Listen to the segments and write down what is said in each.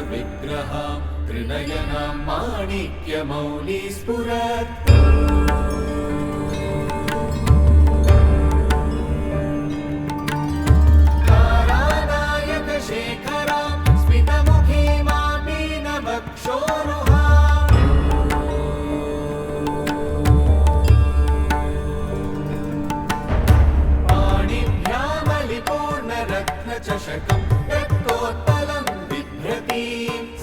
Vigraham Trinayanam Manikya Mauli Spurat Taranayaka Shekharam Smitamukhi Mamina Vakshoruham Panibhyamali Purna Ratna Chashakam Raktotpalam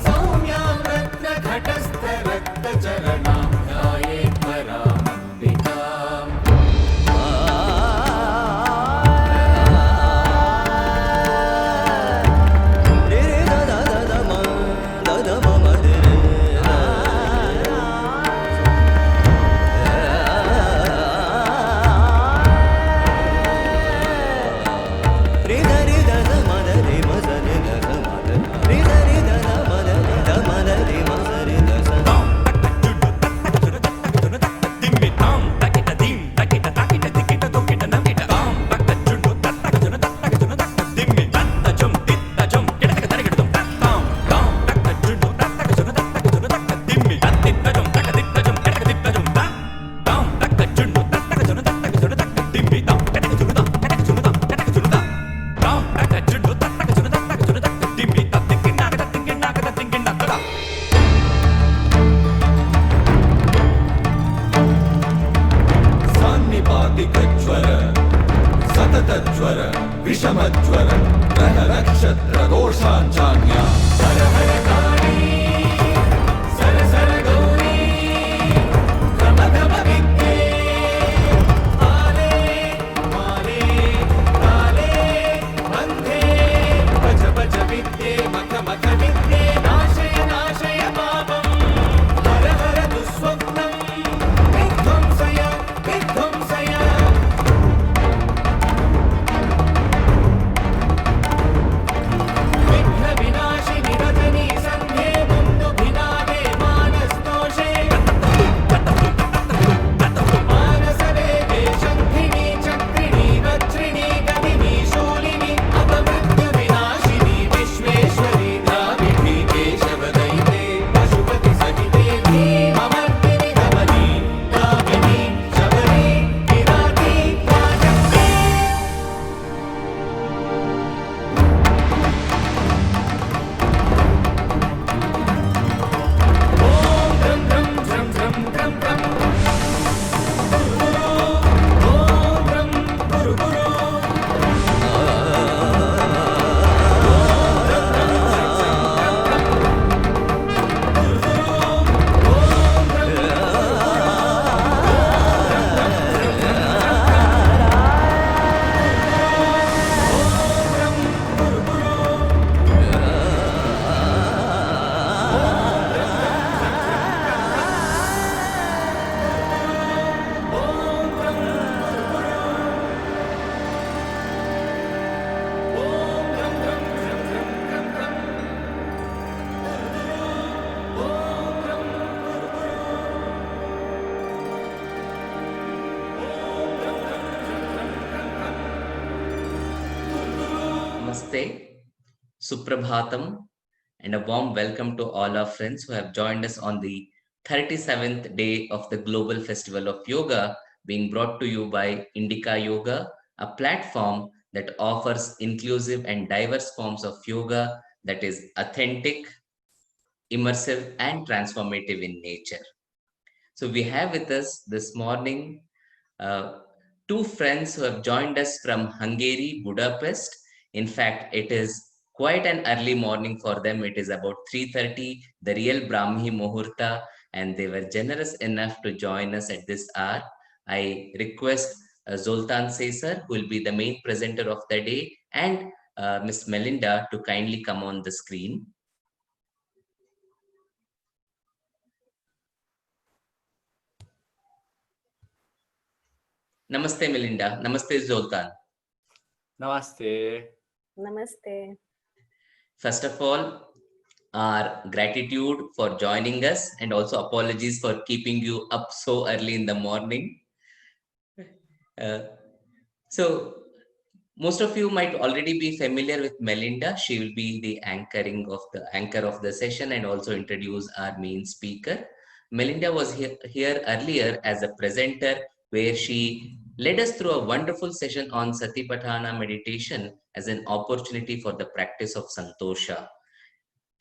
Saumyam Ratna Ghatastha Rakta Charanam Dhayet Paramambikam Suprabhatam, and a warm welcome to all our friends who have joined us on the 37th day of the Global Festival of Yoga, being brought to you by Indica Yoga, a platform that offers inclusive and diverse forms of yoga that is authentic, immersive, and transformative in nature. So, we have with us this morning uh, two friends who have joined us from Hungary, Budapest. In fact, it is quite an early morning for them. It is about 3:30, the real Brahmi Muhurta, and they were generous enough to join us at this hour. I request Zoltan Cser, who will be the main presenter of the day, and Miss Melinda to kindly come on the screen. Namaste, Melinda. Namaste, Zoltan. Namaste. Namaste. First of all, our gratitude for joining us, and also apologies for keeping you up so early in the morning. Uh, so most of you might already be familiar with Melinda. She will be the anchor of the session and also introduce our main speaker. Melinda was here earlier as a presenter, where she led us through a wonderful session on Satipatthana meditation as an opportunity for the practice of Santosha.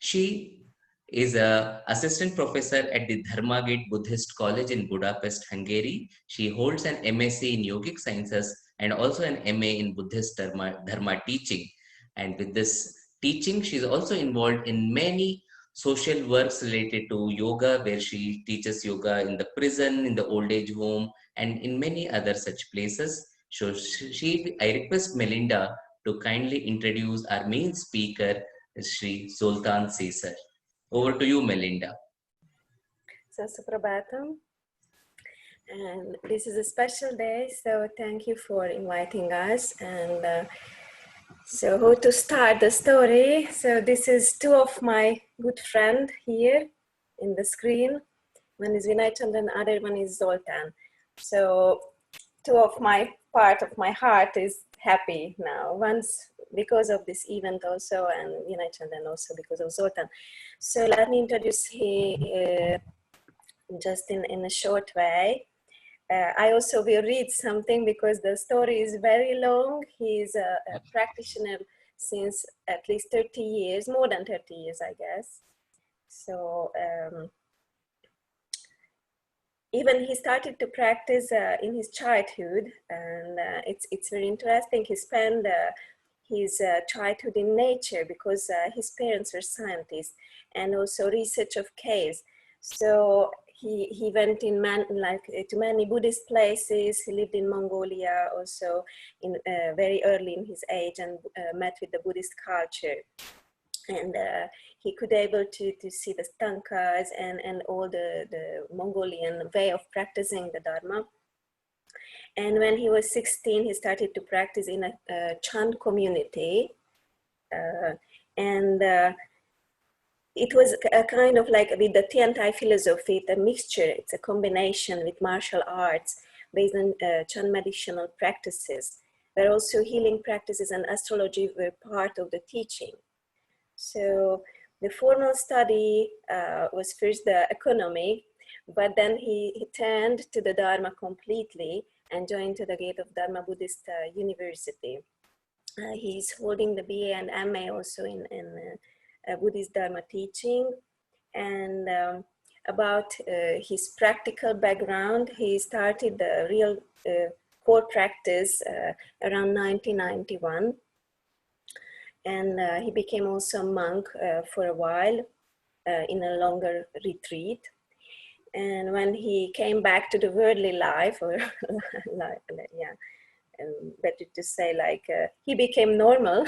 She is a assistant professor at the Dharmagate Buddhist College in Budapest, Hungary. She holds an MSc in Yogic Sciences and also an MA in Buddhist Dharma teaching. And with this teaching, she is also involved in many social works related to yoga, where she teaches yoga in the prison, in the old age home, and in many other such places. So I request Melinda to kindly introduce our main speaker, Sri Zoltan Cser. Over to you, Melinda. So, Suprabhatam. And this is a special day, so thank you for inviting us. And so how to start the story? So this is two of my good friends here in the screen. One is Vinay Chandran, other one is Zoltan. So two of my part of my heart is happy now. Once because of this event also, and Vinay Chandran also because of Zoltan. So let me introduce him just in a short way. I also will read something because the story is very long. He's a practitioner since at least 30 years, more than 30 years, I guess. So even he started to practice in his childhood, and it's very interesting. He spent his childhood in nature because his parents were scientists, and also research of caves. So he went in to many Buddhist places. He lived in Mongolia also in very early in his age, and met with the Buddhist culture. And he could able to see the stankas and all the Mongolian way of practicing the Dharma. And when he was 16, he started to practice in a Chan community. It was a kind of like with the Tiantai philosophy, it's a mixture, it's a combination with martial arts based on Chan medicinal practices, where also healing practices and astrology were part of the teaching. So the formal study was first the economy, but then he turned to the Dharma completely and joined to the Gate of Dharma Buddhist University. He's holding the BA and MA also in Buddhist Dharma teaching. And about his practical background, he started the real core practice around 1991. And he became also a monk for a while in a longer retreat. And when he came back to the worldly life, or better to say, like he became normal,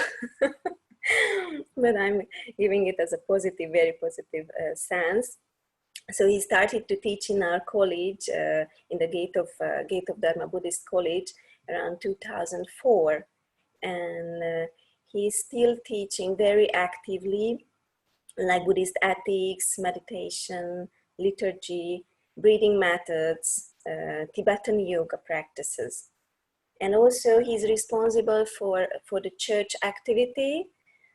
but I'm giving it as a positive, very positive sense. So he started to teach in our college, in the Gate of Dharma Buddhist College around 2004. And he's still teaching very actively, like Buddhist ethics, meditation, liturgy, breathing methods, Tibetan yoga practices. And also he's responsible for the church activity.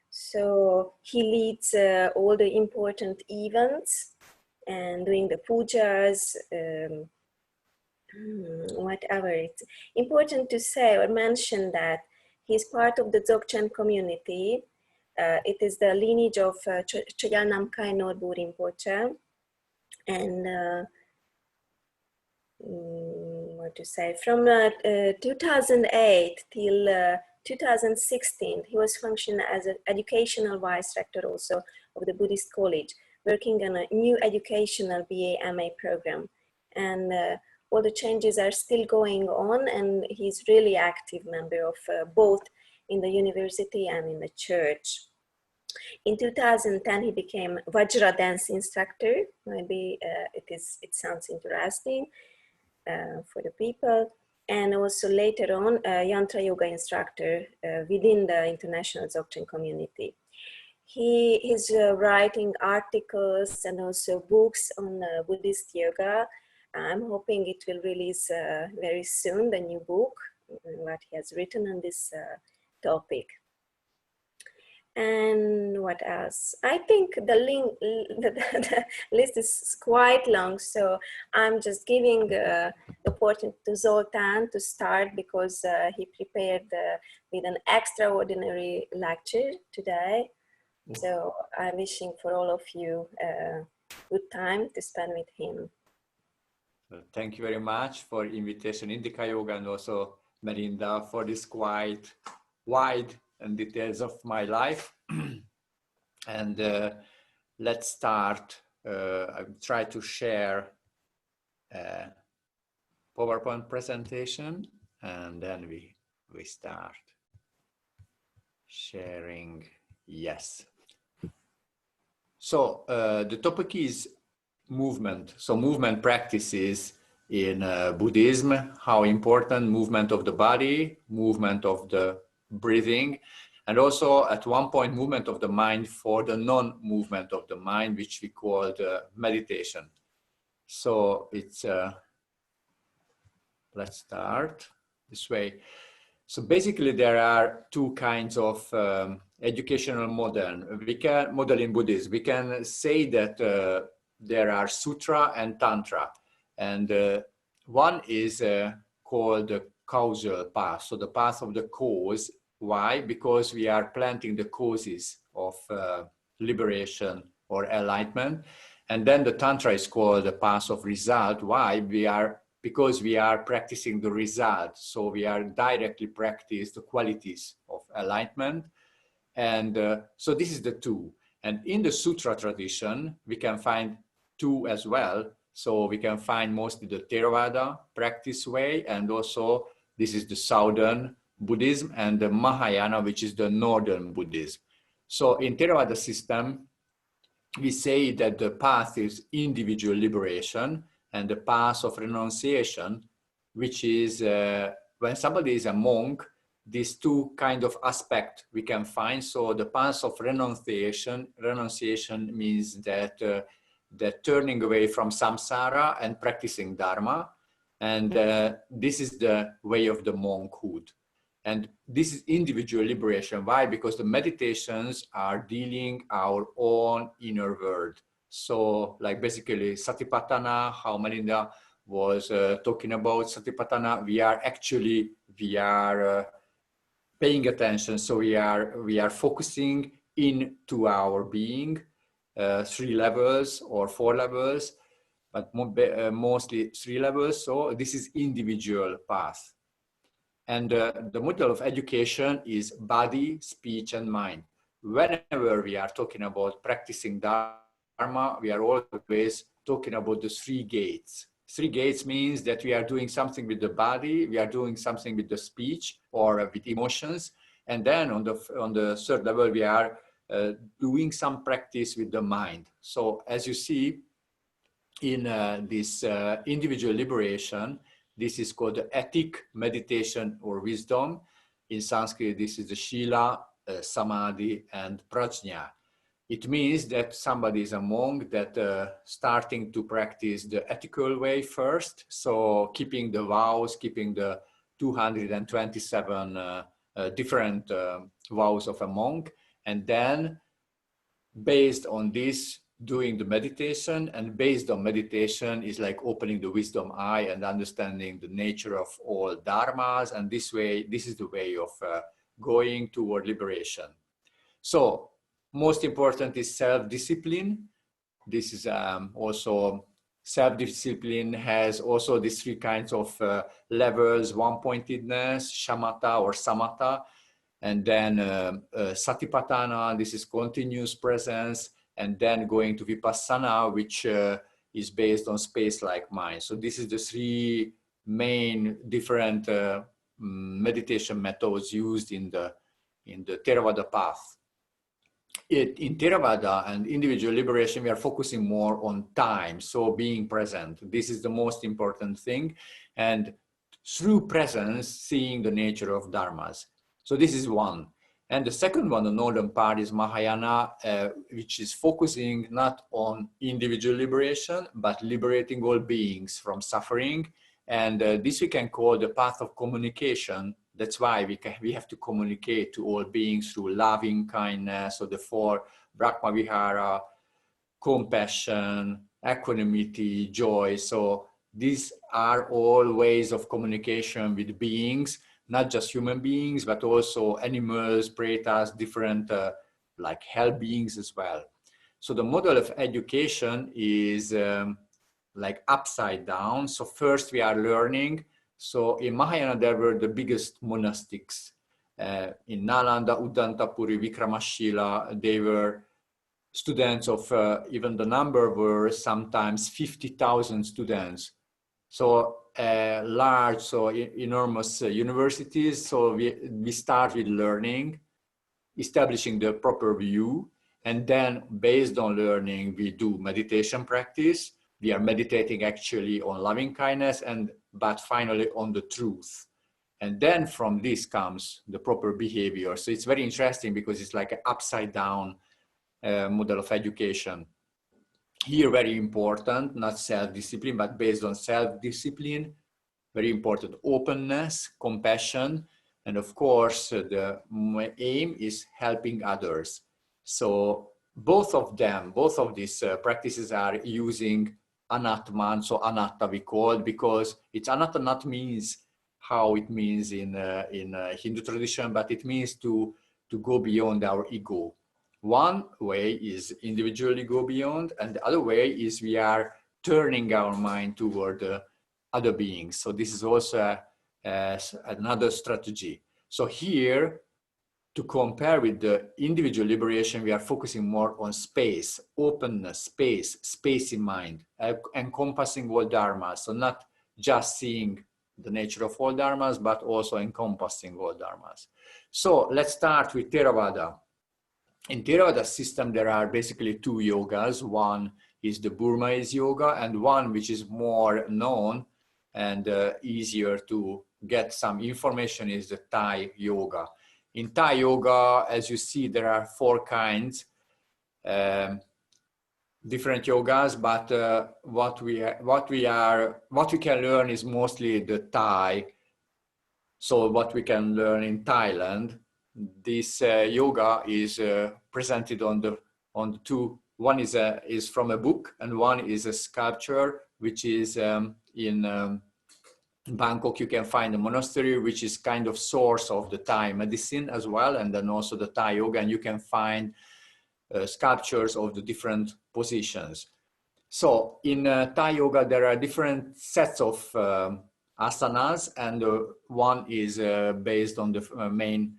So he leads all the important events and doing the pujas, whatever. It's important to say or mention that he's part of the Dzogchen community. It is the lineage of Chogyal Namkhai Norbu Rinpoche. And what to say, from 2008 till 2016, he was functioning as an educational vice rector also of the Buddhist College, working on a new educational BA MA program. And all the changes are still going on, and he's really active member of both in the university and in the church. In 2010, he became Vajradance instructor. Maybe it sounds interesting for the people. And also later on, Yantra Yoga instructor within the International Dzogchen Community. He's writing articles and also books on Buddhist yoga. I'm hoping it will release very soon, the new book, what he has written on this topic. And what else? I think the list is quite long, so I'm just giving the opportunity to Zoltan to start because he prepared with an extraordinary lecture today. So I'm wishing for all of you a good time to spend with him. Thank you very much for invitation, Indika Yoga, and also Melinda, for this quite wide and details of my life. And let's start. I try to share a PowerPoint presentation, and then we start sharing. Yes. So the topic is movement. So movement practices in Buddhism, how important movement of the body, movement of the breathing, and also at one point movement of the mind for the non-movement of the mind, which we call meditation. So it's, let's start this way. So basically there are two kinds of educational model in Buddhism. We can say that there are Sutra and Tantra. And one is called the causal path, so the path of the cause. Why? Because we are planting the causes of liberation or enlightenment. And then the Tantra is called the path of result. Why? Because we are practicing the result. So we are directly practice the qualities of enlightenment. And so this is the two. And in the Sutra tradition, we can find two as well. So we can find mostly the Theravada practice way, and also this is the Southern Buddhism, and the Mahayana, which is the Northern Buddhism. So in Theravada system, we say that the path is individual liberation, and the path of renunciation, which is when somebody is a monk, these two kind of aspects we can find. So the path of renunciation means that that turning away from samsara and practicing dharma, and this is the way of the monkhood. And this is individual liberation. Why? Because the meditations are dealing our own inner world. So like basically Satipatthana, how Melinda was talking about Satipatthana, we are paying attention. So we are focusing into our being, 3 levels or 4 levels, but mostly 3 levels. So this is individual path. And the model of education is body, speech, and mind. Whenever we are talking about practicing Dharma, we are always talking about the 3 gates. 3 gates means that we are doing something with the body, we are doing something with the speech or with emotions, and then on the 3rd level, we are doing some practice with the mind. So as you see in this individual liberation, this is called the ethic, meditation, or wisdom. In Sanskrit, this is the Shila, Samadhi, and Prajna. It means that somebody is a monk that starting to practice the ethical way first. So keeping the vows, keeping the 227 different vows of a monk. And then based on this, doing the meditation, and based on meditation is like opening the wisdom eye and understanding the nature of all dharmas. And this is the way of going toward liberation. So most important is self-discipline. This is also self-discipline has also these 3 kinds of levels: one-pointedness, shamatha or samatha, and then satipatthana, this is continuous presence, and then going to vipassana, which is based on space-like mind. So this is the 3 main different meditation methods used in the Theravada path. In Theravada and individual liberation, we are focusing more on time, so being present. This is the most important thing, and through presence, seeing the nature of dharmas. So this is one. And the second one, the northern part, is Mahayana, which is focusing not on individual liberation, but liberating all beings from suffering. And this we can call the path of communication. That's why we have to communicate to all beings through loving kindness, so the four Brahma Vihara, compassion, equanimity, joy. So these are all ways of communication with beings, not just human beings, but also animals, pretas, different like hell beings as well. So the model of education is like upside down. So first we are learning. So in Mahayana, there were the biggest monastics. In Nalanda, Udantapuri, Vikramashila, they were students of, even the number were sometimes 50,000 students. So large, so enormous universities. So we start with learning, establishing the proper view, and then based on learning, we do meditation practice. We are meditating actually on loving kindness, but finally on the truth. And then from this comes the proper behavior. So it's very interesting because it's like an upside down model of education. Here, very important, not self-discipline, but based on self-discipline, very important, openness, compassion, and of course, the aim is helping others. So both of these practices are using anatman, so anatta we call it, because it's anatta not means how it means in Hindu tradition, but it means to go beyond our ego. One way is individually go beyond, and the other way is we are turning our mind toward other beings. So this is also another strategy. So here, to compare with the individual liberation, we are focusing more on space, openness, space in mind, encompassing all dharmas. So not just seeing the nature of all dharmas, but also encompassing all dharmas. So let's start with Theravada. In Theravada system, there are basically two yogas. One is the Burmese yoga, and one which is more known and easier to get some information is the Thai yoga. In Thai yoga, as you see, there are four kinds, different yogas, but what we can learn is mostly the Thai. So what we can learn in Thailand, this yoga is presented on the two. One is from a book, and one is a sculpture, which is in Bangkok. You can find a monastery, which is kind of source of the Thai medicine as well, and then also the Thai yoga, and you can find sculptures of the different positions. So in Thai yoga, there are different sets of asanas, and one is based on the main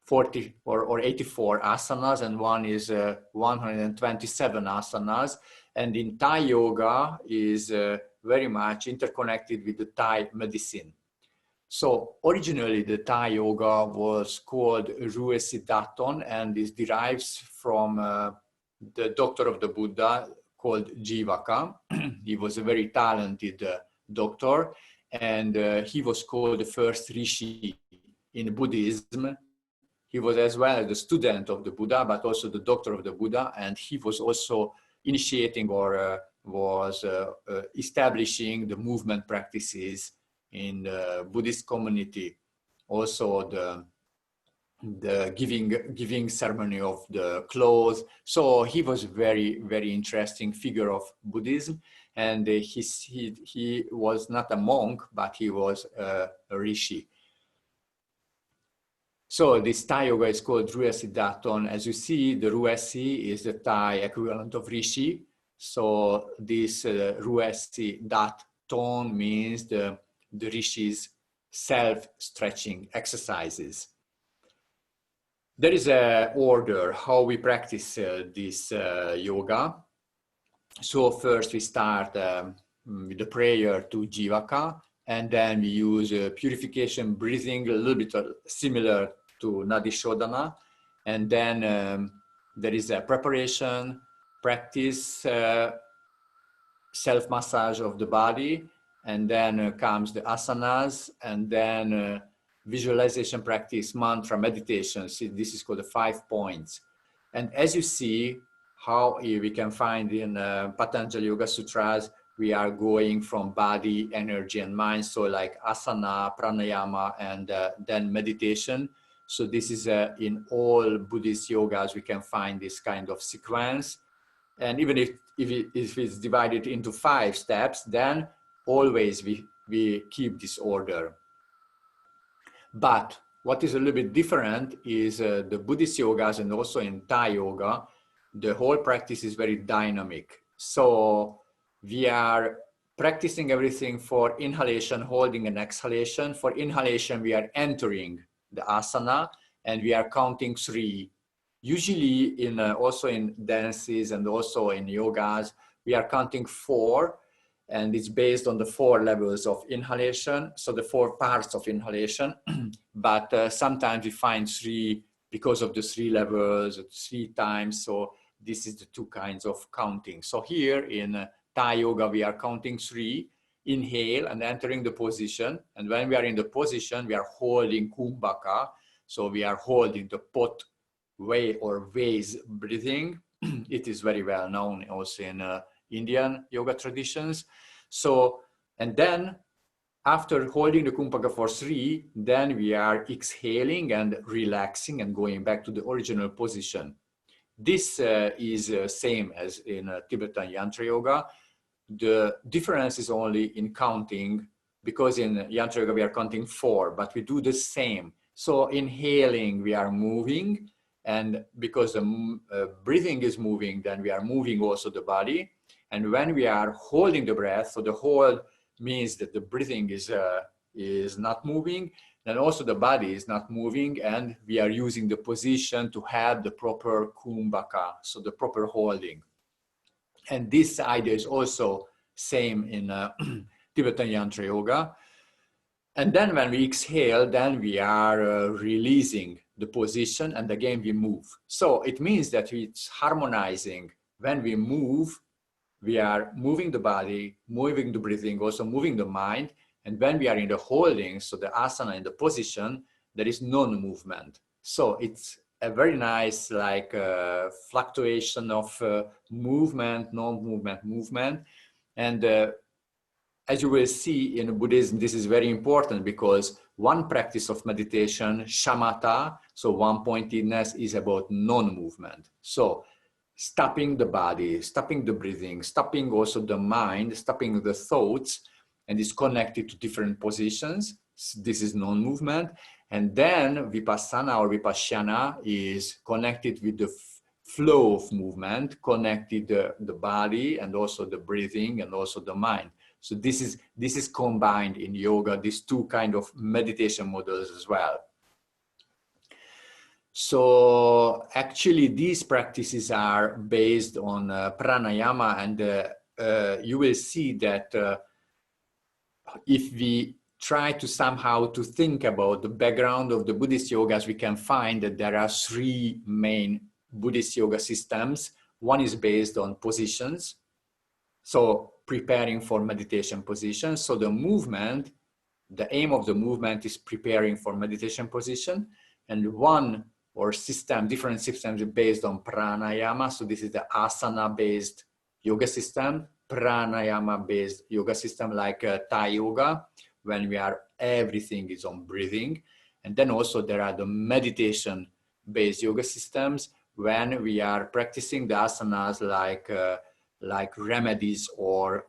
40 or 84 asanas, and one is 127 asanas. And in Thai yoga is very much interconnected with the Thai medicine. So originally the Thai yoga was called Ruesidaton, and this derives from the doctor of the Buddha called Jivaka. He was a very talented doctor, and he was called the first rishi in Buddhism. He was as well the student of the Buddha, but also the doctor of the Buddha, and he was also initiating or was establishing the movement practices in the Buddhist community. Also the giving ceremony of the clothes. So he was a very, very interesting figure of Buddhism, and he was not a monk, but he was a rishi. So this Thai yoga is called Ruesidaton. As you see, the Ruesi is the Thai equivalent of rishi. So this Ruesidaton means the rishi's self-stretching exercises. There is an order how we practice this yoga. So first we start with the prayer to Jivaka, and then we use purification breathing, a little bit similar to Nadi Shodhana. And then there is a preparation, practice, self-massage of the body, and then comes the asanas, and then visualization practice, mantra, meditation. See, this is called the 5 points. And as you see, how we can find in Patanjali Yoga Sutras, we are going from body, energy, and mind. So like asana, pranayama, and then meditation. So this is in all Buddhist yogas, we can find this kind of sequence. And even if it's divided into 5 steps, then always we keep this order. But what is a little bit different is the Buddhist yogas, and also in Thai yoga, the whole practice is very dynamic. So we are practicing everything for inhalation, holding, and exhalation. For inhalation, we are entering the asana and we are counting 3. Usually in also in dances and also in yogas, we are counting 4, and it's based on the 4 levels of inhalation. So the 4 parts of inhalation, but sometimes we find 3 because of the 3 levels, 3 times. So this is the 2 kinds of counting. So here in Thai yoga, we are counting 3, inhale and entering the position. And when we are in the position, we are holding kumbhaka. So we are holding the pot way or vase breathing. It is very well known also in Indian yoga traditions. So, and then after holding the kumbhaka for 3, then we are exhaling and relaxing and going back to the original position. This is same as in Tibetan Yantra Yoga. The difference is only in counting, because in Yantra Yoga we are counting 4, but we do the same. So inhaling, we are moving, and because the breathing is moving, then we are moving also the body. And when we are holding the breath, so the hold means that the breathing is not moving, then also the body is not moving, and we are using the position to have the proper kumbhaka, so the proper holding. And this idea is also same in Tibetan Yantra Yoga. And then when we exhale, then we are releasing the position, and again we move. So it means that it's harmonizing. When we move, we are moving the body, moving the breathing, also moving the mind. And when we are in the holding, so the asana in the position, there is non-movement. So it's a very nice like fluctuation of movement, non-movement, movement. And as you will see in Buddhism, this is very important, because one practice of meditation, shamatha, so one-pointedness, is about non-movement. So stopping the body, stopping the breathing, stopping also the mind, stopping the thoughts, and is connected to different positions. This is non-movement. And then vipassana or vipassana is connected with the flow of movement, connected the body and also the breathing and also the mind. So this is combined in yoga, these 2 kind of meditation models as well. So actually these practices are based on pranayama, and you will see that if we try to somehow to think about the background of the Buddhist yogas, we can find that there are 3 main Buddhist yoga systems. One is based on positions, so preparing for meditation positions. So the movement, the aim of the movement is preparing for meditation position. And one or system, different systems based on pranayama. So this is the asana based yoga system, pranayama based yoga system like Thai yoga, when we are, everything is on breathing. And then also there are the meditation based yoga systems when we are practicing the asanas like remedies or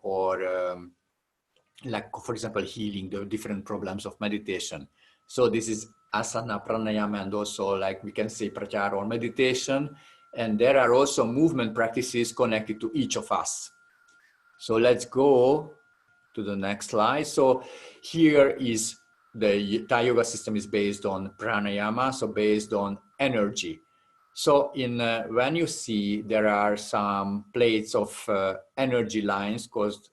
like, for example, healing the different problems of meditation. So this is asana, pranayama, and also like we can say pratyahara or meditation. And there are also movement practices connected to each of us. So let's go to the next slide. So here is the Thai yoga system is based on pranayama, so based on energy. So in when you see there are some plates of energy lines called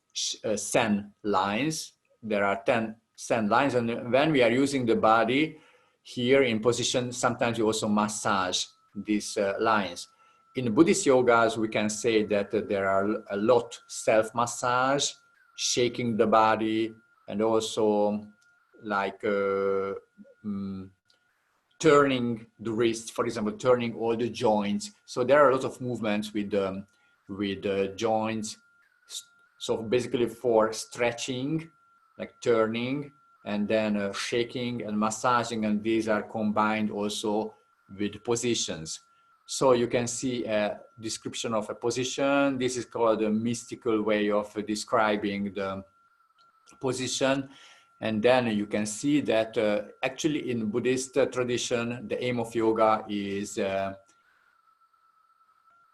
Zen lines, there are 10 Zen lines, and when we are using the body here in position, sometimes we also massage these lines. In Buddhist yogas, we can say that there are a lot self-massage, shaking the body, and also like turning the wrist, for example, turning all the joints. So there are a lot of movements with the joints. So basically for stretching, like turning, and then shaking and massaging, and these are combined also with positions. So you can see a description of a position. This is called a mystical way of describing the position. And then you can see that actually in Buddhist tradition, the aim of yoga is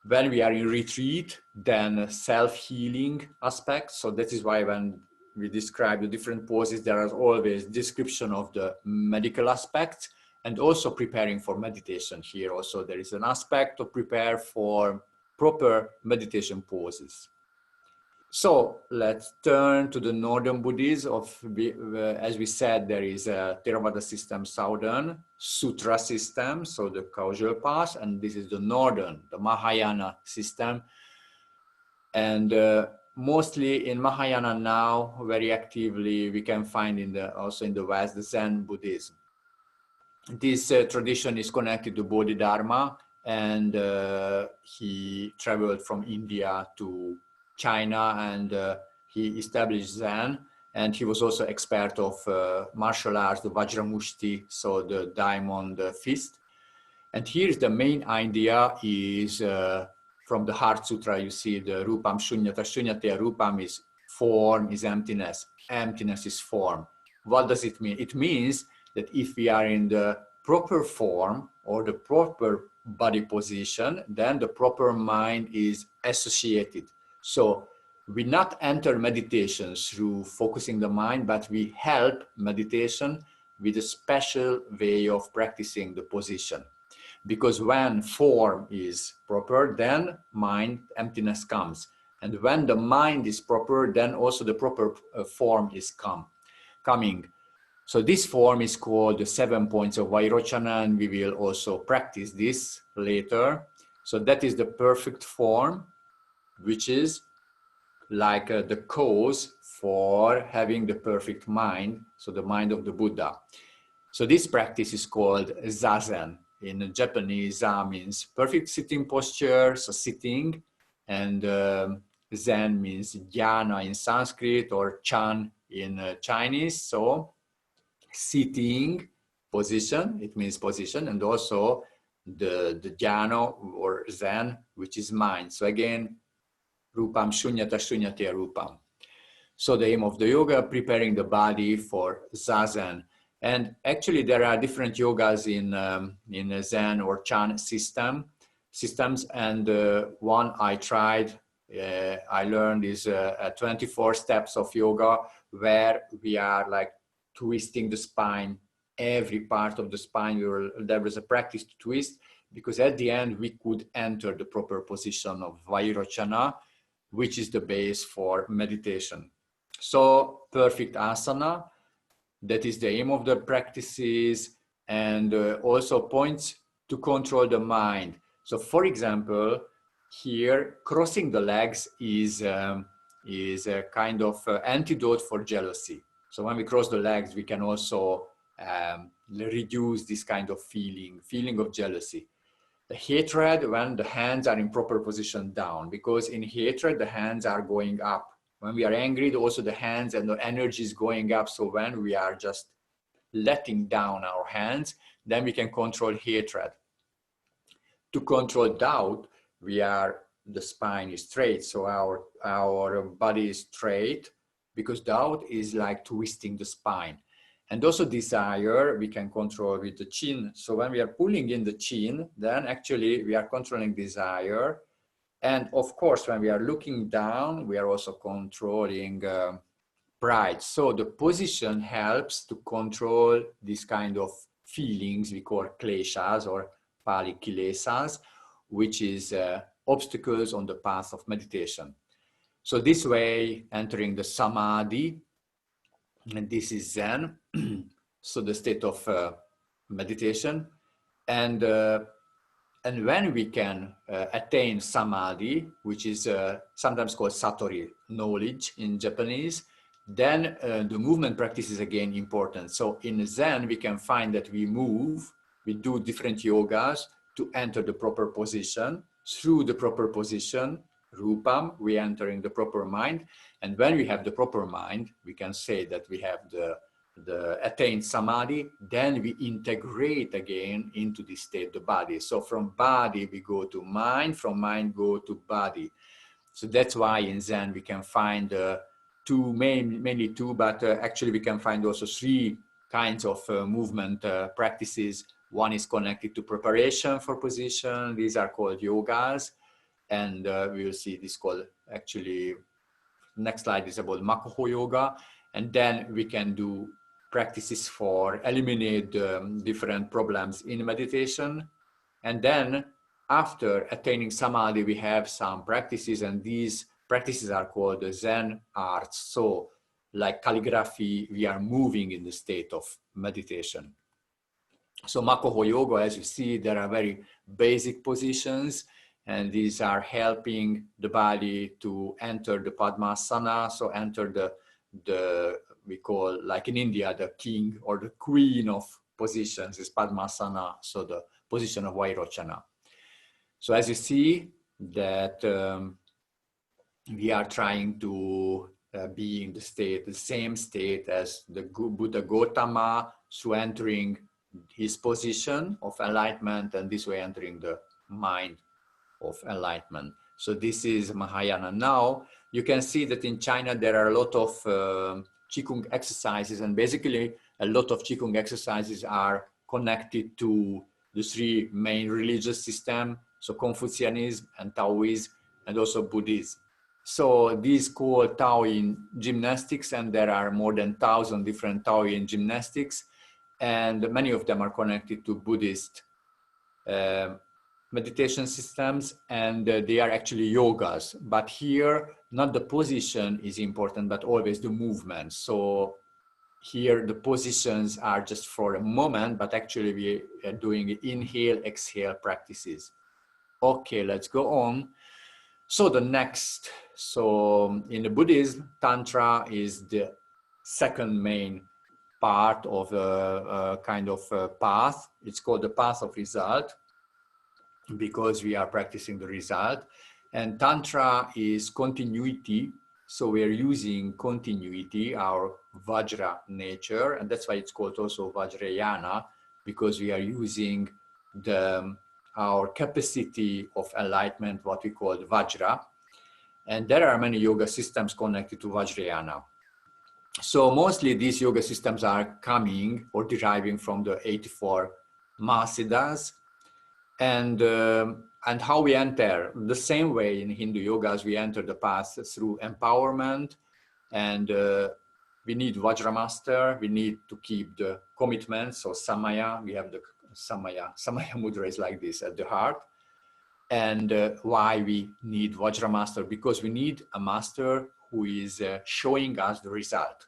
when we are in retreat, then self-healing aspects. So that is why when we describe the different poses, there is always description of the medical aspects, and also preparing for meditation. Here also there is an aspect to prepare for proper meditation poses. So let's turn to the Northern Buddhism. As we said, there is a Theravada system, Southern, Sutra system, so the causal path, and this is the Northern, the Mahayana system. And mostly in Mahayana now, very actively, we can find also in the West, the Zen Buddhism. This tradition is connected to Bodhidharma, and he traveled from India to China, and he established Zen, and he was also expert of martial arts, the Vajramushti, so the diamond fist. And here's the main idea is from the Heart Sutra. You see the Rupam Shunyata. Shunyata, Rupam is form, is emptiness. Emptiness is form. What does it mean? It means that if we are in the proper form or the proper body position, then the proper mind is associated. So we not enter meditation through focusing the mind, but we help meditation with a special way of practicing the position. Because when form is proper, then mind, emptiness comes. And when the mind is proper, then also the proper form is coming. So this form is called the 7 points of Vairochana, and we will also practice this later. So that is the perfect form, which is like the cause for having the perfect mind, so the mind of the Buddha. So this practice is called Zazen. In Japanese, Za means perfect sitting posture, so sitting, and Zen means jnana in Sanskrit, or Chan in Chinese, so sitting position, it means position, and also the jnana or Zen, which is mind. So again, Rupam Shunyata Shunyata Rupam. So the aim of the yoga, preparing the body for Zazen. And actually there are different yogas in Zen or Chan systems, and one I tried, I learned is 24 steps of yoga, where we are like twisting the spine, every part of the spine. There was a practice to twist, because at the end we could enter the proper position of Vairochana, which is the base for meditation. So perfect asana, that is the aim of the practices, and also points to control the mind. So for example, here crossing the legs is a kind of antidote for jealousy. So when we cross the legs, we can also reduce this kind of feeling of jealousy. The hatred, when the hands are in proper position down, because in hatred, the hands are going up. When we are angry, also the hands and the energy is going up. So when we are just letting down our hands, then we can control hatred. To control doubt, the spine is straight. So our body is straight, because doubt is like twisting the spine. And also desire, we can control with the chin. So when we are pulling in the chin, then actually we are controlling desire. And of course, when we are looking down, we are also controlling pride. So the position helps to control this kind of feelings we call kleshas, or Pali kilesas, which is obstacles on the path of meditation. So this way, entering the samadhi, and this is Zen, so the state of meditation. And when we can attain samadhi, which is sometimes called satori, knowledge in Japanese, Then the movement practice is again important. So in Zen, we can find that we move, we do different yogas to enter the proper position. Through the proper position, rupam, we enter in the proper mind. And when we have the proper mind, we can say that we have the attained samadhi, then we integrate again into the state, the body. So from body, we go to mind, from mind, go to body. So that's why in Zen, we can find mainly two, but actually we can find also three kinds of movement practices. One is connected to preparation for position. These are called yogas. And we will see this called, actually, next slide is about Makoho yoga. And then we can do practices for eliminate different problems in meditation. And then after attaining samadhi, we have some practices, and these practices are called the Zen arts. So like calligraphy, we are moving in the state of meditation. So Makoho yoga, as you see, there are very basic positions, and these are helping the body to enter the Padmasana, so enter the we call, like in India, the king or the queen of positions is Padmasana, so the position of Vairochana. So as you see that we are trying to be in the state, the same state as the Buddha Gautama, through entering his position of enlightenment, and this way entering the mind of enlightenment. So this is Mahayana. Now you can see that in China there are a lot of Qigong exercises, and basically a lot of Qigong exercises are connected to the three main religious systems, so Confucianism and Taoism and also Buddhism. So these called Taoist gymnastics, and there are more than 1,000 different Taoist gymnastics, and many of them are connected to Buddhist meditation systems, and they are actually yogas. But here, not the position is important, but always the movement. So here the positions are just for a moment, but actually we are doing inhale, exhale practices. Okay, let's go on. So the next, so in the Buddhism, Tantra is the second main part of a kind of a path. It's called the path of result, because we are practicing the result. And Tantra is continuity. So we are using continuity, our Vajra nature, and that's why it's called also Vajrayana, because we are using our capacity of enlightenment, what we call Vajra. And there are many yoga systems connected to Vajrayana. So mostly these yoga systems are coming or deriving from the 84 Mahasiddhas. And how we enter, the same way in Hindu yogas, we enter the path through empowerment, and we need Vajramaster, we need to keep the commitment, so Samaya, we have the Samaya mudra is like this at the heart. And why we need Vajramaster? Because we need a master who is showing us the result.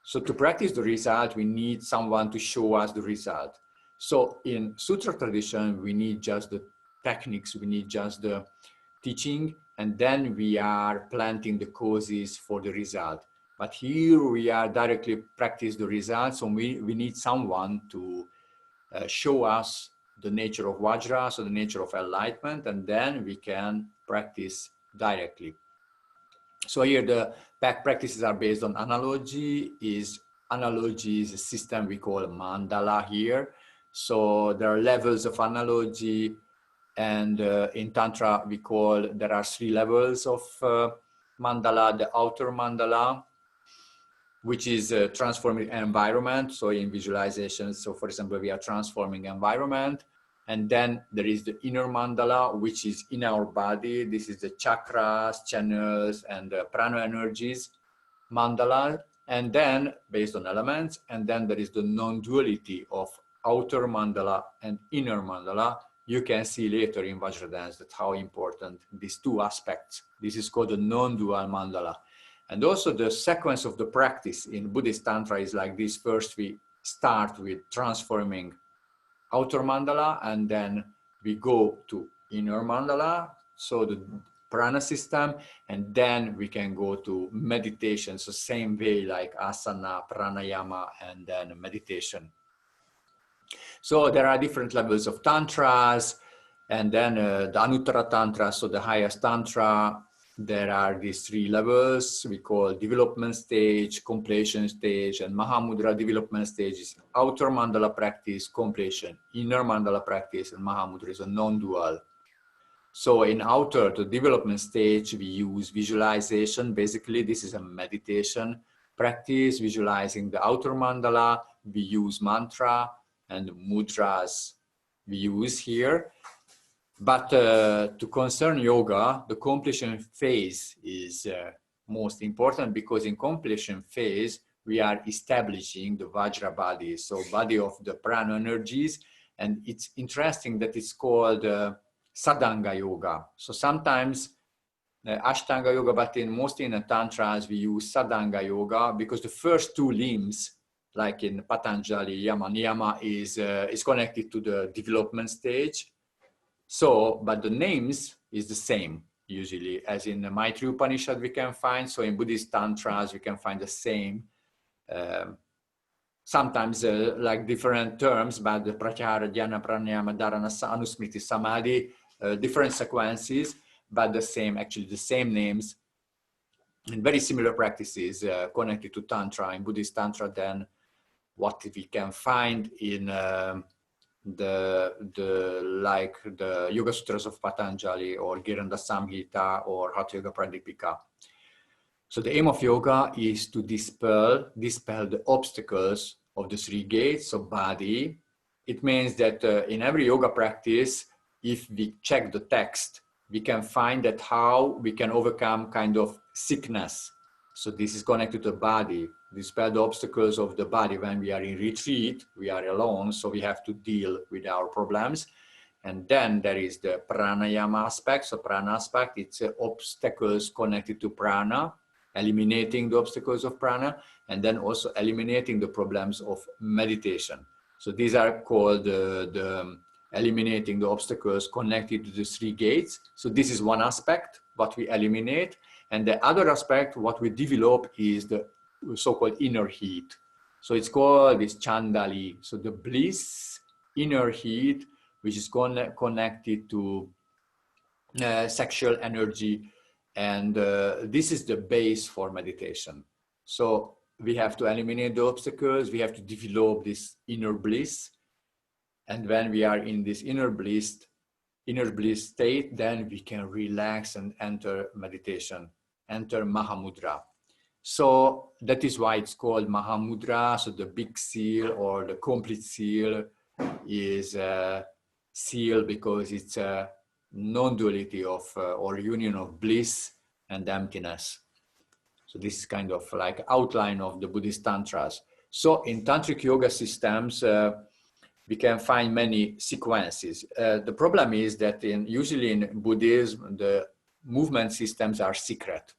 So to practice the result, we need someone to show us the result. So in Sutra tradition, we need just the techniques, we need just the teaching, and then we are planting the causes for the result. But here we are directly practice the result, so we need someone to show us the nature of Vajra, so the nature of enlightenment, and then we can practice directly. So here the practices are based on analogy. Analogy is a system we call mandala here. So there are levels of analogy, and in Tantra there are 3 levels of mandala. The outer mandala, which is transforming environment. So in visualization, so for example, we are transforming environment. And then there is the inner mandala, which is in our body. This is the chakras, channels, and prana energies mandala. And then based on elements, and then there is the non-duality of outer mandala and inner mandala. You can see later in Vajradance that how important these 2 aspects. This is called the non-dual mandala. And also the sequence of the practice in Buddhist Tantra is like this. First, we start with transforming outer mandala, and then we go to inner mandala. So prana system, and then we can go to meditation. So same way like asana, pranayama, and then meditation. So there are different levels of tantras, and then the Anuttara Tantra, so the highest Tantra, there are these 3 levels we call development stage, completion stage, and Mahamudra. Development stage is outer mandala practice, completion, inner mandala practice, and Mahamudra is a non-dual. So in outer, the development stage, we use visualization. Basically, this is a meditation practice, visualizing the outer mandala. We use mantra and mudras we use here. But to concern yoga, the completion phase is most important, because in completion phase, we are establishing the Vajra body, so body of the prana energies. And it's interesting that it's called Sadhanga Yoga. So sometimes Ashtanga Yoga, but mostly in the Tantras, we use Sadhanga Yoga, because the first 2 limbs, like in Patanjali, Yama Niyama, is connected to the development stage. So, but the names is the same, usually, as in the Maitri Upanishad we can find. So in Buddhist Tantras, we can find the same. Sometimes like different terms, but the Pratyahara, Dhyana, Pranayama, Dharana, Anusmriti, Samadhi, different sequences, but the same, actually the same names, and very similar practices connected to Tantra, in Buddhist Tantra, than what we can find in the Yoga Sutras of Patanjali, or Giranda Samhita, or Hatha Yoga Pradipika. So the aim of yoga is to dispel the obstacles of the 3 gates of body. It means that in every yoga practice, if we check the text, we can find that how we can overcome kind of sickness. So this is connected to the body, dispel the obstacles of the body. When we are in retreat, we are alone, so we have to deal with our problems. And then there is the pranayama aspect. So prana aspect, it's obstacles connected to prana, eliminating the obstacles of prana, and then also eliminating the problems of meditation. So these are called the eliminating the obstacles connected to the 3 gates. So this is one aspect, what we eliminate. And the other aspect, what we develop, is the so-called inner heat. So it's called this chandali. So the bliss, inner heat, which is connected to sexual energy. And this is the base for meditation. So we have to eliminate the obstacles. We have to develop this inner bliss. And when we are in this inner bliss state, then we can relax and enter meditation, enter Mahamudra. So that is why it's called Mahamudra. So the big seal or the complete seal is a seal because it's a non-duality of or union of bliss and emptiness. So this is kind of like outline of the Buddhist Tantras. So in Tantric yoga systems, we can find many sequences. The problem is that usually in Buddhism, the movement systems are secret.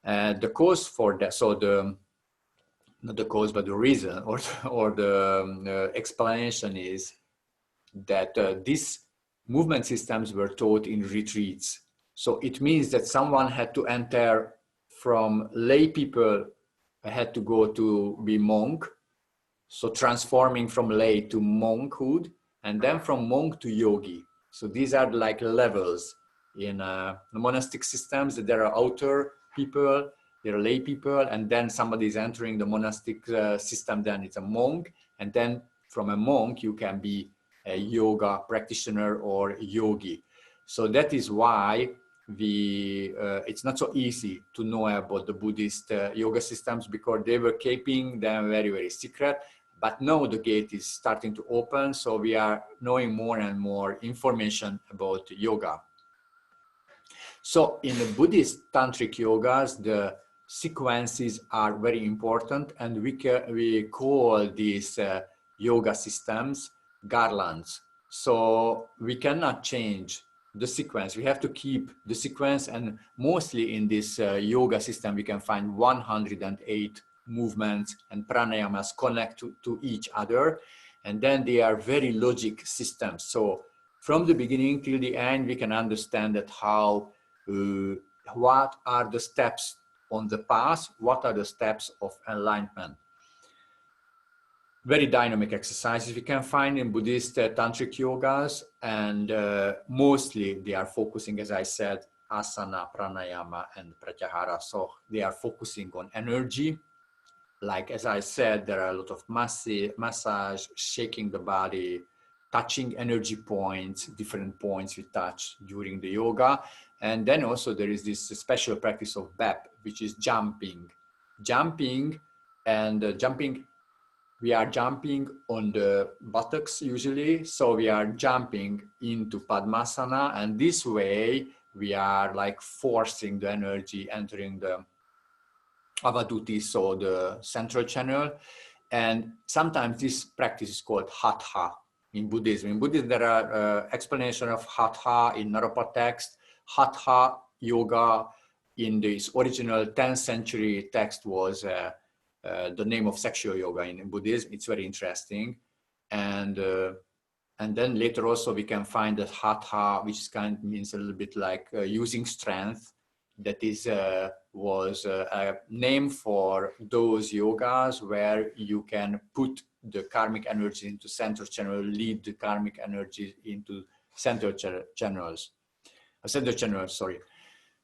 The cause for that, so not the cause, but the reason or the explanation is that these movement systems were taught in retreats. So it means that someone had to enter from lay people, had to go to be monk. So transforming from lay to monkhood, and then from monk to yogi. So these are like levels in the monastic systems. That there are outer people, there are lay people, and then somebody is entering the monastic system, then it's a monk. And then from a monk, you can be a yoga practitioner or yogi. So that is why it's not so easy to know about the Buddhist yoga systems, because they were keeping them very, very secret. But now the gate is starting to open, so we are knowing more and more information about yoga. So in the Buddhist Tantric yogas, the sequences are very important, and we call these yoga systems garlands. So we cannot change the sequence. We have to keep the sequence, and mostly in this yoga system, we can find 108 movements and pranayamas connect to each other, and then they are very logic systems. So from the beginning till the end, we can understand that how what are the steps on the path, what are the steps of enlightenment. Very dynamic exercises we can find in Buddhist tantric yogas, and mostly they are focusing, as I said, asana, pranayama, and pratyahara. So they are focusing on energy. Like, as I said, there are a lot of massage, shaking the body, touching energy points, different points we touch during the yoga. And then also there is this special practice of BEP, which is jumping. Jumping, we are jumping on the buttocks usually. So we are jumping into Padmasana, and this way we are like forcing the energy entering the Avaduti, so the central channel. And sometimes this practice is called Hatha in Buddhism. In Buddhism, there are explanations of Hatha in Naropa text. Hatha yoga in this original 10th century text was the name of sexual yoga in Buddhism. It's very interesting. And then later also we can find that Hatha, which kind of means a little bit like using strength. That is was a name for those yogas where you can put the karmic energy into central channel, lead the karmic energy into central channels. Sorry.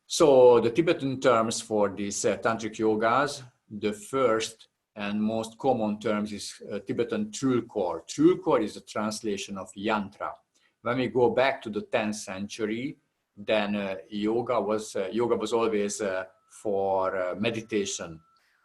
So the Tibetan terms for these tantric yogas, the first and most common terms is Tibetan Trulkor. Trulkor is a translation of Yantra. When we go back to the 10th century, then yoga was always for meditation.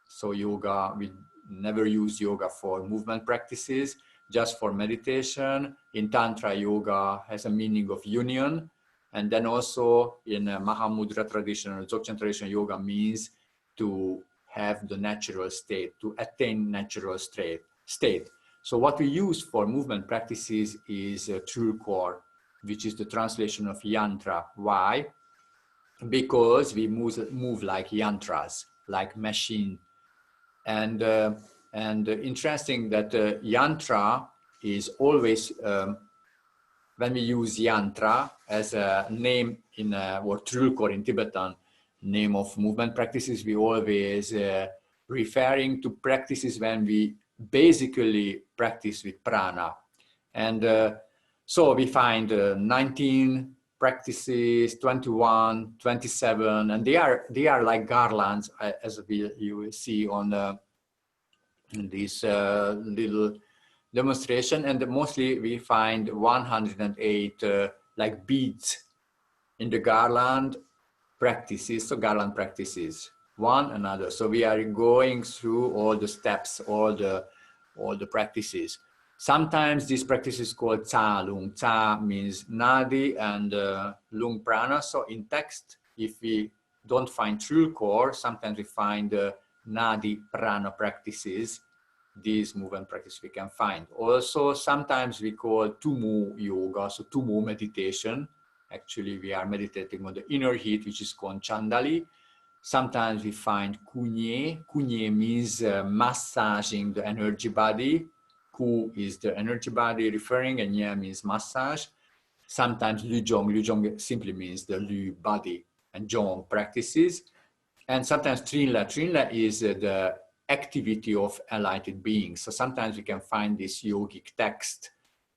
So yoga, we never use yoga for movement practices, just for meditation. In Tantra, yoga has a meaning of union. And then also in Mahamudra tradition or Dzogchen tradition, yoga means to have the natural state, to attain natural state. So what we use for movement practices is Trulkor, which is the translation of Yantra. Why? Because we move like yantras, like machine. And interesting that Yantra is always, when we use Yantra as a name in, or Trulkor in Tibetan, name of movement practices, we always referring to practices when we basically practice with prana. And so we find 19 practices, 21, 27, and they are like garlands, as you will see on this little demonstration. And mostly we find 108 like beads in the garland practices, so garland practices, one another. So we are going through all the steps, all the practices. Sometimes this practice is called Tsa Lung. Tsa means Nadi and Lung Prana. So in text, if we don't find Trulkor, sometimes we find Nadi Prana practices. These movement practices we can find. Also, sometimes we call Tumu Yoga, so Tumu meditation. Actually, we are meditating on the inner heat, which is called Chandali. Sometimes we find Kunye. Kunye means massaging the energy body. Ku is the energy body referring, and Nye means massage. Sometimes Lujong. Lujong simply means the Lu body, and Jong practices. And sometimes Trinla. Trinla is the activity of enlightened beings. So sometimes we can find this yogic text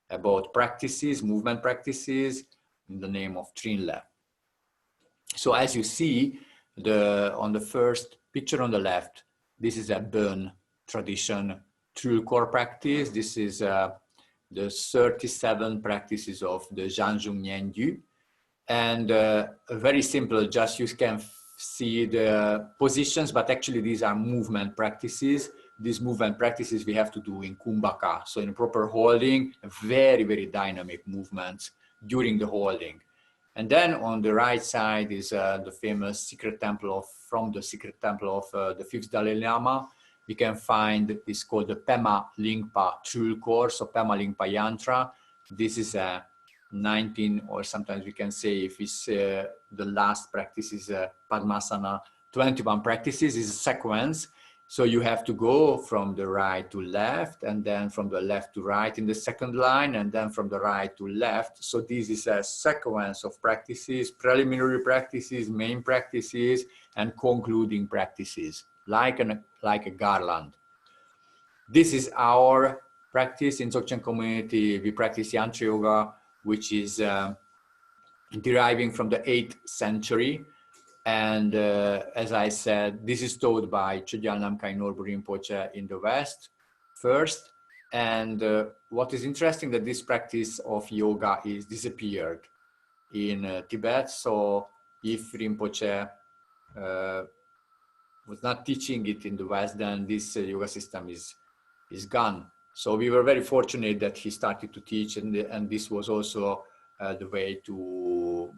about practices, movement practices, in the name of Trinla. So as you see, on the first picture on the left, this is a Bön tradition Trulkor practice. This is the 37 practices of the Zhanzhung Nyenju. And very simple, just you can see the positions, but actually these are movement practices. These movement practices we have to do in Kumbhaka. So in proper holding, very, very dynamic movements during the holding. And then on the right side is the famous secret temple from the secret temple of the 5th Dalai Lama. We can find, it's called the Pema Lingpa Trulkor, so Pema Lingpa Yantra. This is a 19, or sometimes we can say if it's the last practice is Padmasana, 21 practices is a sequence. So you have to go from the right to left, and then from the left to right in the second line, and then from the right to left. So this is a sequence of practices, preliminary practices, main practices, and concluding practices, like a garland. This is our practice in Dzogchen community. We practice Yantra Yoga, which is deriving from the 8th century. And as I said, this is taught by Chogyal Namkhai Norbu Rinpoche in the West first. And what is interesting that this practice of yoga is disappeared in Tibet. So if Rinpoche was not teaching it in the West, then this yoga system is gone. So we were very fortunate that he started to teach, and this was also the way to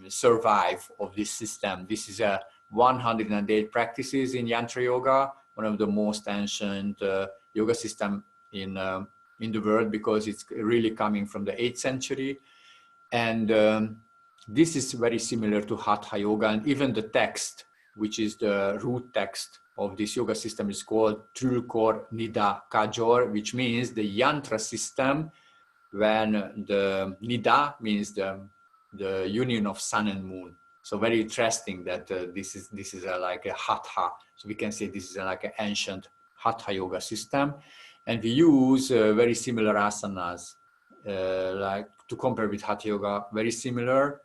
survive of this system. This is a 108 practices in Yantra Yoga, one of the most ancient yoga system in the world, because it's really coming from the 8th century. And this is very similar to Hatha Yoga, and even the text, which is the root text of this yoga system, is called Trulkor Nida Kajor, which means the yantra system, when the Nida means the union of sun and moon. So very interesting that this is like a Hatha. So we can say this is like an ancient Hatha yoga system. And we use very similar asanas, like to compare with Hatha yoga, very similar.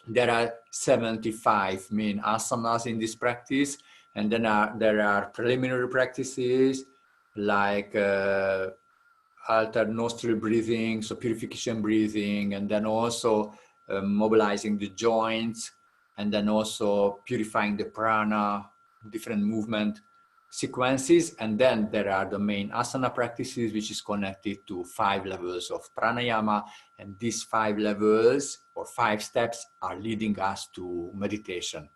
There are 75 main asanas in this practice. And then there are preliminary practices like altered nostril breathing, so purification breathing, and then also mobilizing the joints, and then also purifying the prana, different movement sequences. And then there are the main asana practices, which is connected to 5 levels of pranayama. And these 5 levels or 5 steps are leading us to meditation.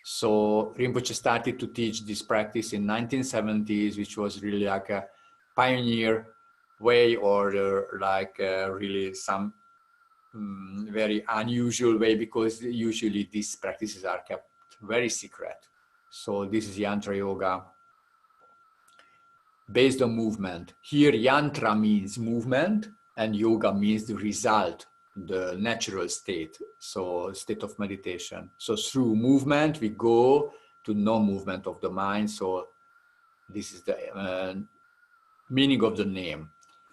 So Rinpoche started to teach this practice in 1970s, which was really like a pioneer way, or like really some very unusual way, because usually these practices are kept very secret. So this is Yantra Yoga based on movement. Here Yantra means movement and yoga means the result, the natural state, so state of meditation. So through movement we go to no movement of the mind. So this is the meaning of the name.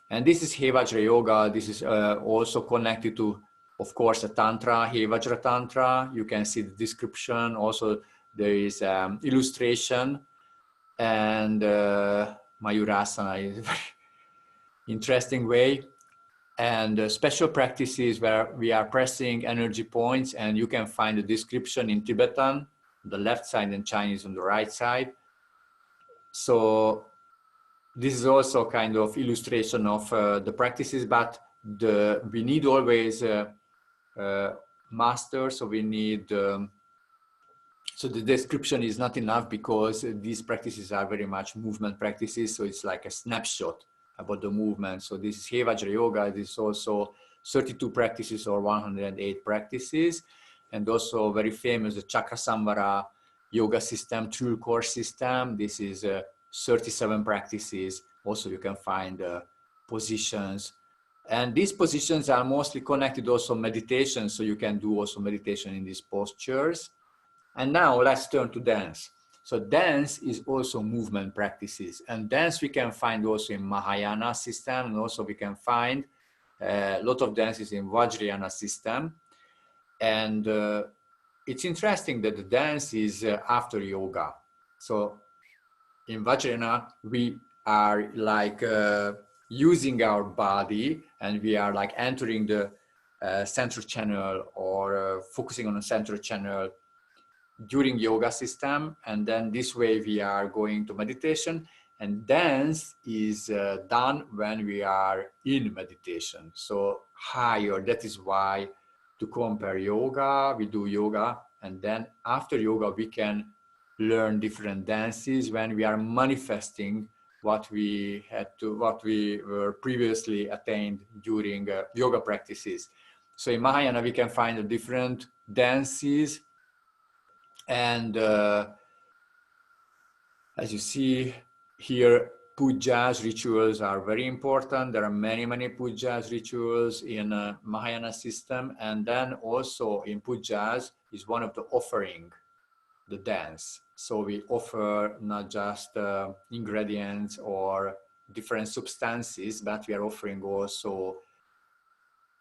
And this is Vajra Yoga. This is also connected to, of course, a Tantra, Vajra Tantra. You can see the description. Also, there is illustration. And Mayurasana is a very interesting way. And special practices where we are pressing energy points, and you can find the description in Tibetan, on the left side, and Chinese on the right side. So this is also kind of illustration of the practices, but we need always master. So we need, so the description is not enough, because these practices are very much movement practices. So it's like a snapshot about the movement. So this is Vajra Yoga. This is also 32 practices or 108 practices. And also very famous, the Chakra Samvara yoga system, True Core system. This is 37 practices. Also, you can find positions. And these positions are mostly connected also meditation. So you can do also meditation in these postures. And now let's turn to dance. So dance is also movement practices. And dance we can find also in Mahayana system. And also we can find a lot of dances in Vajrayana system. And it's interesting that the dance is after yoga. So in Vajrayana, we are like using our body, and we are like entering the central channel, or focusing on the central channel during yoga system. And then this way we are going to meditation, and dance is done when we are in meditation. So higher, that is why to compare yoga, we do yoga, and then after yoga we can learn different dances when we are manifesting what we were previously attained during yoga practices. So in Mahayana we can find the different dances, and As you see here, pujas, rituals are very important. There are many, many pujas, rituals in Mahayana system. And then also in pujas is one of the offering, the dance. So we offer not just ingredients or different substances, but we are offering also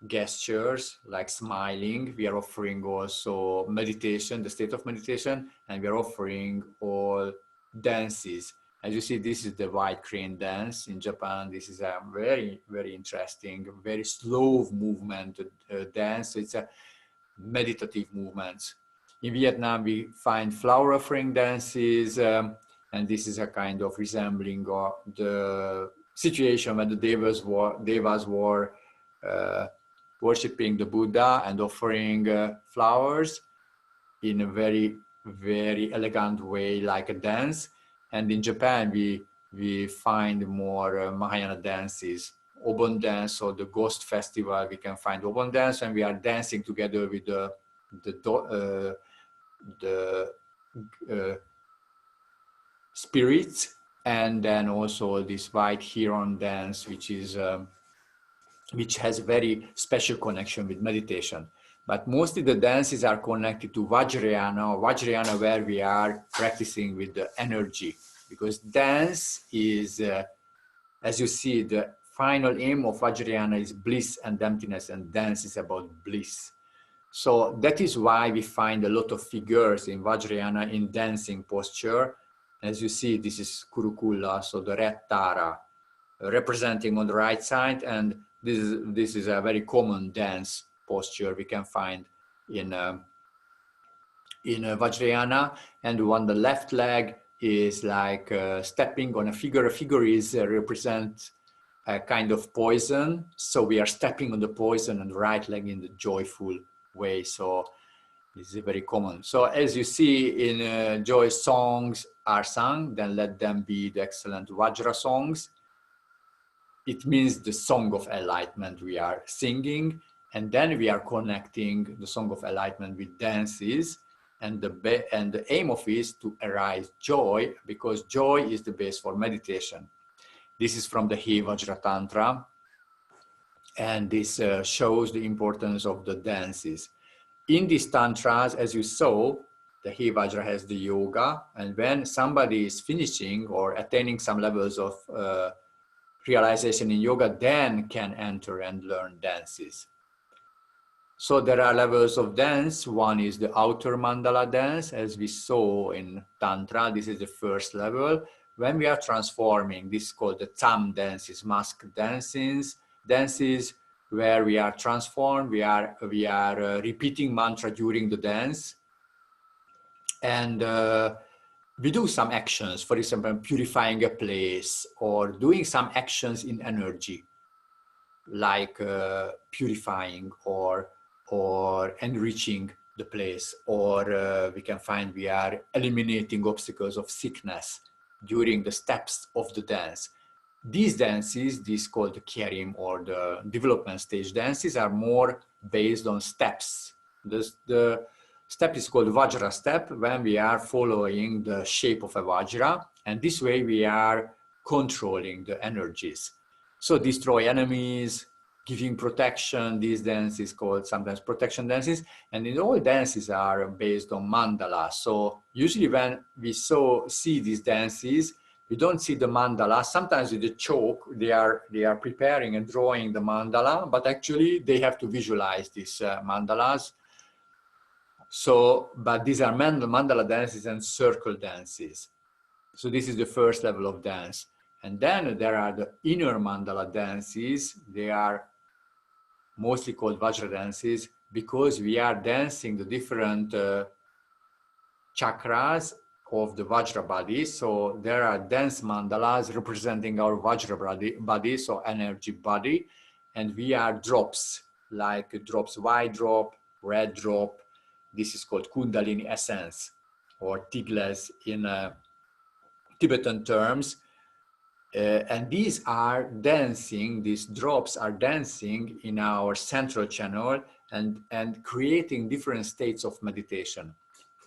gestures like smiling. We are offering also meditation, the state of meditation, and we are offering all dances. As you see, this is the white crane dance in Japan. This is a very, very interesting, very slow movement dance. It's a meditative movement. In Vietnam, we find flower offering dances, and this is a kind of resembling of the situation when the devas were worshipping the Buddha and offering flowers in a very, very elegant way, like a dance. And in Japan, we find more Mahayana dances, Obon dance, or the Ghost Festival. We can find Obon dance, and we are dancing together with the spirits, and then also this white heron dance, which has very special connection with meditation. But mostly the dances are connected to Vajrayana, where we are practicing with the energy, because dance is, as you see, the final aim of Vajrayana is bliss and emptiness, and dance is about bliss. So that is why we find a lot of figures in Vajrayana in dancing posture. As you see, this is Kurukula, so the red Tara, representing on the right side, and this is a very common dance posture we can find in Vajrayana. And on the left leg is like stepping on a figure. A figure is represent a kind of poison, so we are stepping on the poison, and the right leg in the joyful way. So this is very common. So as you see in joy songs are sung, then let them be the excellent Vajra songs. It means the song of enlightenment we are singing, and then we are connecting the song of enlightenment with dances, and the aim of it is to arise joy, because joy is the base for meditation. This is from the He Vajra Tantra, and this shows the importance of the dances. In these tantras, as you saw, the He Vajra has the yoga, and when somebody is finishing or attaining some levels of realization in yoga, then can enter and learn dances. So there are levels of dance. One is the outer mandala dance, as we saw in Tantra. This is the first level. When we are transforming, this is called the Tam dances, mask dances, where we are transformed. We are repeating mantra during the dance, and we do some actions, for example, purifying a place, or doing some actions in energy, like purifying or enriching the place, or we can find we are eliminating obstacles of sickness during the steps of the dance. These dances, these called the Kyerim or the development stage dances, are more based on steps. The step is called Vajra step, when we are following the shape of a Vajra, and this way we are controlling the energies. So destroy enemies, giving protection. These dances called sometimes protection dances, and in all dances are based on mandala. So usually when we see these dances, we don't see the mandala. Sometimes with the chalk, they are preparing and drawing the mandala, but actually they have to visualize these mandalas. So, but these are mandala dances and circle dances. So this is the first level of dance. And then there are the inner mandala dances. They are mostly called Vajra dances, because we are dancing the different chakras of the Vajra body. So there are dance mandalas representing our Vajra body, so energy body. And we are drops, like drops, white drop, red drop. This is called Kundalini essence, or Tigles in Tibetan terms. And these are dancing, these drops are dancing in our central channel and creating different states of meditation.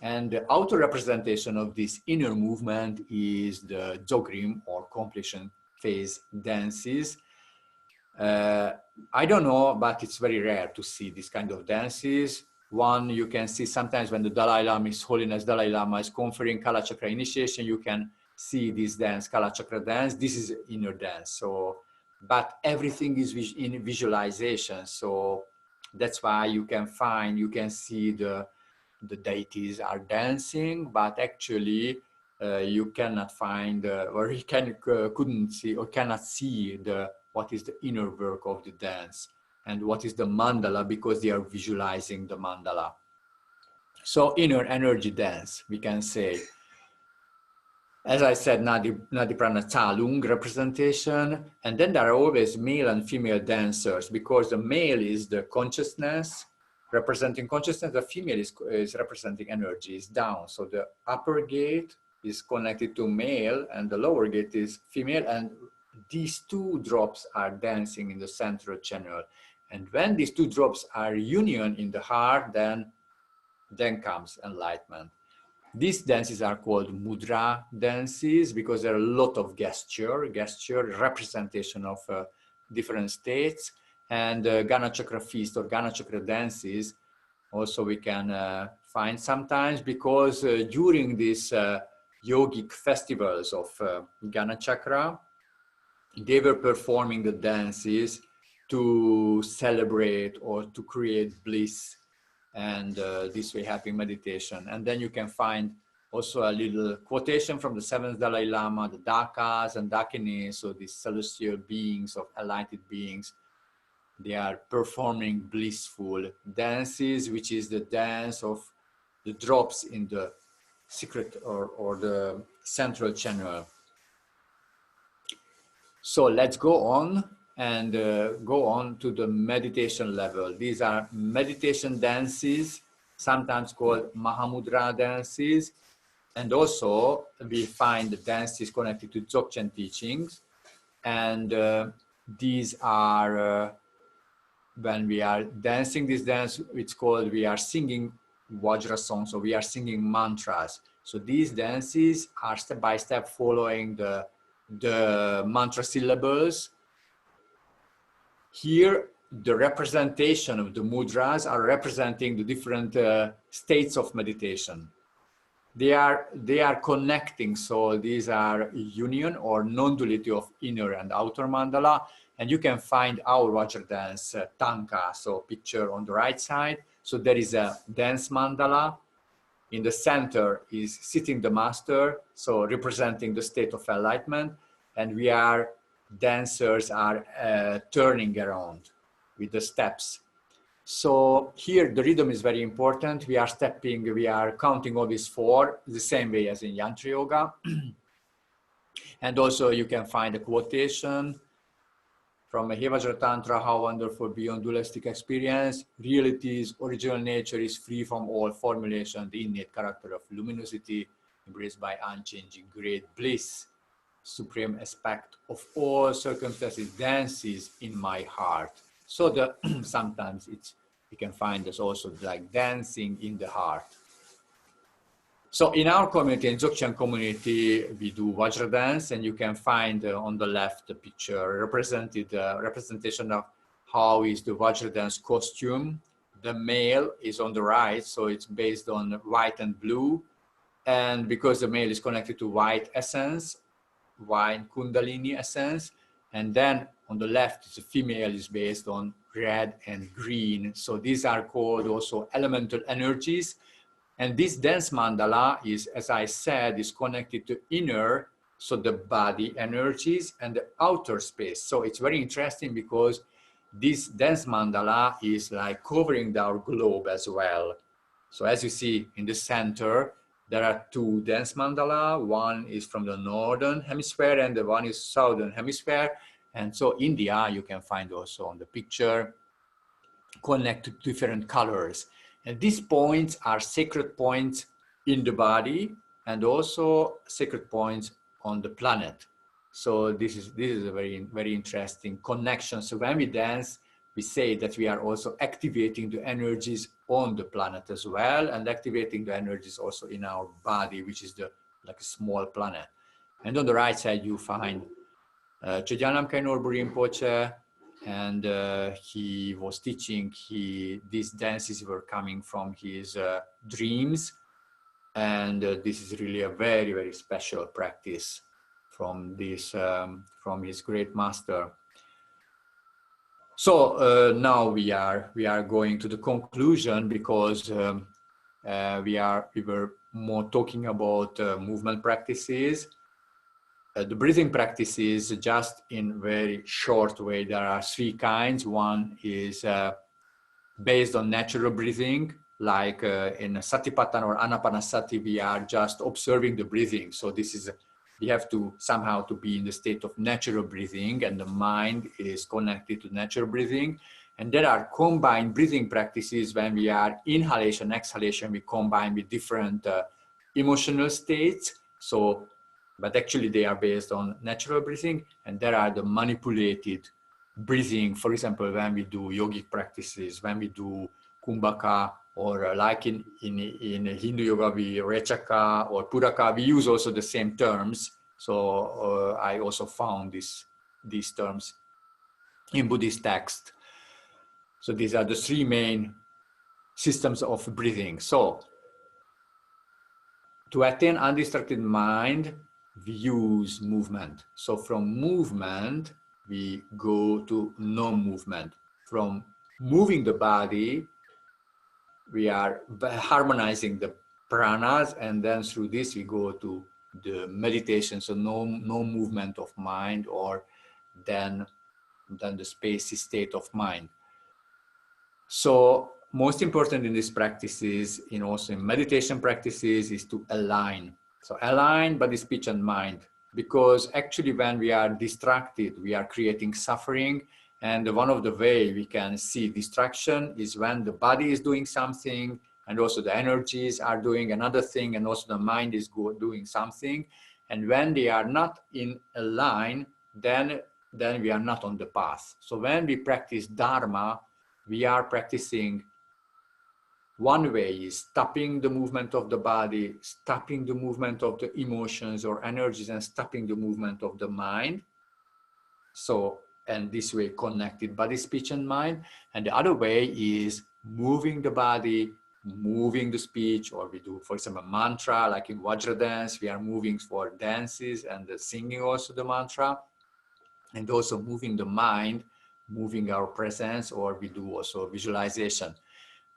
And the outer representation of this inner movement is the Dzogchen or completion phase dances. I don't know, but it's very rare to see this kind of dances. One you can see sometimes when the Dalai Lama, His Holiness Dalai Lama, is conferring Kala Chakra initiation, you can see this dance, Kala Chakra dance. This is inner dance. So, but everything is in visualization. So that's why you can see the deities are dancing, but actually you cannot find or you couldn't see or cannot see what is the inner work of the dance and what is the mandala, because they are visualizing the mandala. So inner energy dance, we can say. As I said, Nadi Prana Talung representation, and then there are always male and female dancers, because the male is the consciousness, representing consciousness, the female is representing energy, is down. So the upper gate is connected to male and the lower gate is female, and these two drops are dancing in the central channel. And when these two drops are union in the heart, then comes enlightenment. These dances are called mudra dances because there are a lot of gesture representation of different states, and Gana Chakra feast or Gana Chakra dances also we can find sometimes, because during these yogic festivals of Gana Chakra, they were performing the dances to celebrate or to create bliss, and this way having meditation. And then you can find also a little quotation from the seventh Dalai Lama, the Dakas and Dakinis, so these celestial beings of enlightened beings. They are performing blissful dances, which is the dance of the drops in the secret or the central channel. So let's go on and go on to the meditation level. These are meditation dances, sometimes called Mahamudra dances. And also we find the dances connected to Dzogchen teachings. And these are, when we are dancing this dance, it's called, we are singing Vajra songs, so we are singing mantras. So these dances are step by step following the mantra syllables. Here, the representation of the mudras are representing the different states of meditation. They are connecting, so these are union or non-duality of inner and outer mandala. And you can find our Vajradance tanka, so picture on the right side. So there is a dance mandala. In the center is sitting the master, so representing the state of enlightenment. And we are, dancers are turning around with the steps. So here the rhythm is very important. We are stepping, we are counting always 4, the same way as in Yantra Yoga. And also you can find a quotation from a Vajra Tantra, how wonderful beyond dualistic experience. Reality's original nature is free from all formulation, the innate character of luminosity, embraced by unchanging great bliss. Supreme aspect of all circumstances dances in my heart. So the sometimes you can find this also like dancing in the heart. So in our community, in Dzogchen community, we do Vajradance, and you can find on the left the picture representation of how is the Vajradance costume. The male is on the right, so it's based on white and blue, and because the male is connected to white essence, white Kundalini essence, and then on the left, the female is based on red and green. So these are called also elemental energies. And this dance mandala is, as I said, is connected to inner, so the body energies, and the outer space. So it's very interesting because this dance mandala is like covering our globe as well. So as you see in the center, there are 2 dance mandala. One is from the northern hemisphere and the one is southern hemisphere. And so India, you can find also on the picture, connected to different colors. And these points are sacred points in the body and also sacred points on the planet. So this is a very, very interesting connection. So when we dance, we say that we are also activating the energies on the planet as well, and activating the energies also in our body, which is like a small planet. And on the right side, you find Chögyalram Kainor Rinpoche, and he was teaching. These dances were coming from his dreams, and this is really a very, very special practice from his great master. So now we are going to the conclusion, because we were more talking about movement practices. The breathing practices, just in very short way, there are three kinds. One is based on natural breathing, like in Satipatthana or Anapanasati, we are just observing the breathing. So this is, we have to somehow to be in the state of natural breathing, and the mind is connected to natural breathing. And there are combined breathing practices when we are inhalation, exhalation, we combine with different emotional states. So, but actually they are based on natural breathing. And there are the manipulated breathing, for example, when we do yogic practices, when we do kumbhaka, or like in Hindu yoga, we rechaka or puraka, we use also the same terms. So I also found these terms in Buddhist text. So these are the three main systems of breathing. So to attain undistracted mind, we use movement. So from movement, we go to non-movement. From moving the body, we are harmonizing the pranas, and then through this we go to the meditation. So no movement of mind, or then the spacey state of mind. So most important in these practices, also in meditation practices, is to align. So align body, speech, and mind, because actually when we are distracted, we are creating suffering. And one of the way we can see distraction is when the body is doing something, and also the energies are doing another thing, and also the mind is doing something. And when they are not in a line, then we are not on the path. So when we practice Dharma, we are practicing, one way is stopping the movement of the body, stopping the movement of the emotions or energies, and stopping the movement of the mind. So, and this way connected body, speech, and mind. And the other way is moving the body, moving the speech, or we do, for example, mantra, like in Vajradance, we are moving for dances and singing also the mantra, and also moving the mind, moving our presence, or we do also visualization.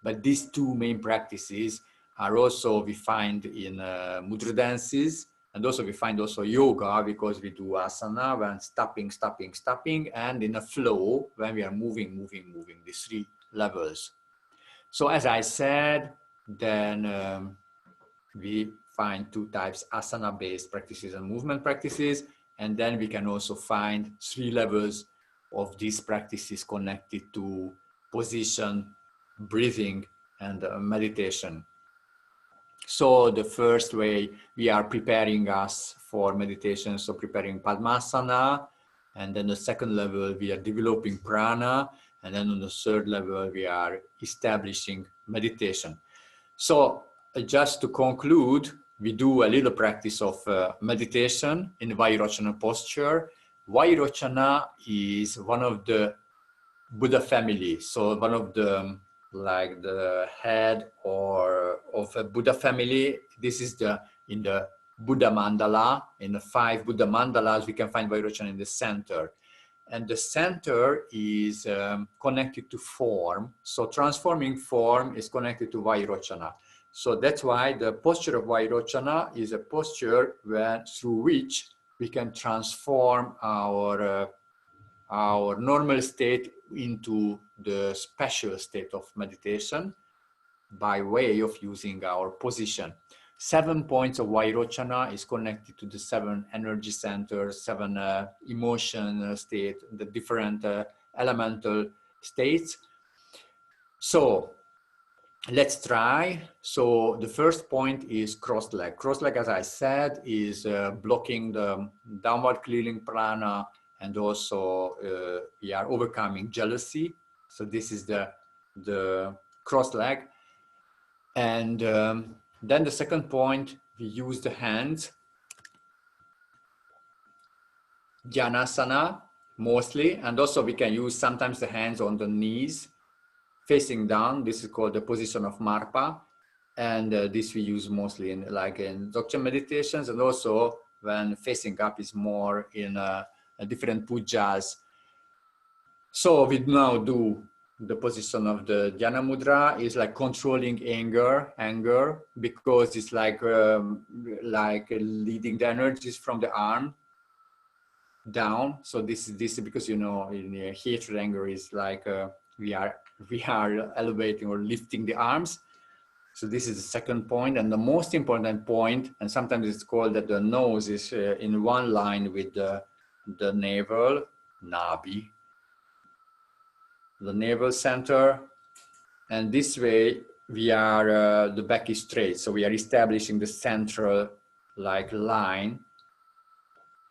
But these two main practices are also, we find in mudra dances, and also we find also yoga, because we do asana when stopping, and in a flow when we are moving, these three levels. So as I said, then we find two types, asana-based practices and movement practices, and then we can also find three levels of these practices connected to position, breathing, and meditation. So the first way, we are preparing us for meditation, so preparing Padmasana, and then the second level, we are developing prana, and then on the third level, we are establishing meditation. So just to conclude, we do a little practice of meditation in Vairochana posture. Vairochana is one of the Buddha family, so one of the, like the head or of a Buddha family. This is in the Buddha mandala. In the 5 Buddha mandalas, we can find Vairochana in the center. And the center is connected to form. So transforming form is connected to Vairochana. So that's why the posture of Vairochana is a posture through which we can transform our normal state into the special state of meditation by way of using our position. 7 points of Vairochana is connected to the 7 energy centers, 7 emotion state, the different elemental states. So let's try. So the first point is crossed leg. Crossed leg, as I said, is blocking the downward clearing prana, and also we are overcoming jealousy. So this is the crossed leg. And then the second point, we use the hands, Dhanasana mostly, and also we can use sometimes the hands on the knees, facing down. This is called the position of Marpa, and this we use mostly in Dzogchen meditations, and also when facing up is more in different pujas. So we now do the position of the Dhyana Mudra is like controlling anger, because it's like leading the energies from the arm down. So this is because, you know, in hatred, anger is like we are elevating or lifting the arms. So this is the second point, and the most important point, and sometimes it's called that the nose is in one line with the navel, nabi, the navel center, and this way we are the back is straight, so we are establishing the central like line,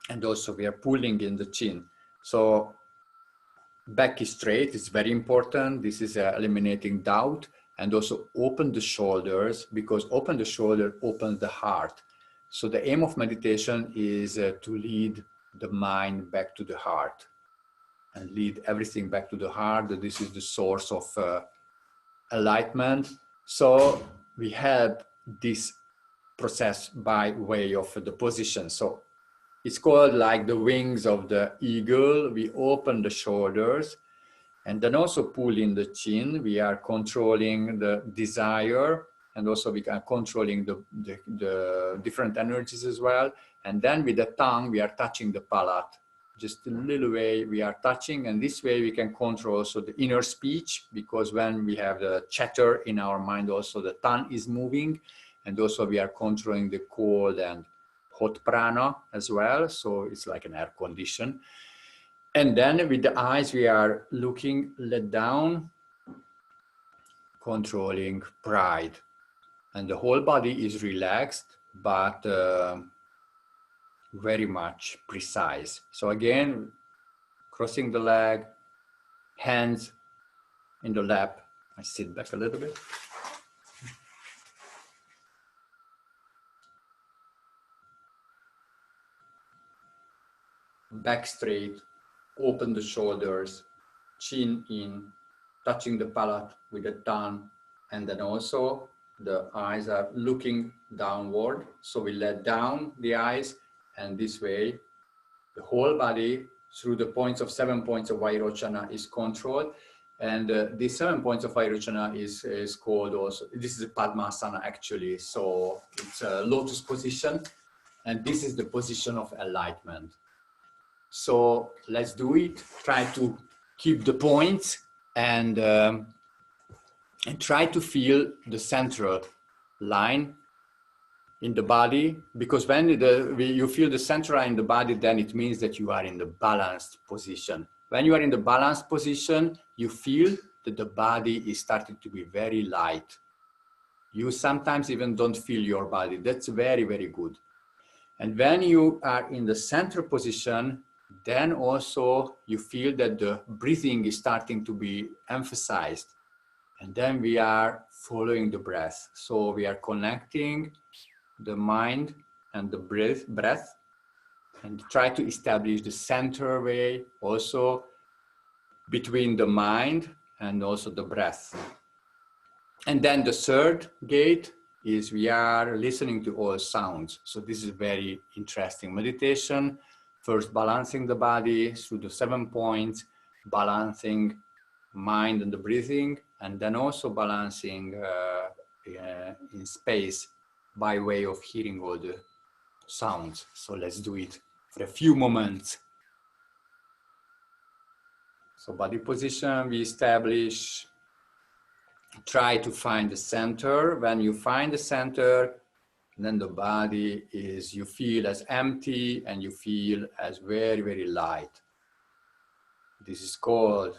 and also we are pulling in the chin. So back is straight, it's very important. This is eliminating doubt, and also open the shoulders, because open the shoulder opens the heart. So the aim of meditation is to lead the mind back to the heart and lead everything back to the heart. This is the source of enlightenment. So we have this process by way of the position. So it's called like the wings of the eagle. We open the shoulders and then also pull in the chin. We are controlling the desire, and also we are controlling the different energies as well. And then with the tongue, we are touching the palate. Just a little way we are touching, and this way we can control also the inner speech, because when we have the chatter in our mind, also the tongue is moving, and also we are controlling the cold and hot prana as well. So it's like an air condition. And then with the eyes, we are looking let down, controlling pride. And the whole body is relaxed, but very much precise. So again, crossing the leg, hands in the lap. I sit back a little bit. Back straight, open the shoulders, chin in, touching the palate with the tongue, and then also the eyes are looking downward. So we let down the eyes, and this way the whole body through the points of 7 points of Vairochana is controlled. And these 7 points of Vairochana is called also, this is a Padmasana actually. So it's a lotus position, and this is the position of enlightenment. So let's do it. Try to keep the points and try to feel the central line in the body, because when you feel the central line in the body, then it means that you are in the balanced position. When you are in the balanced position, you feel that the body is starting to be very light. You sometimes even don't feel your body. That's very, very good. And when you are in the central position, then also you feel that the breathing is starting to be emphasized. And then we are following the breath. So we are connecting the mind and the breath, and try to establish the center way also between the mind and also the breath. And then the third gate is we are listening to all sounds. So this is very interesting meditation. First, balancing the body through the 7 points, balancing mind and the breathing, and then also balancing in space by way of hearing all the sounds. So let's do it for a few moments. So body position, we establish, try to find the center. When you find the center, then the body is, you feel as empty and you feel as very, very light. This is called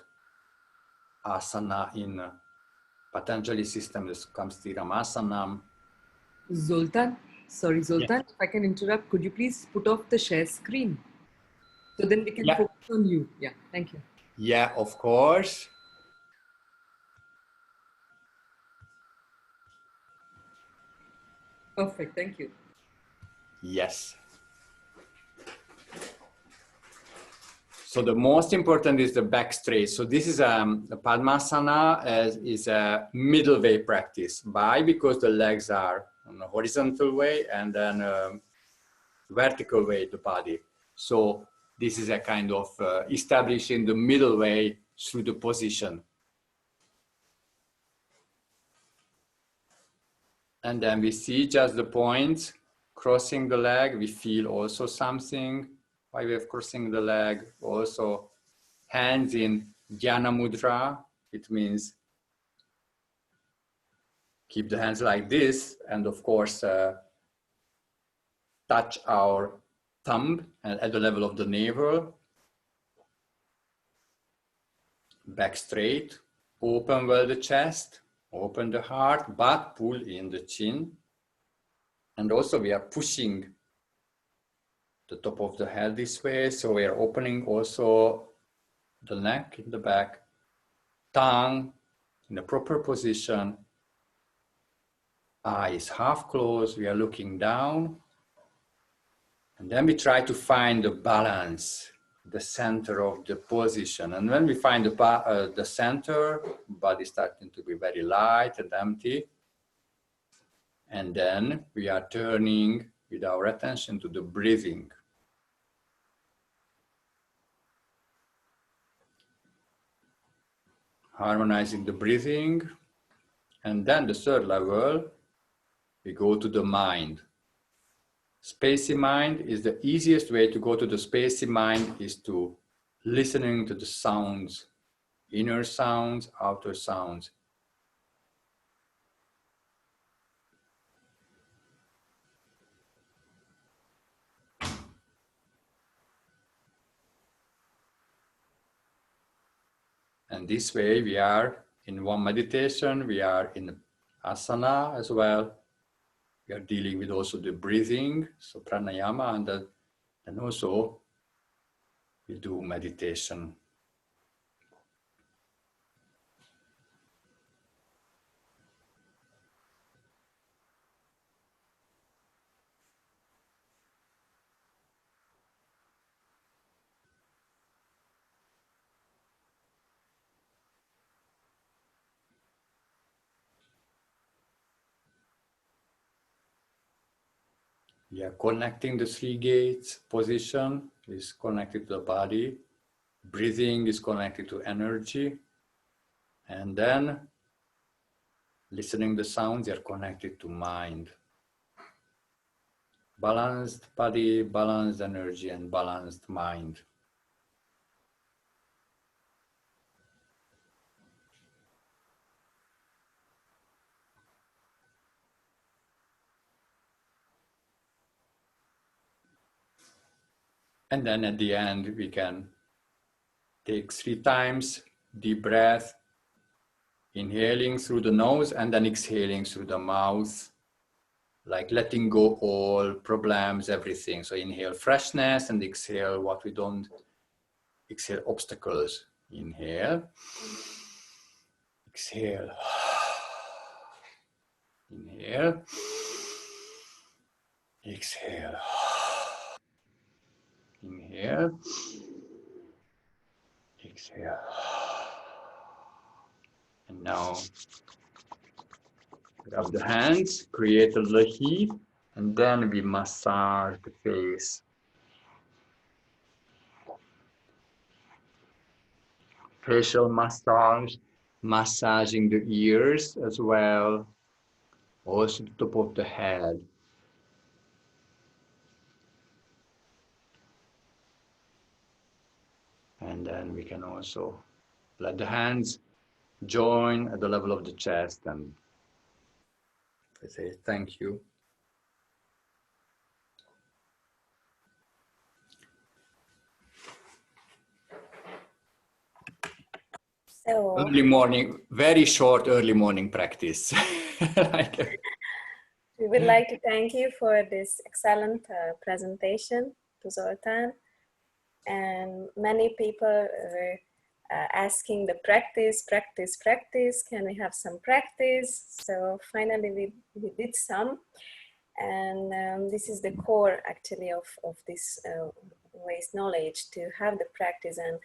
asana in Patanjali system. This comes Tiramasanam. Zoltan, Yeah. if I can interrupt, could you please put off the share screen? So then we can focus on you. Yeah, thank you. Yeah, of course. Perfect. Thank you. Yes. So the most important is the back straight. So this is a Padmasana is a middle way practice. Why? Because the legs are on a horizontal way and then vertical way the body. So this is a kind of establishing the middle way through the position. And then we see just the points, crossing the leg. We feel also something by way of crossing the leg. Also hands in Dhyana Mudra. It means keep the hands like this. And of course, touch our thumb at the level of the navel. Back straight. Open well the chest. Open the heart, but pull in the chin. And also we are pushing the top of the head this way. So we are opening also the neck in the back, tongue in a proper position, eyes half closed, we are looking down. And then we try to find the balance, the center of the position. And when we find the center, body starting to be very light and empty. And then we are turning with our attention to the breathing. Harmonizing the breathing. And then the third level, we go to the mind. Spacey mind is the easiest way to go to the spacey mind is to listening to the sounds, inner sounds, outer sounds. And this way we are in one meditation, we are in asana as well. We are dealing with also the breathing, so pranayama, and also we do meditation. We are connecting the three gates. Position is connected to the body. Breathing is connected to energy. And then listening the sounds, they are connected to mind. Balanced body, balanced energy, and balanced mind. And then at the end, we can take 3 times deep breath, inhaling through the nose and then exhaling through the mouth, like letting go all problems, everything. So inhale freshness and exhale what we don't, exhale obstacles. Inhale, exhale, inhale, exhale, inhale, exhale. And now grab the hands, create a little heat, and then we massage the face. Facial massage, massaging the ears as well, also the top of the head. And then we can also let the hands join at the level of the chest and I say thank you. So Early morning, very short early morning practice. we would like to thank you for this excellent presentation to Zoltan. And many people were asking the practice. Can we have some practice? So finally we did some. And this is the core actually of this ways knowledge, to have the practice. And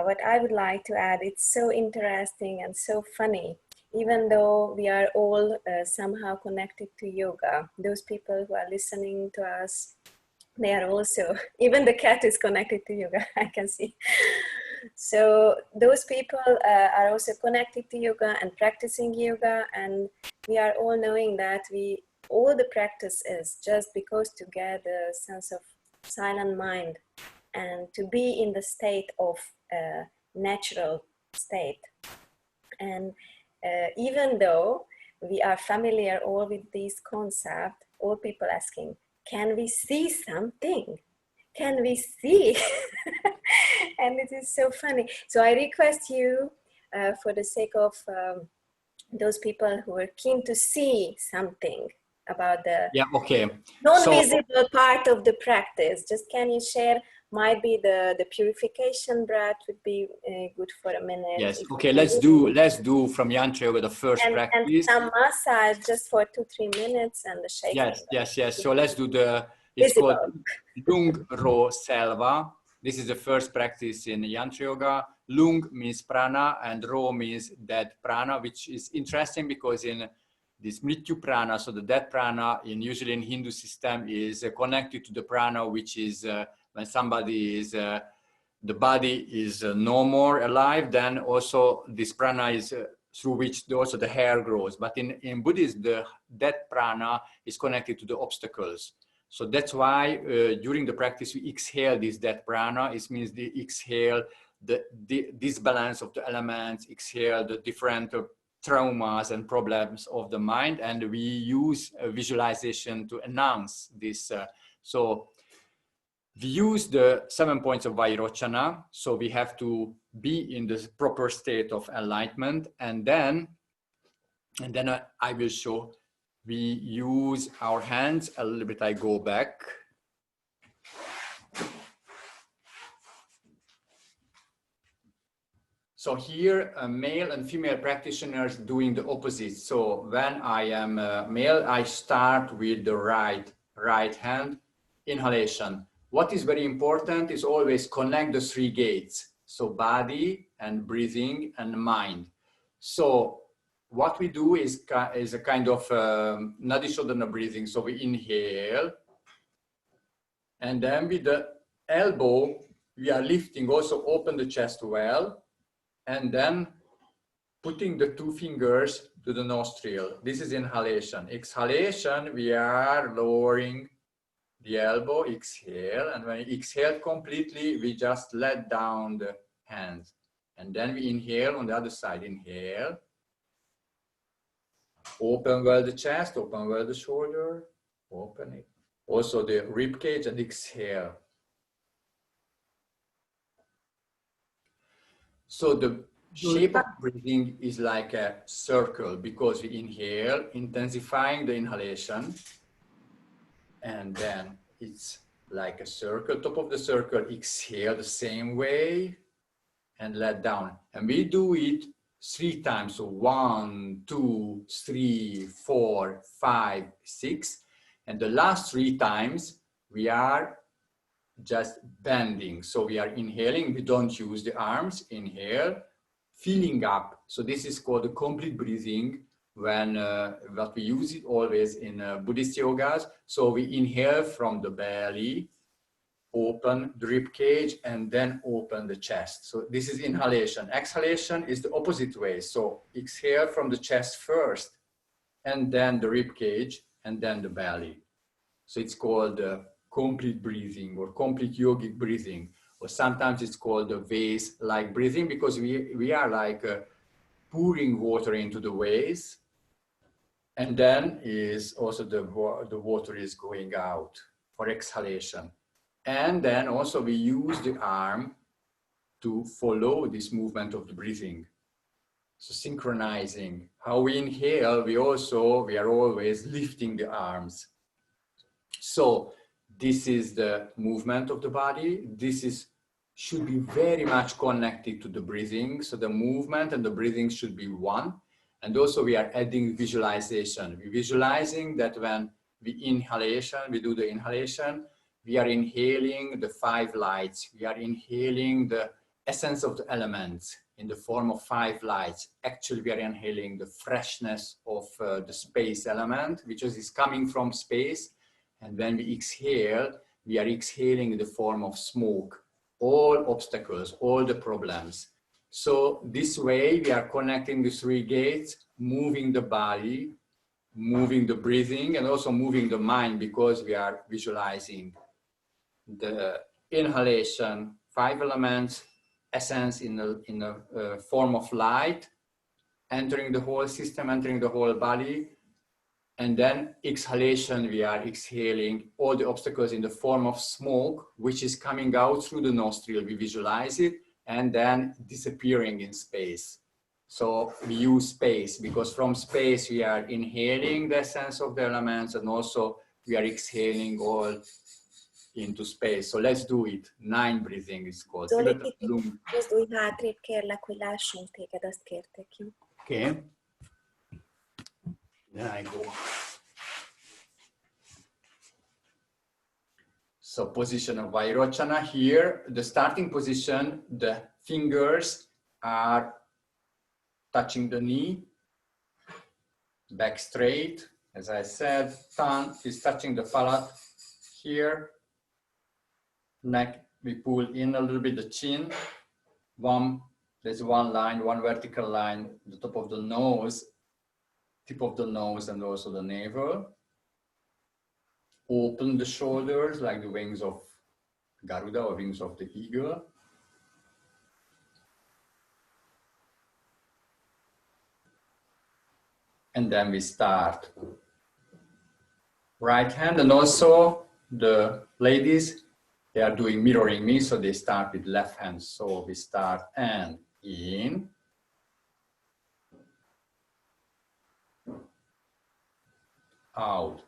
what I would like to add, it's so interesting and so funny, even though we are all somehow connected to yoga, those people who are listening to us, they are also, even the cat is connected to yoga, I can see. So those people are also connected to yoga and practicing yoga, and we are all knowing that all the practice is just because to get a sense of silent mind and to be in the state of natural state. And even though we are familiar all with this concept, all people asking, can we see something? Can we see? And it is so funny. So I request you, for the sake of those people who are keen to see something about the non-visible part of the practice, just can you share? Might be the purification breath would be good for a minute. Yes. Okay. Let's do from Yantra Yoga the first practice. And some massage just for 2-3 minutes, and the shaking. Yes. So let's do it's called Lung Ro Selva. This is the first practice in Yantra Yoga. Lung means prana and Ro means dead prana, which is interesting because in this Mrityu prana, so the dead prana usually in Hindu system is connected to the prana, which is when somebody is, the body is no more alive, then also this prana is through which also the hair grows. But in Buddhism, the dead prana is connected to the obstacles. So that's why during the practice, we exhale this dead prana. It means the exhale the disbalance of the elements, exhale the different traumas and problems of the mind. And we use visualization to announce this. So we use the 7 points of Vairochana. So we have to be in the proper state of enlightenment. And then I will show, we use our hands a little bit. I go back. So here, male and female practitioners doing the opposite. So when I am male, I start with the right hand, inhalation. What is very important is always connect the 3 gates. So body and breathing and mind. So what we do is a kind of Nadishodhana breathing. So we inhale, and then with the elbow, we are lifting, also open the chest well, and then putting the 2 fingers to the nostril. This is inhalation. Exhalation, we are lowering the elbow, exhale, and when we exhale completely, we just let down the hands. And then we inhale on the other side, inhale. Open well the chest, open well the shoulder, open it. Also the rib cage, and exhale. So the shape of breathing is like a circle because we inhale, intensifying the inhalation. And then it's like a circle, top of the circle, exhale the same way and let down. And we do it 3 times. So 1, 2, 3, 4, 5, 6. And the last 3 times we are just bending. So we are inhaling, we don't use the arms, inhale, filling up. So this is called the complete breathing. When what we use it always in Buddhist yogas. So we inhale from the belly, open the rib cage, and then open the chest. So this is inhalation. Exhalation is the opposite way. So exhale from the chest first, and then the rib cage, and then the belly. So it's called complete breathing or complete yogic breathing, or sometimes it's called the vase-like breathing because we are like pouring water into the vase. And then is also the water is going out for exhalation. And then also we use the arm to follow this movement of the breathing. So synchronizing. How we inhale, we are always lifting the arms. So this is the movement of the body. This should be very much connected to the breathing. So the movement and the breathing should be one. And also we are adding visualization. We're visualizing that when we do the inhalation, we are inhaling the 5 lights. We are inhaling the essence of the elements in the form of 5 lights. Actually, we are inhaling the freshness of the space element, which is coming from space. And when we exhale, we are exhaling in the form of smoke, all obstacles, all the problems. So this way, we are connecting the 3 gates, moving the body, moving the breathing, and also moving the mind, because we are visualizing the inhalation, 5 elements, essence in the form of light, entering the whole system, entering the whole body. And then exhalation, we are exhaling all the obstacles in the form of smoke, which is coming out through the nostril. We visualize it and then disappearing in space. So we use space because from space we are inhaling the essence of the elements, and also we are exhaling all into space. So let's do it. 9 breathing is called. Zoli, mozdulj hátrébb, kérlek, hogy lássunk téged, azt kértek, jó? Okay. Then I go. So position of Vairochana here. The starting position, the fingers are touching the knee, back straight. As I said, tongue is touching the palate here. Neck, we pull in a little bit the chin. There's one line, one vertical line, the top of the nose, tip of the nose, and also the navel. Open the shoulders like the wings of Garuda or wings of the eagle. And then we start. Right hand, and also the ladies, they are doing mirroring me, so they start with left hand. So we start and in. Out.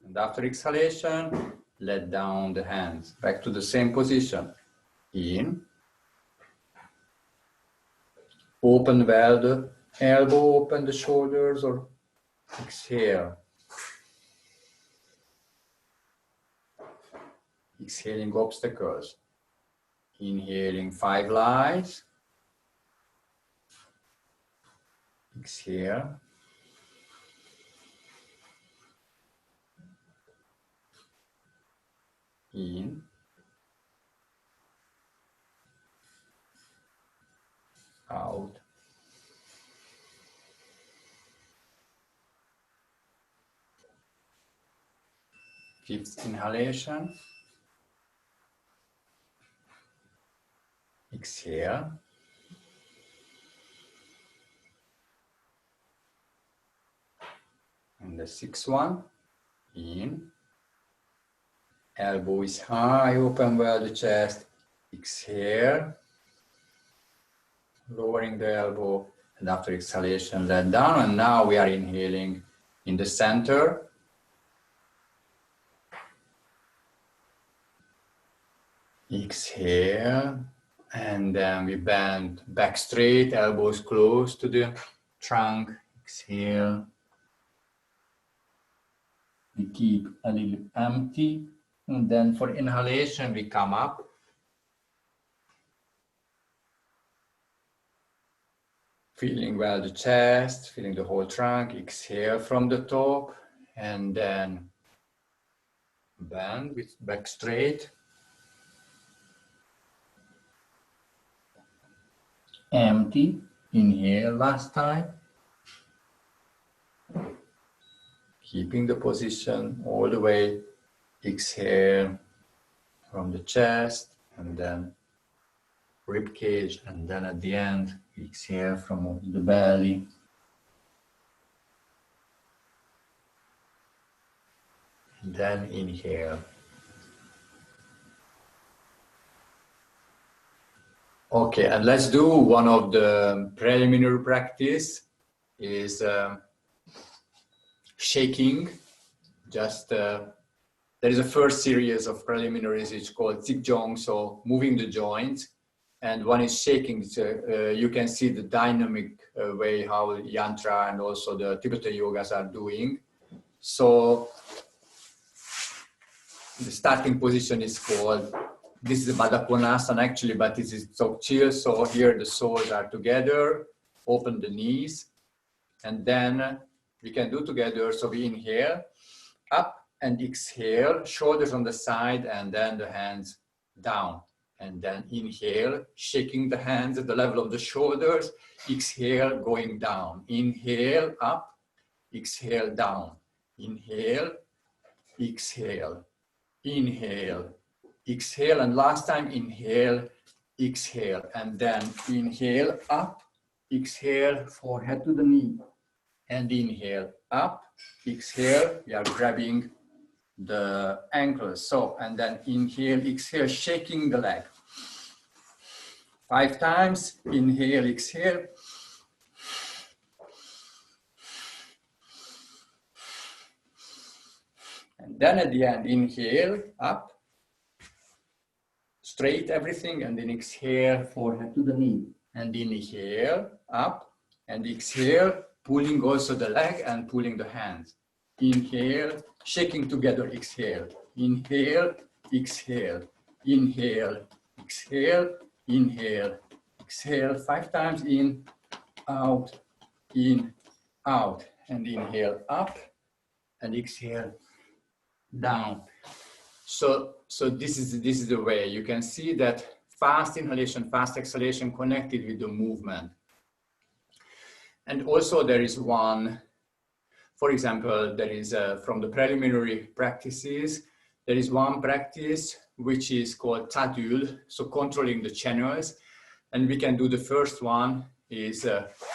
And after exhalation, let down the hands. Back to the same position. In. Open well the elbow, open the shoulders, or exhale. Exhaling obstacles. Inhaling 5 lights. Exhale. In. Out. Fifth inhalation. Exhale. And the 6th one. In. Elbow is high, open well the chest. Exhale. Lowering the elbow, and after exhalation, let down. And now we are inhaling in the center. Exhale, and then we bend back straight, elbows close to the trunk. Exhale. We keep a little empty, and then for inhalation, we come up. Feeling well the chest, feeling the whole trunk. Exhale from the top, and then bend with back straight. Empty. Inhale last time. Keeping the position all the way. Exhale from the chest, and then rib cage, and then at the end, exhale from the belly. And then inhale. Okay, and let's do one of the preliminary practice is shaking. Just there is a first series of preliminaries, it's called Zigzong, so moving the joints. and one is shaking. You can see the dynamic way how Yantra and also the Tibetan yogas are doing. So the starting position is called, this is Baddha Konasana actually, but this is Dzogchen. So here the soles are together, open the knees, and then we can do together. So we inhale, up and exhale, shoulders on the side, and then the hands down. And then inhale, shaking the hands at the level of the shoulders, exhale, going down. Inhale, up, exhale, down. Inhale, exhale, inhale, exhale, and last time inhale, exhale, and then inhale, up, exhale, forehead to the knee, and inhale, up, exhale, we are grabbing the ankles. So, and then inhale, exhale, shaking the leg. 5 times, inhale, exhale. And then at the end, inhale, up, straight everything, and then exhale, forehead to the knee. And inhale, up, and exhale, pulling also the leg and pulling the hands. Inhale, shaking together, exhale. Inhale, exhale, inhale, exhale, inhale, exhale. 5 times, in, out, and inhale, up, and exhale, down. So this is the way. You can see that fast inhalation, fast exhalation connected with the movement. And also there is one, for example, there is from the preliminary practices, there is one practice which is called tadul, so controlling the channels. And we can do the first one is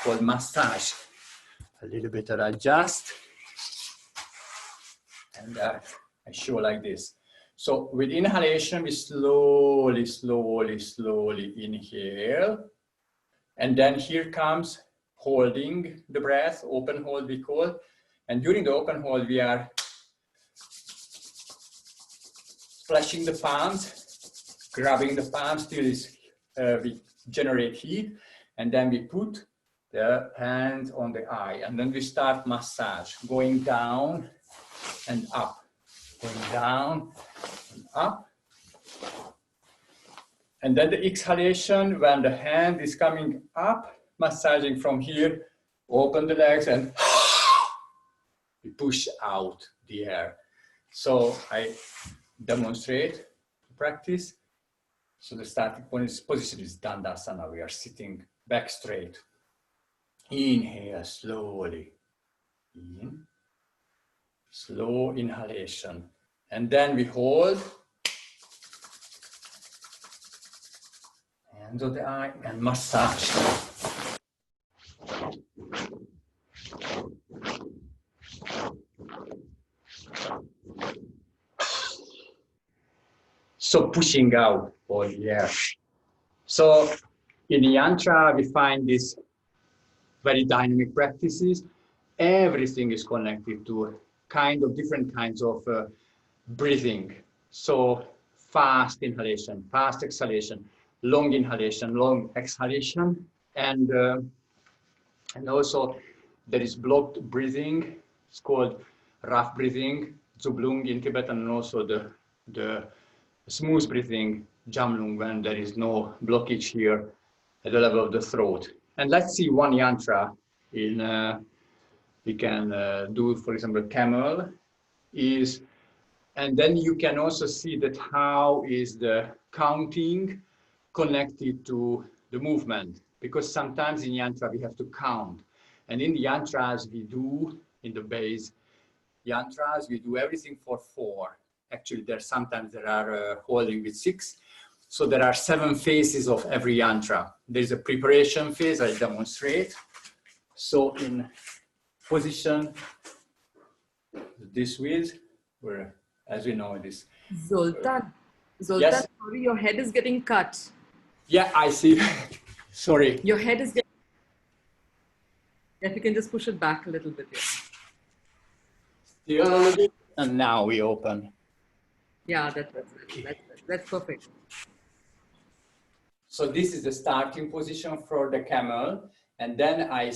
called massage. A little bit of adjust. And I show like this. So with inhalation, we slowly, slowly, slowly inhale. And then here comes holding the breath, open hold we call. And during the open hold, we are splashing the palms, grabbing the palms till we generate heat. And then we put the hands on the eye. And then we start massage, going down and up, going down and up. And then the exhalation, when the hand is coming up, massaging from here, open the legs and we push out the air. So I demonstrate the practice. So the starting position is Dandasana. We are sitting back straight. Inhale slowly. In. Slow inhalation. And then we hold. Hands on the eye and massage. So pushing out all the air. So in Yantra, we find these very dynamic practices. Everything is connected to different kinds of breathing. So fast inhalation, fast exhalation, long inhalation, long exhalation, and also there is blocked breathing. It's called rough breathing, Zublung in Tibetan, and also the smooth breathing, Jamlung, when there is no blockage here at the level of the throat. And let's see one yantra in. We can do, for example, camel is, and then you can also see that how is the counting connected to the movement, because sometimes in yantra we have to count, and in the yantras we do, in the base yantras, we do everything for 4. Actually, sometimes there are holding with 6. So there are 7 phases of every yantra. There's a preparation phase, I demonstrate. So in position this way, where, as we know, it is. Zoltan, Yes? sorry, your head is getting cut. Yeah, I see. Sorry. Your head is getting. If you can just push it back a little bit. Still a little bit, and now we open. Yeah, that's perfect. So this is the starting position for the camel. And then I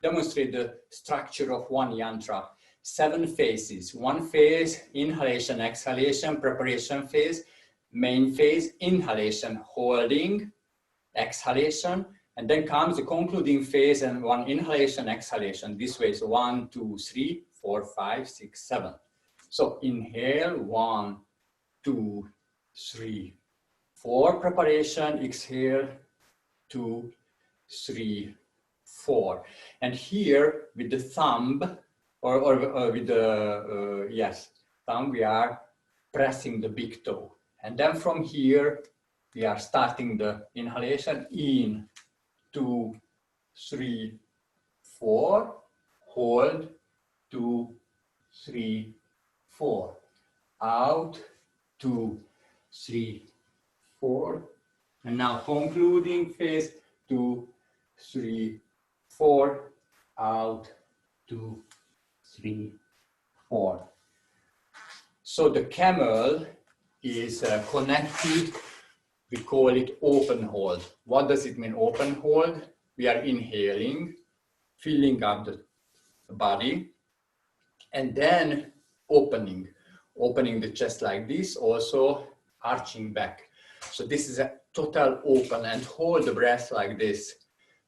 demonstrate the structure of one yantra. 7 phases. 1 phase, inhalation, exhalation, preparation phase, main phase, inhalation, holding, exhalation, and then comes the concluding phase and 1 inhalation, exhalation. This way is 1, 2, 3, 4, 5, 6, 7. So inhale, 1, 2, 3, 4. Preparation, exhale, 2, 3, 4. And here with the thumb, or with the, yes, thumb, we are pressing the big toe. And then from here, we are starting the inhalation, in, 2, 3, 4, hold, 2, 3, 4, out, 2, 3, 4, and now concluding phase, 2, 3, 4, out, 2, 3, 4. So the camel is connected. We call it open hold. What does it mean, open hold? We are inhaling, filling up the body, and then opening the chest like this, also arching back. So this is a total open, and hold the breath like this.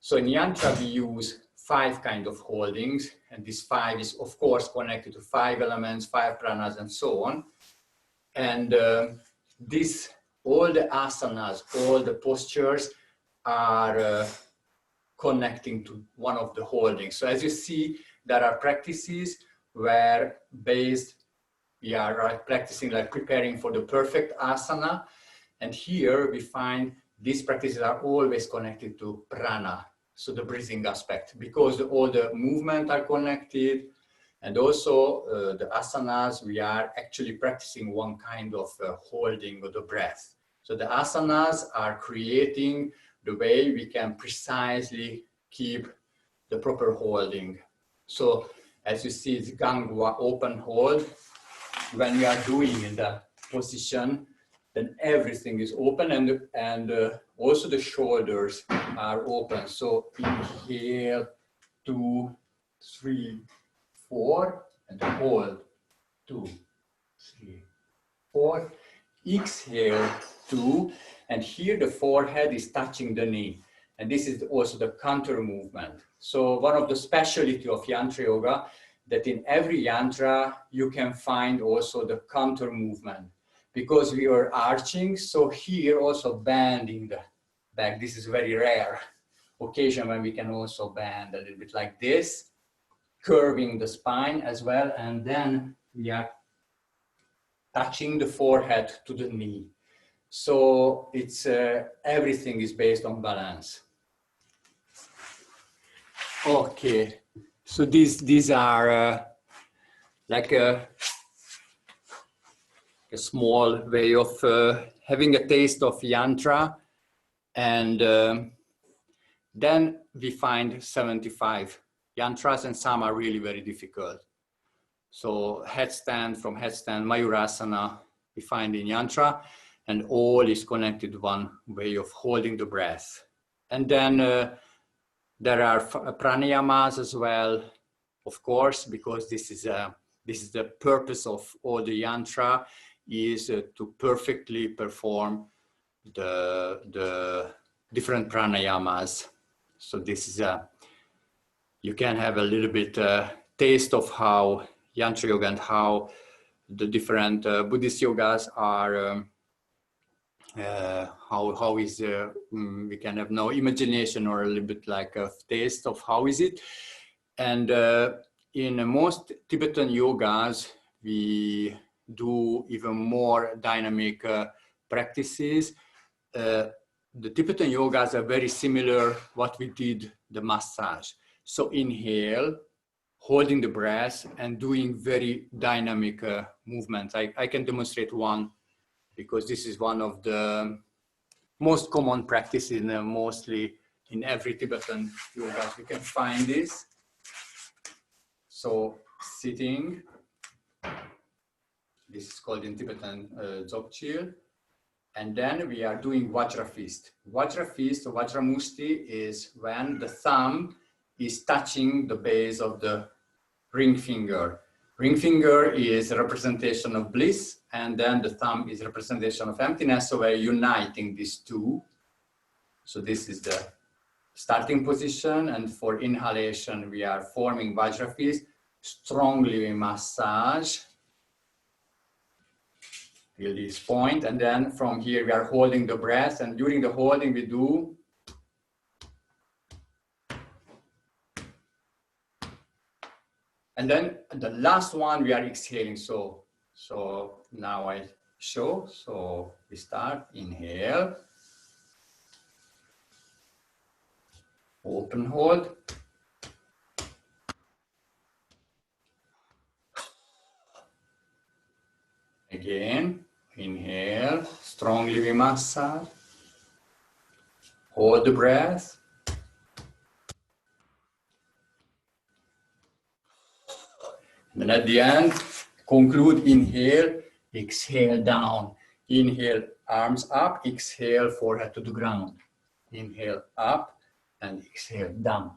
So in Yantra, we use 5 kind of holdings, and this 5 is of course connected to 5 elements, 5 pranas, and so on. And all the asanas, all the postures are connecting to one of the holdings. So as you see, there are practices where we are practicing like preparing for the perfect asana. And here we find these practices are always connected to prana, so the breathing aspect, because all the movement are connected. And also the asanas, we are actually practicing one kind of holding of the breath. So the asanas are creating the way we can precisely keep the proper holding. So as you see, it's Gangwa open hold. When we are doing in the position, then everything is open, and also the shoulders are open. So inhale, 2, 3, 4, and hold, 2, 3, 4. Exhale, 2, and here the forehead is touching the knee. And this is also the counter movement. So one of the specialty of Yantra Yoga, that in every yantra, you can find also the counter movement, because we are arching. So here also bending the back. This is very rare occasion when we can also bend a little bit like this, curving the spine as well. And then we are touching the forehead to the knee. So it's everything is based on balance. Okay, so these are like a small way of having a taste of yantra, and then we find 75 yantras, and some are really very difficult. So headstand, from headstand, Mayurasana, we find in yantra, and all is connected to one way of holding the breath. And then there are pranayamas as well, of course, because this is the purpose of all the yantra, is to perfectly perform the different pranayamas. So this is you can have a little bit taste of how Yantra Yoga and how the different Buddhist yogas are, how is, we can have no imagination or a little bit like a taste of how is it. And in most Tibetan yogas, we do even more dynamic practices. The Tibetan yogas are very similar what we did the massage. So inhale, holding the breath, and doing very dynamic movements. I can demonstrate one, because this is one of the most common practices, mostly in every Tibetan yoga. We can find this. So sitting, this is called in Tibetan Dzogchen, And then we are doing Vajra fist. Vajra fist or Vajra musti is when the thumb is touching the base of the ring finger. Ring finger is a representation of bliss, and then the thumb is a representation of emptiness, so we're uniting these two. So this is the starting position, and for inhalation, we are forming Vajra fist. Strongly we massage till this point, and then from here we are holding the breath, and during the holding we do and then the last one we are exhaling. So now I show. So we start, inhale, open hold, again, inhale, strongly we massage, hold the breath, and then at the end, conclude, inhale, exhale down, inhale, arms up, exhale, forehead to the ground, inhale up, and exhale down.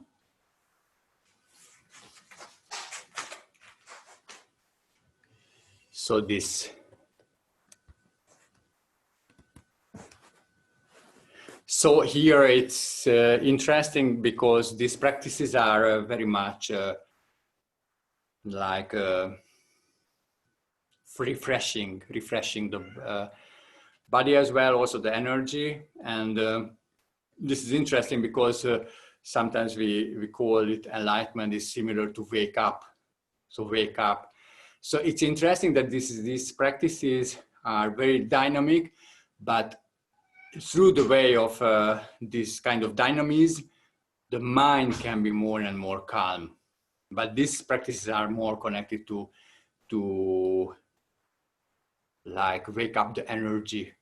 So this. So here it's interesting because these practices are very much like refreshing the body as well, also the energy. And this is interesting because sometimes we call it enlightenment is similar to wake up. So wake up. So it's interesting that these practices are very dynamic, but through the way of this kind of dynamism, the mind can be more and more calm. But these practices are more connected to like wake up the energy.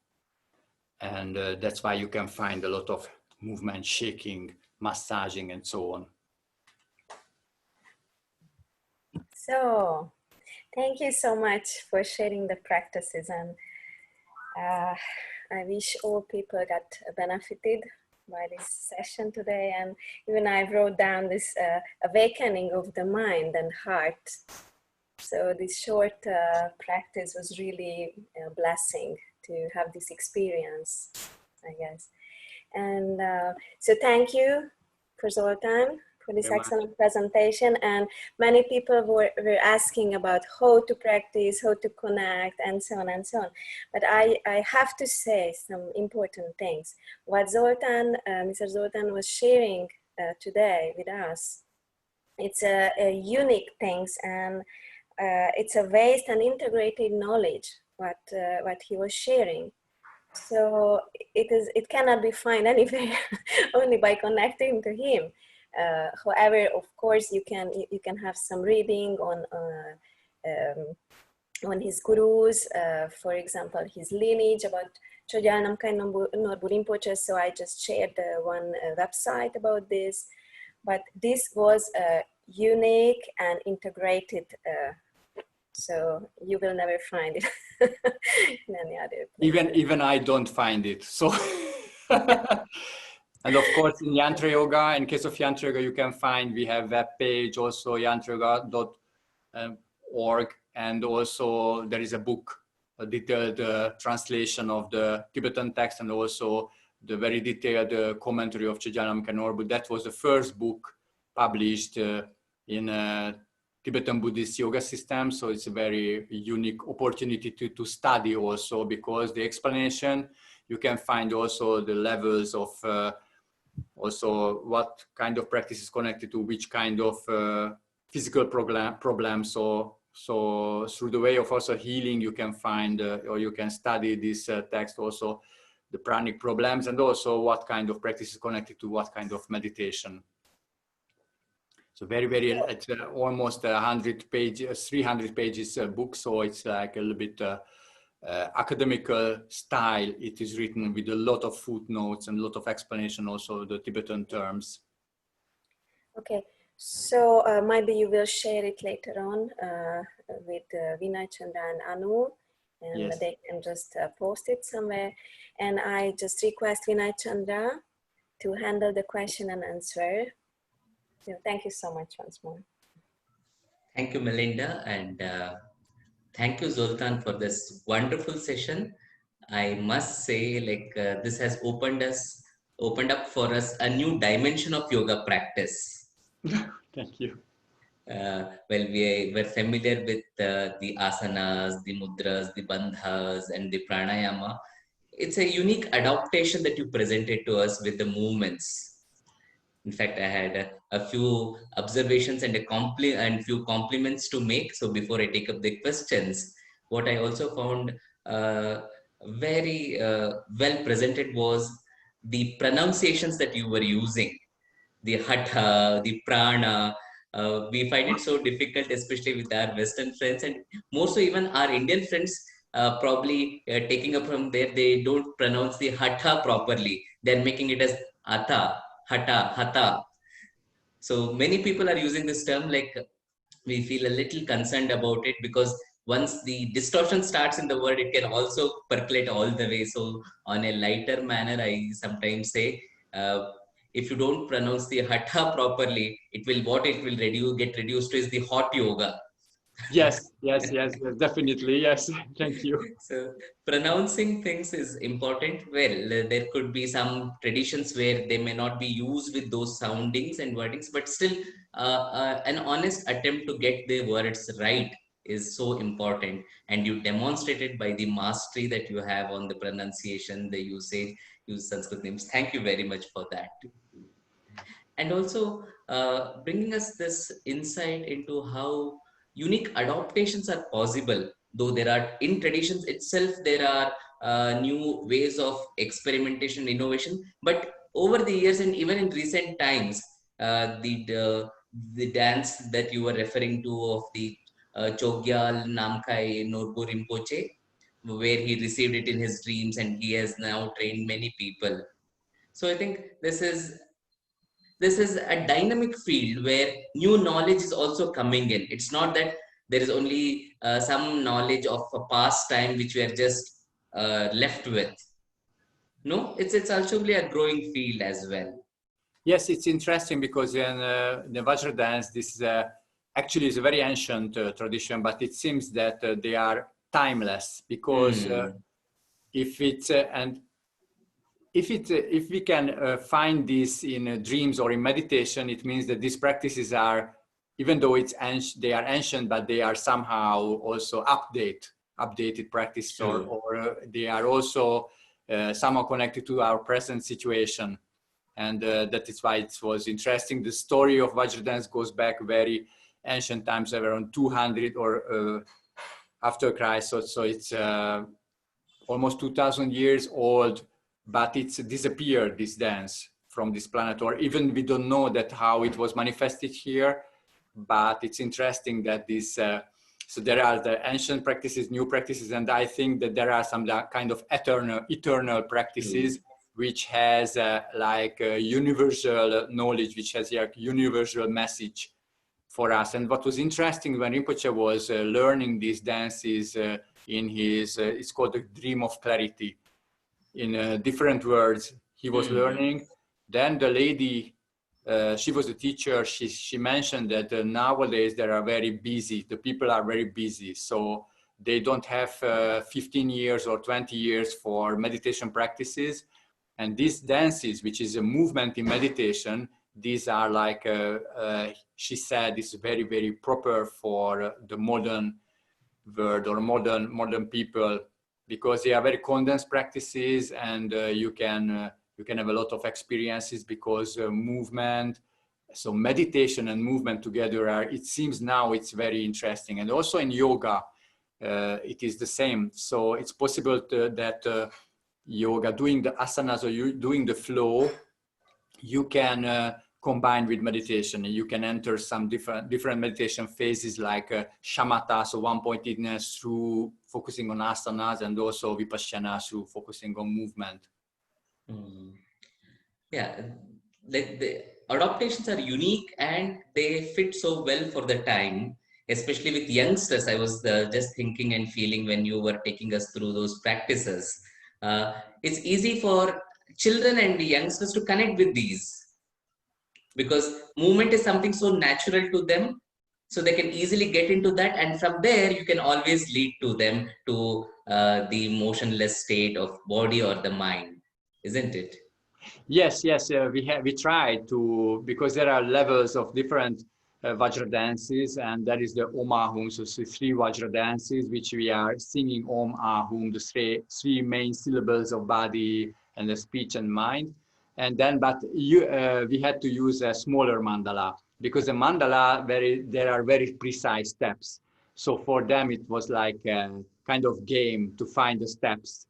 And that's why you can find a lot of movement, shaking, massaging, and so on. So, thank you so much for sharing the practices, and I wish all people got benefited by this session today. And even I wrote down this awakening of the mind and heart. So this short practice was really a blessing to have this experience, I guess. And so thank you for Zoltan for this excellent presentation. And many people were asking about how to practice, how to connect, and so on and so on. But I have to say some important things. What Zoltan, Mr. Zoltan was sharing today with us, it's a unique things, and it's a vast and integrated knowledge, what he was sharing. So it cannot be found anywhere, only by connecting to him. However, of course, you can have some reading on his gurus, for example, his lineage about Chogyal Namkhai Norbu Rinpoche. So I just shared one website about this, but this was a unique and integrated. So you will never find it in any other place. Even I don't find it. So. And of course, in Yantra Yoga, in case of Yantra Yoga, you can find, we have web page, also yantrayoga.org, and also there is a book, a detailed translation of the Tibetan text, and also the very detailed commentary of Chogyal Namkhai Norbu. That was the first book published in Tibetan Buddhist yoga system. So it's a very unique opportunity to study also, because the explanation, you can find also the levels of also what kind of practice is connected to which kind of physical problem. So through the way of also healing, you can find or you can study this text also the pranic problems, and also what kind of practice is connected to what kind of meditation. So very, it's almost 100 pages, 300 pages book. So it's like a little bit academical style. It is written with a lot of footnotes and a lot of explanation, also the Tibetan terms. Okay, so maybe you will share it later on with Vinay, Chandra, and Anu and Yes. they can just post it somewhere. And I just request Vinay Chandra to handle the question and answer. So thank you so much once more. Thank you, Melinda, and thank you, Zoltan, for this wonderful session. I must say, this has opened up for us a new dimension of yoga practice. Thank you. Well, we were familiar with the asanas, the mudras, the bandhas, and the pranayama. It's a unique adaptation that you presented to us with the movements. In fact, I had a few observations and few compliments to make. So before I take up the questions, what I also found very well presented was the pronunciations that you were using, the hatha, the prana. We find it so difficult, especially with our Western friends, and more so even our Indian friends. Probably taking up from there, they don't pronounce the hatha properly. They're making it as atha, hatha, hatha. So many people are using this term, like we feel a little concerned about it, because once the distortion starts in the word, it can also percolate all the way. So on a lighter manner, I sometimes say, if you don't pronounce the hatha properly, it will get reduced to is the hot yoga. Yes, yes, yes, yes, definitely. Yes, thank you. So pronouncing things is important. Well, there could be some traditions where they may not be used with those soundings and wordings, but still an honest attempt to get the words right is so important. And you demonstrated by the mastery that you have on the pronunciation, the usage, use Sanskrit names. Thank you very much for that. And also bringing us this insight into how unique adaptations are possible, though there are, in traditions itself, there are new ways of experimentation, innovation, but over the years and even in recent times, the dance that you were referring to of the Chogyal Namkhai Norbu Rinpoche, where he received it in his dreams and he has now trained many people. So I think this is a dynamic field where new knowledge is also coming in. It's not that there is only some knowledge of a past time which we are just left with. No, it's actually a growing field as well. Yes, it's interesting because in the Vajradance, this is actually is a very ancient tradition, but it seems that they are timeless, because if it's and if we can find this in dreams or in meditation, it means that these practices are, even though they are ancient, but they are somehow also updated practice, or they are also somehow connected to our present situation. And that is why it was interesting. The story of Vajradance goes back very ancient times, around 200 or after Christ. So it's almost 2,000 years old, but it's disappeared, this dance, from this planet, or even we don't know that how it was manifested here. But it's interesting that this, so there are the ancient practices, new practices, and I think that there are some kind of eternal practices, which has like a universal knowledge, which has a universal message for us. And what was interesting when Rinpoche was learning these dances in his, it's called the Dream of Clarity. In different words, he was learning. Then the lady, she was a teacher, she mentioned that nowadays they are very busy, the people are very busy. So they don't have 15 years or 20 years for meditation practices. And these dances, which is a movement in meditation, these are like, she said, is very, very proper for the modern world or modern people, because they are very condensed practices, and you can have a lot of experiences, because movement, so meditation and movement together are, it seems now it's very interesting. And also in yoga, it is the same. So it's possible that yoga, doing the asanas or you doing the flow, you can combine with meditation. You can enter some different meditation phases, like shamatha, so one-pointedness through focusing on asanas, and also vipassana through focusing on movement. Yeah, the adaptations are unique and they fit so well for the time. especially with youngsters. I was just thinking and feeling when you were taking us through those practices. It's easy for children and the youngsters to connect with these because movement is something so natural to them. So they can easily get into that. And from there, you can always lead to them to the motionless state of body or the mind, isn't it? Yes, yes, we try to, because there are levels of different Vajradances, and that is the Om Ahum, so three Vajradances, which we are singing Om Ahum, the three main syllables of body and the speech and mind. And then, but we had to use a smaller mandala, because the mandala, there are very precise steps. So for them, it was like a kind of game to find the steps.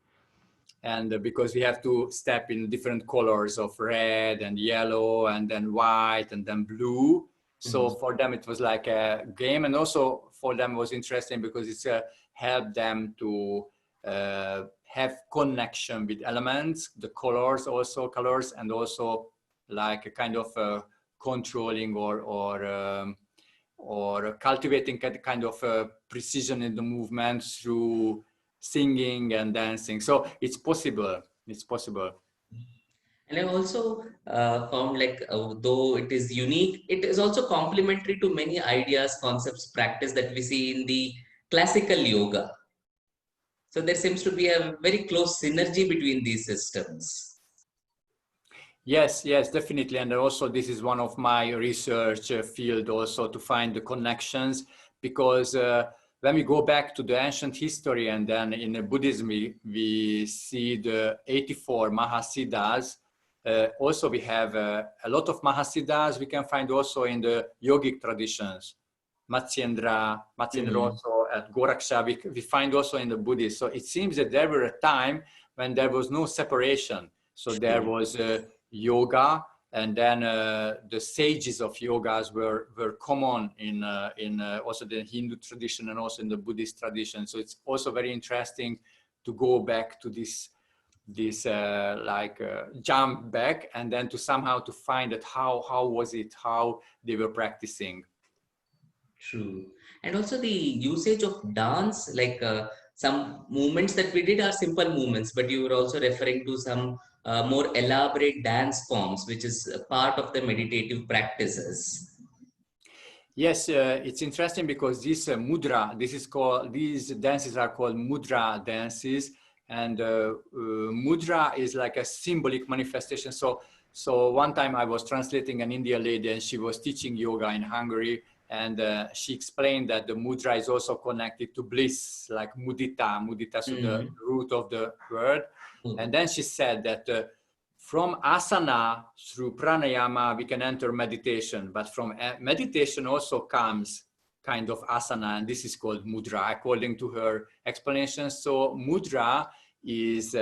And because we have to step in different colors of red and yellow and then white and then blue. So for them, it was like a game. And also for them it was interesting because it's helped them to have connection with elements, the colors, and also like a kind of controlling or cultivating kind of precision in the movement through singing and dancing. So it's possible. It's possible. And I also found like, though it is unique, it is also complementary to many ideas, concepts, practice that we see in the classical yoga. So there seems to be a very close synergy between these systems. Yes, yes, definitely. And also this is one of my research field also, to find the connections, because when we go back to the ancient history and then in Buddhism, we see the 84 Mahasiddhas. Also, we have a lot of Mahasiddhas we can find also in the yogic traditions. Matsyendra also at Goraksha, we find also in the Buddhist. So it seems that there were a time when there was no separation. So there was yoga, and then the sages of yogas were common in also the Hindu tradition and also in the Buddhist tradition. So it's also very interesting to go back to this jump back, and then to somehow to find that how was it, how they were practicing. True. And also the usage of dance, like some movements that we did are simple movements, but you were also referring to some more elaborate dance forms, which is a part of the meditative practices. Yes, it's interesting because this mudra, these dances are called mudra dances, and mudra is like a symbolic manifestation. So one time I was translating an Indian lady, and she was teaching yoga in Hungary, and she explained that the mudra is also connected to bliss, like mudita, so the root of the word. And then she said that from asana through pranayama, we can enter meditation, but from meditation also comes kind of asana, and this is called mudra, according to her explanation. So mudra is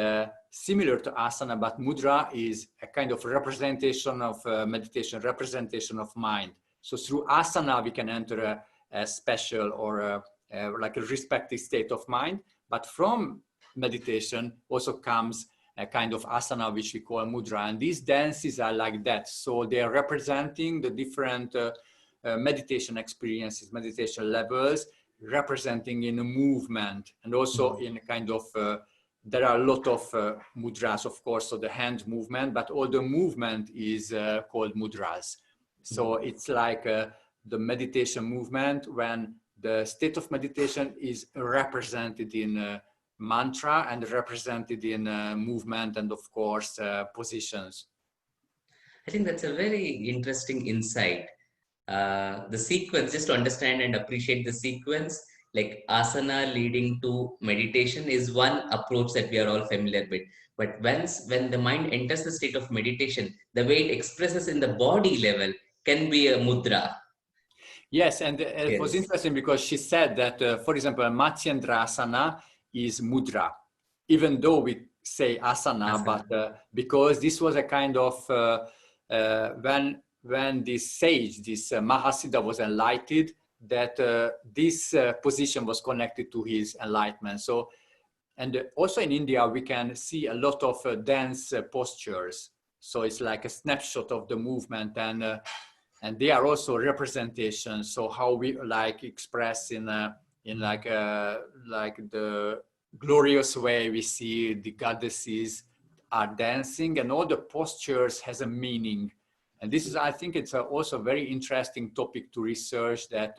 similar to asana, but mudra is a kind of representation of meditation, representation of mind. So through asana, we can enter a special or like a respective state of mind, but from meditation also comes a kind of asana, which we call mudra. And these dances are like that. So they are representing the different meditation experiences, meditation levels, representing in a movement, and also in a kind of, there are a lot of mudras, of course, so the hand movement, but all the movement is called mudras. So it's like the meditation movement when the state of meditation is represented in mantra and represented in movement and of course positions. I think that's a very interesting insight. The sequence, just to understand and appreciate the sequence, like asana leading to meditation is one approach that we are all familiar with. But when the mind enters the state of meditation, the way it expresses in the body level can be a mudra. Yes, and it was interesting because she said that, for example, Matsyendrasana is mudra, even though we say asana. But because this was a kind of, when this sage, this Mahasiddha was enlightened, that this position was connected to his enlightenment. So, and also in India, we can see a lot of dance postures. So it's like a snapshot of the movement, and and they are also representations. So how we like express in like the glorious way we see the goddesses are dancing, and all the postures has a meaning. And this is, I think it's also a very interesting topic to research, that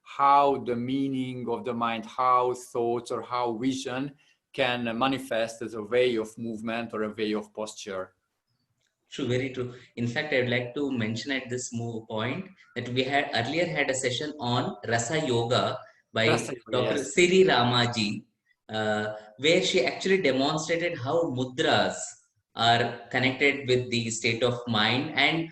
how the meaning of the mind, how thoughts or how vision can manifest as a way of movement or a way of posture. True, very true. In fact, I would like to mention at this point that we had earlier had a session on Rasa Yoga by Rasa Yoga, Dr. yes. Siri Ramaji, where she actually demonstrated how mudras are connected with the state of mind, and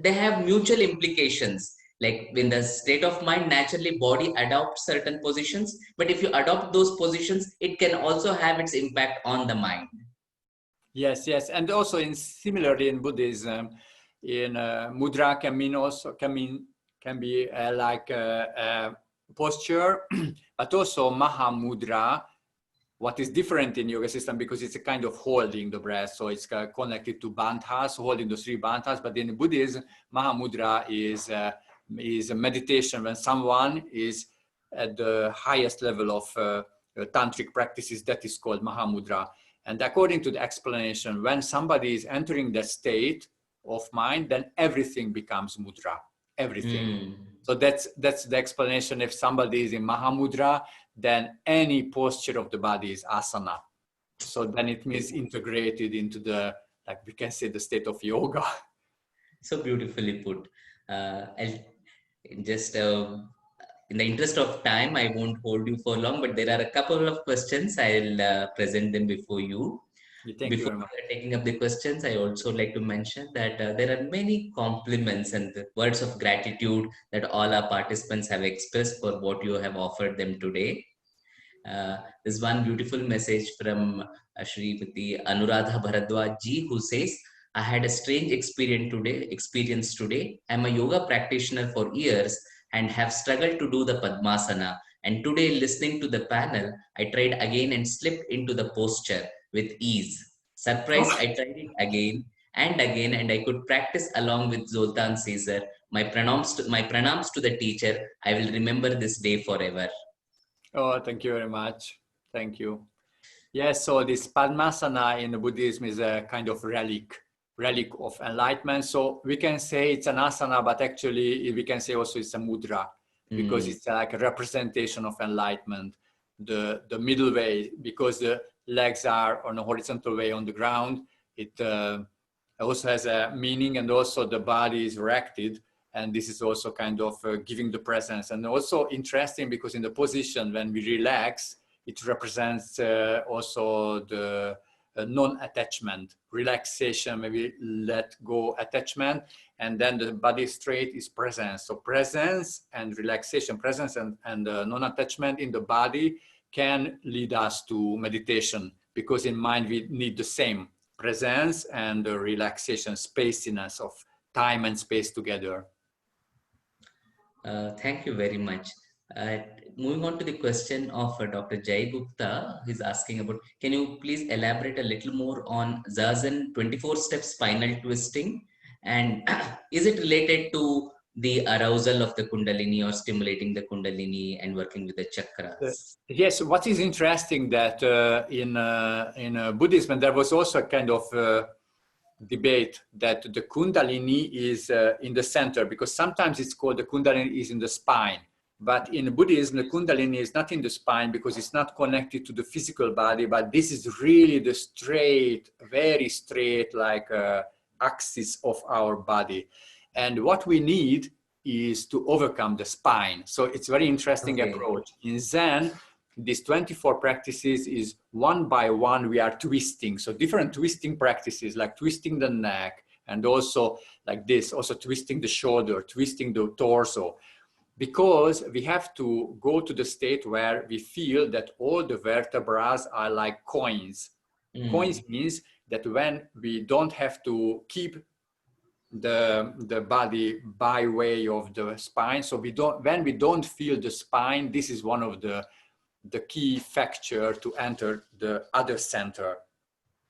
they have mutual implications. Like in the state of mind, naturally body adopts certain positions, but if you adopt those positions, it can also have its impact on the mind. Yes, yes, and also similarly in Buddhism, in mudra can be like a posture, but also Mahamudra. What is different in yoga system, because it's a kind of holding the breath, so it's connected to bandhas, holding the 3 bandhas. But in Buddhism, Mahamudra is a meditation when someone is at the highest level of tantric practices. That is called Mahamudra. And according to the explanation, when somebody is entering that state of mind, then everything becomes mudra, everything. So that's the explanation. If somebody is in Mahamudra, then any posture of the body is asana. So then it means integrated into the, like we can say, the state of yoga. So beautifully put. I'll just, in the interest of time, I won't hold you for long, but there are a couple of questions. I'll present them before you. Thank you very much. Taking up the questions, I also like to mention that there are many compliments and the words of gratitude that all our participants have expressed for what you have offered them today. There's one beautiful message from Srimati Anuradha Bharadwaj ji, who says, I had a strange experience today. I'm a yoga practitioner for years and have struggled to do the Padmasana. And today, listening to the panel, I tried again and slipped into the posture with ease. Surprised, I tried it again and again, and I could practice along with Zoltan Cser. My pranams to the teacher. I will remember this day forever. Oh, thank you very much. Thank you. Yes, so this Padmasana in Buddhism is a kind of relic of enlightenment. So we can say it's an asana, but actually we can say also it's a mudra, because it's like a representation of enlightenment, the middle way, because the legs are on a horizontal way on the ground. It also has a meaning, and also the body is erected. And this is also kind of giving the presence. And also interesting because in the position when we relax, it represents also the non-attachment, relaxation, maybe let go attachment, and then the body straight is presence. So presence and relaxation, presence and non-attachment in the body can lead us to meditation, because in mind we need the same presence and the relaxation, spaciness of time and space together. Thank you very much. Moving on to the question of Dr. Jay Gupta, he's asking about, can you please elaborate a little more on Zazen 24-step spinal twisting? And is it related to the arousal of the Kundalini or stimulating the Kundalini and working with the chakras? Yes, what is interesting that in Buddhism, there was also a kind of debate that the Kundalini is in the center, because sometimes it's called the Kundalini is in the spine. But in Buddhism, the Kundalini is not in the spine because it's not connected to the physical body, but this is really the straight, very straight, like axis of our body. And what we need is to overcome the spine. So it's a very interesting approach. In Zen, these 24 practices is one by one we are twisting. So different twisting practices, like twisting the neck, and also like this, also twisting the shoulder, twisting the torso, because we have to go to the state where we feel that all the vertebrae are like coins. Coins means that when we don't have to keep the body by way of the spine, so when we don't feel the spine, this is one of the key factor to enter the other center.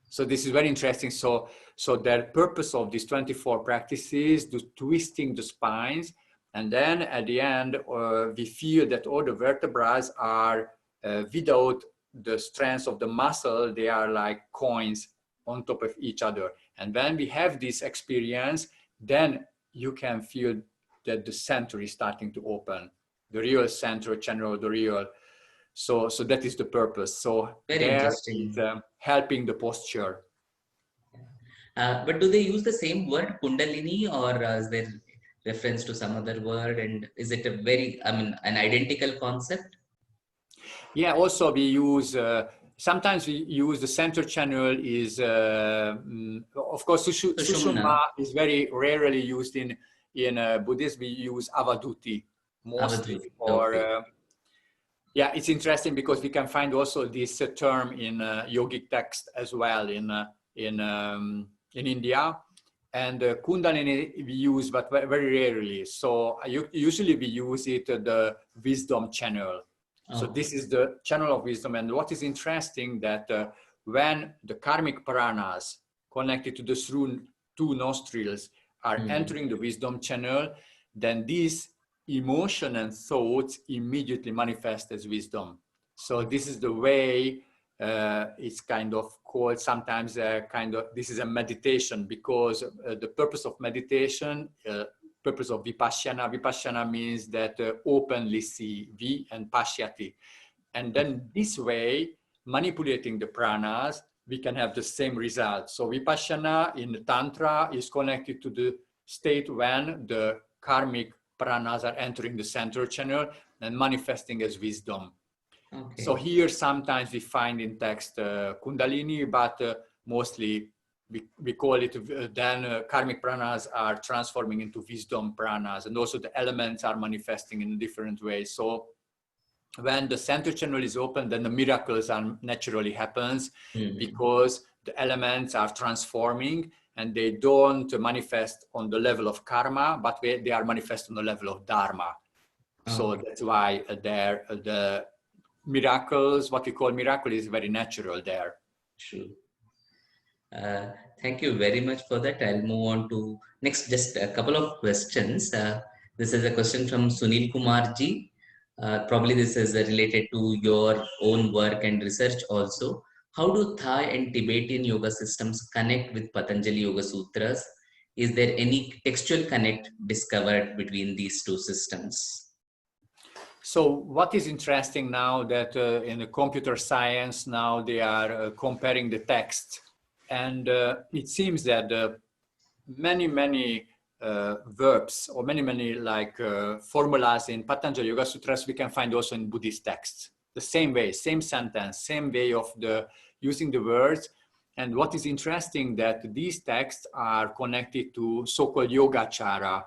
So this is very interesting. So the purpose of these 24 practices, the twisting the spines, and then at the end, we feel that all the vertebrae are without the strength of the muscle, they are like coins on top of each other. And when we have this experience, then you can feel that the center is starting to open, the real center channel, the real. So that is the purpose. So Very there interesting. is helping the posture. But do they use the same word Kundalini, or is there reference to some other word? And is it a very, I mean, an identical concept? Yeah, also we use, sometimes we use the center channel is, of course, Sushumna is very rarely used in Buddhism. We use Avaduti mostly. Avadhuti, Or, okay. yeah, it's interesting because we can find also this term in yogic text as well in India. And Kundalini we use, but very rarely. So usually we use it, the wisdom channel. So this is the channel of wisdom. And what is interesting that when the karmic pranas connected to the two nostrils are entering the wisdom channel, then these emotion and thoughts immediately manifest as wisdom. So this is the way it's kind of called sometimes this is a meditation, because the purpose of meditation, purpose of vipassana means that openly see, vi and pashyati. And then this way, manipulating the pranas, we can have the same result. So vipassana in Tantra is connected to the state when the karmic pranas are entering the central channel and manifesting as wisdom. Okay. So here sometimes we find in text Kundalini, but mostly we call it then karmic pranas are transforming into wisdom pranas, and also the elements are manifesting in different ways. So when the center channel is open, then the miracles are naturally happens because the elements are transforming and they don't manifest on the level of karma, but they are manifest on the level of dharma. So that's why the miracles, what we call miracle, is very natural there. True. Thank you very much for that. I'll move on to next, just a couple of questions. This is a question from Sunil Kumar ji. Probably this is related to your own work and research also. How do Thai and Tibetan yoga systems connect with Patanjali Yoga Sutras? Is there any textual connect discovered between these two systems? So what is interesting now that in the computer science now they are comparing the text, and it seems that many verbs or many like formulas in Patanjali Yoga Sutras we can find also in Buddhist texts. The same way, same sentence, same way of using the words. And what is interesting that these texts are connected to so-called Yogacara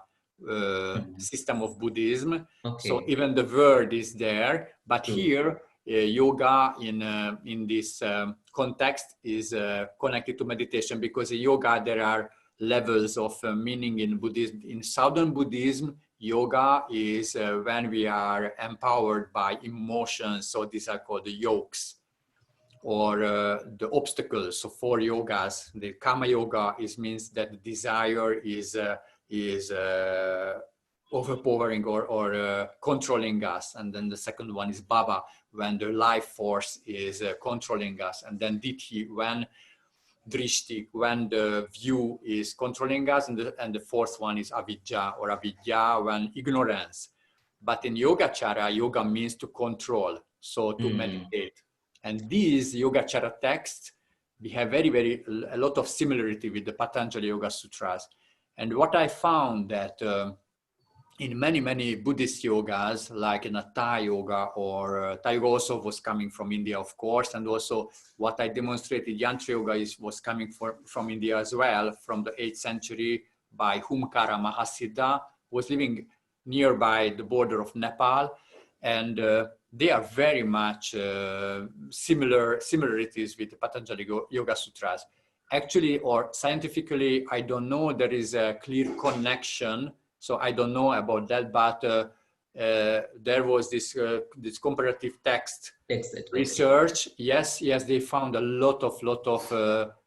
system of Buddhism. Okay. So even the word is there, but here yoga in this context is connected to meditation, because in yoga there are levels of meaning in Buddhism. In Southern Buddhism, yoga is when we are empowered by emotions. So these are called the yokes, or the obstacles. So 4 yogas, the Kama Yoga means that the desire is overpowering or controlling us. And then the second one is Bhava, when the life force is controlling us. And then Ditti, when Drishti, when the view is controlling us. And the fourth one is Avidya, or Avidya, when ignorance. But in Yogacara, yoga means to control, so to meditate. And these Yogacara texts, we have a lot of similarity with the Patanjali Yoga Sutras. And what I found that in many Buddhist yogas, like in a Thai yoga, or Thai yoga also was coming from India, of course, and also what I demonstrated, Yantra Yoga was coming from India as well, from the 8th century by Humkara Mahasiddha, was living nearby the border of Nepal, and they are very much similarities with the Patanjali Yoga Sutras. Actually, or scientifically, I don't know there is a clear connection, so I don't know about that, but there was this comparative text research. Yes, they found a lot of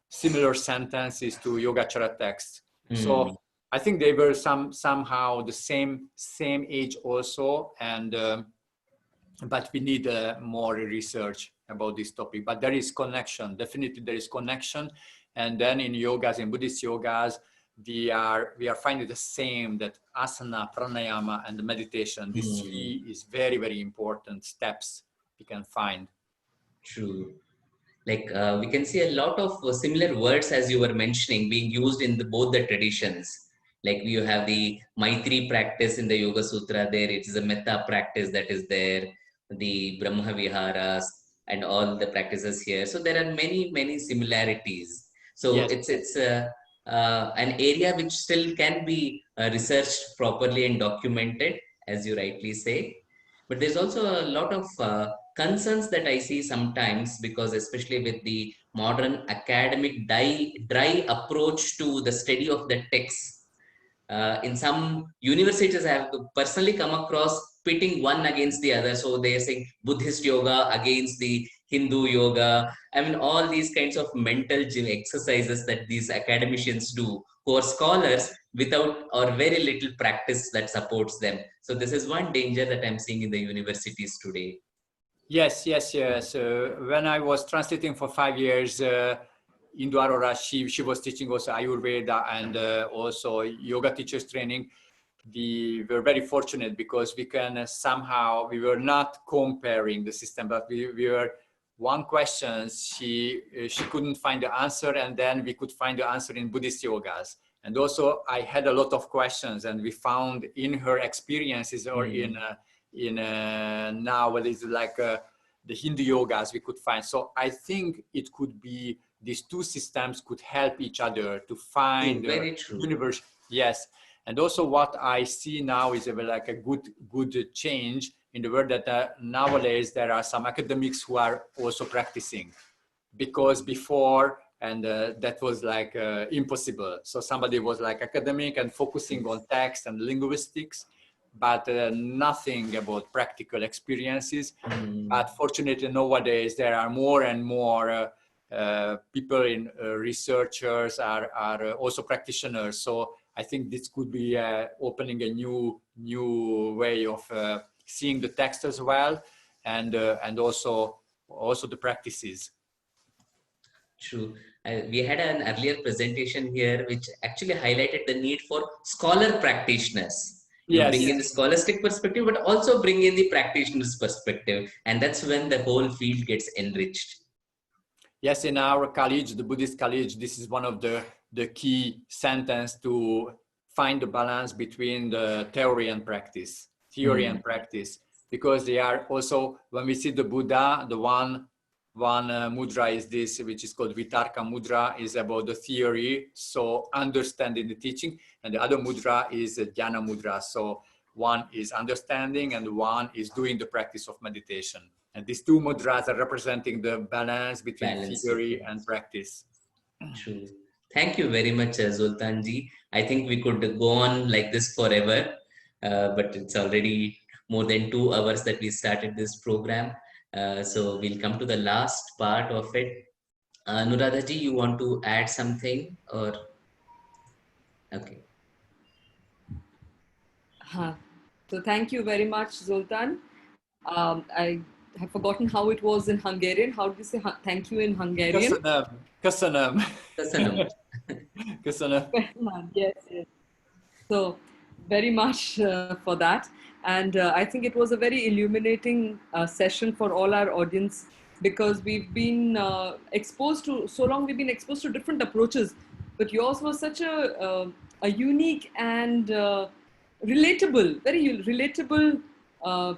similar sentences to Yogacara texts. So I think they were somehow the same age also, and but we need more research about this topic. But there is connection, definitely there is connection. And then in yogas, in Buddhist yogas, we are finding the same, that asana, pranayama, and the meditation. These three is very, very important steps we can find. True. Like we can see a lot of similar words, as you were mentioning, being used in both the traditions. Like you have the Maitri practice in the Yoga Sutra there, it is a metta practice that is there, the Brahma Viharas and all the practices here. So there are many, many similarities. So Yes. it's an area which still can be researched properly and documented, as you rightly say. But there's also a lot of concerns that I see sometimes, because especially with the modern academic dry approach to the study of the text, in some universities I have personally come across pitting one against the other. So they are saying Buddhist yoga against the Hindu yoga. I mean, all these kinds of mental gym exercises that these academicians do, who are scholars without or very little practice that supports them. So this is one danger that I'm seeing in the universities today. Yes. When I was translating for 5 years, Indu Arora, she was teaching also Ayurveda and also yoga teachers training. We were very fortunate because we can somehow, we were not comparing the system, but we were one question, she couldn't find the answer, and then we could find the answer in Buddhist yogas. And also I had a lot of questions, and we found in her experiences or in now what is like the Hindu yogas we could find. So I think it could be these two systems could help each other to find Very true. universe. Yes. And also what I see now is like a good change in the world, that nowadays there are some academics who are also practicing, because before, and that was like impossible. So somebody was like academic and focusing on text and linguistics, but nothing about practical experiences. But fortunately nowadays there are more and more people in researchers are also practitioners. So I think this could be opening a new way of seeing the text as well, and also the practices. True. We had an earlier presentation here which actually highlighted the need for scholar practitioners. You Yes. bring in the scholastic perspective, but also bring in the practitioner's perspective. And that's when the whole field gets enriched. Yes, in our college, the Buddhist College, this is one of the key sentence to find the balance between the theory and practice, because they are also, when we see the Buddha, the one mudra is this, which is called Vitarka mudra, is about the theory, so understanding the teaching, and the other mudra is Dhyana mudra. So one is understanding and one is doing the practice of meditation. And these two mudras are representing the balance between theory and practice. True. Thank you very much, Zoltan ji. I think we could go on like this forever, but it's already more than 2 hours that we started this program. So we'll come to the last part of it. Anuradha ji, you want to add something or? Okay. So thank you very much, Zoltan. I have forgotten how it was in Hungarian. How do you say thank you in Hungarian? Köszönöm. Köszönöm. Köszönöm. Yes. So very much for that. And I think it was a very illuminating session for all our audience, because we've been exposed to, so long we've been exposed to different approaches, but yours was such a unique and relatable, very relatable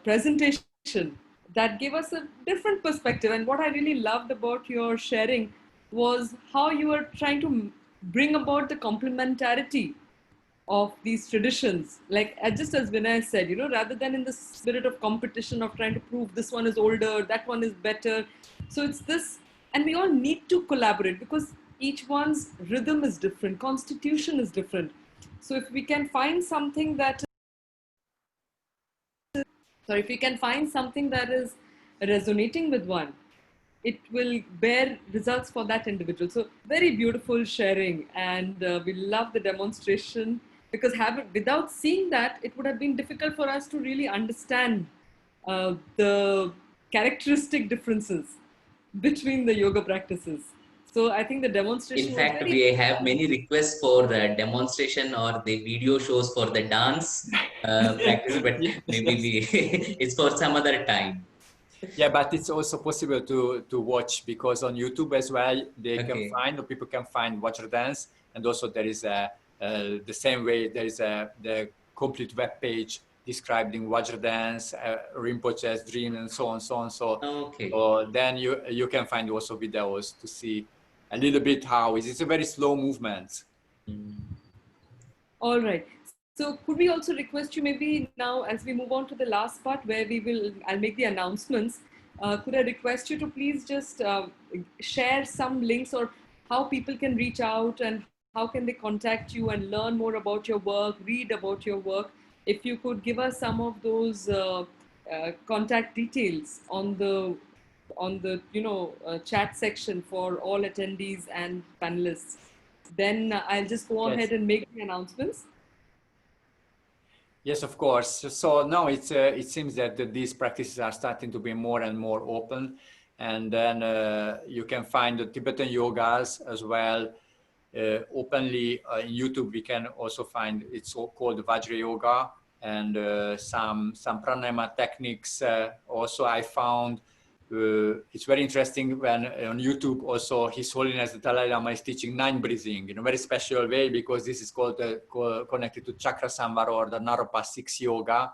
presentation that gave us a different perspective. And what I really loved about your sharing was how you were trying to bring about the complementarity of these traditions. Like just as Vinay said, rather than in the spirit of competition of trying to prove this one is older, that one is better. So it's this, and we all need to collaborate because each one's rhythm is different, constitution is different. So if we can find something that is resonating with one, it will bear results for that individual. So very beautiful sharing, and we love the demonstration, because without seeing that, it would have been difficult for us to really understand the characteristic differences between the yoga practices. So I think the In demonstration was fact, very we have many requests for the demonstration or the video shows for the dance practice, but Yes, maybe yes. it's for some other time. Yeah, but it's also possible to watch, because on YouTube as well they can Okay. find, or people can find Vajradance, and also there is the same way there is the complete web page describing Vajradance, Rinpoche's dream, and so on, so on. Okay. So then you can find also videos to see a little bit how it's a very slow movement. All right. So could we also request you, maybe now as we move on to the last part where I'll make the announcements, could I request you to please just share some links, or how people can reach out and how can they contact you and learn more about your work, read about your work. If you could give us some of those contact details on the chat section for all attendees and panelists, then I'll just go Yes. ahead and make the announcements. Yes, of course. So now it seems that these practices are starting to be more and more open, and then you can find the Tibetan yogas as well openly in YouTube. We can also find it's called Vajra Yoga, and some pranayama techniques. Also, I found it's very interesting when on YouTube also His Holiness the Dalai Lama is teaching 9 breathing in a very special way, because this is called connected to Chakra Samvara, or the Naropa 6 yoga.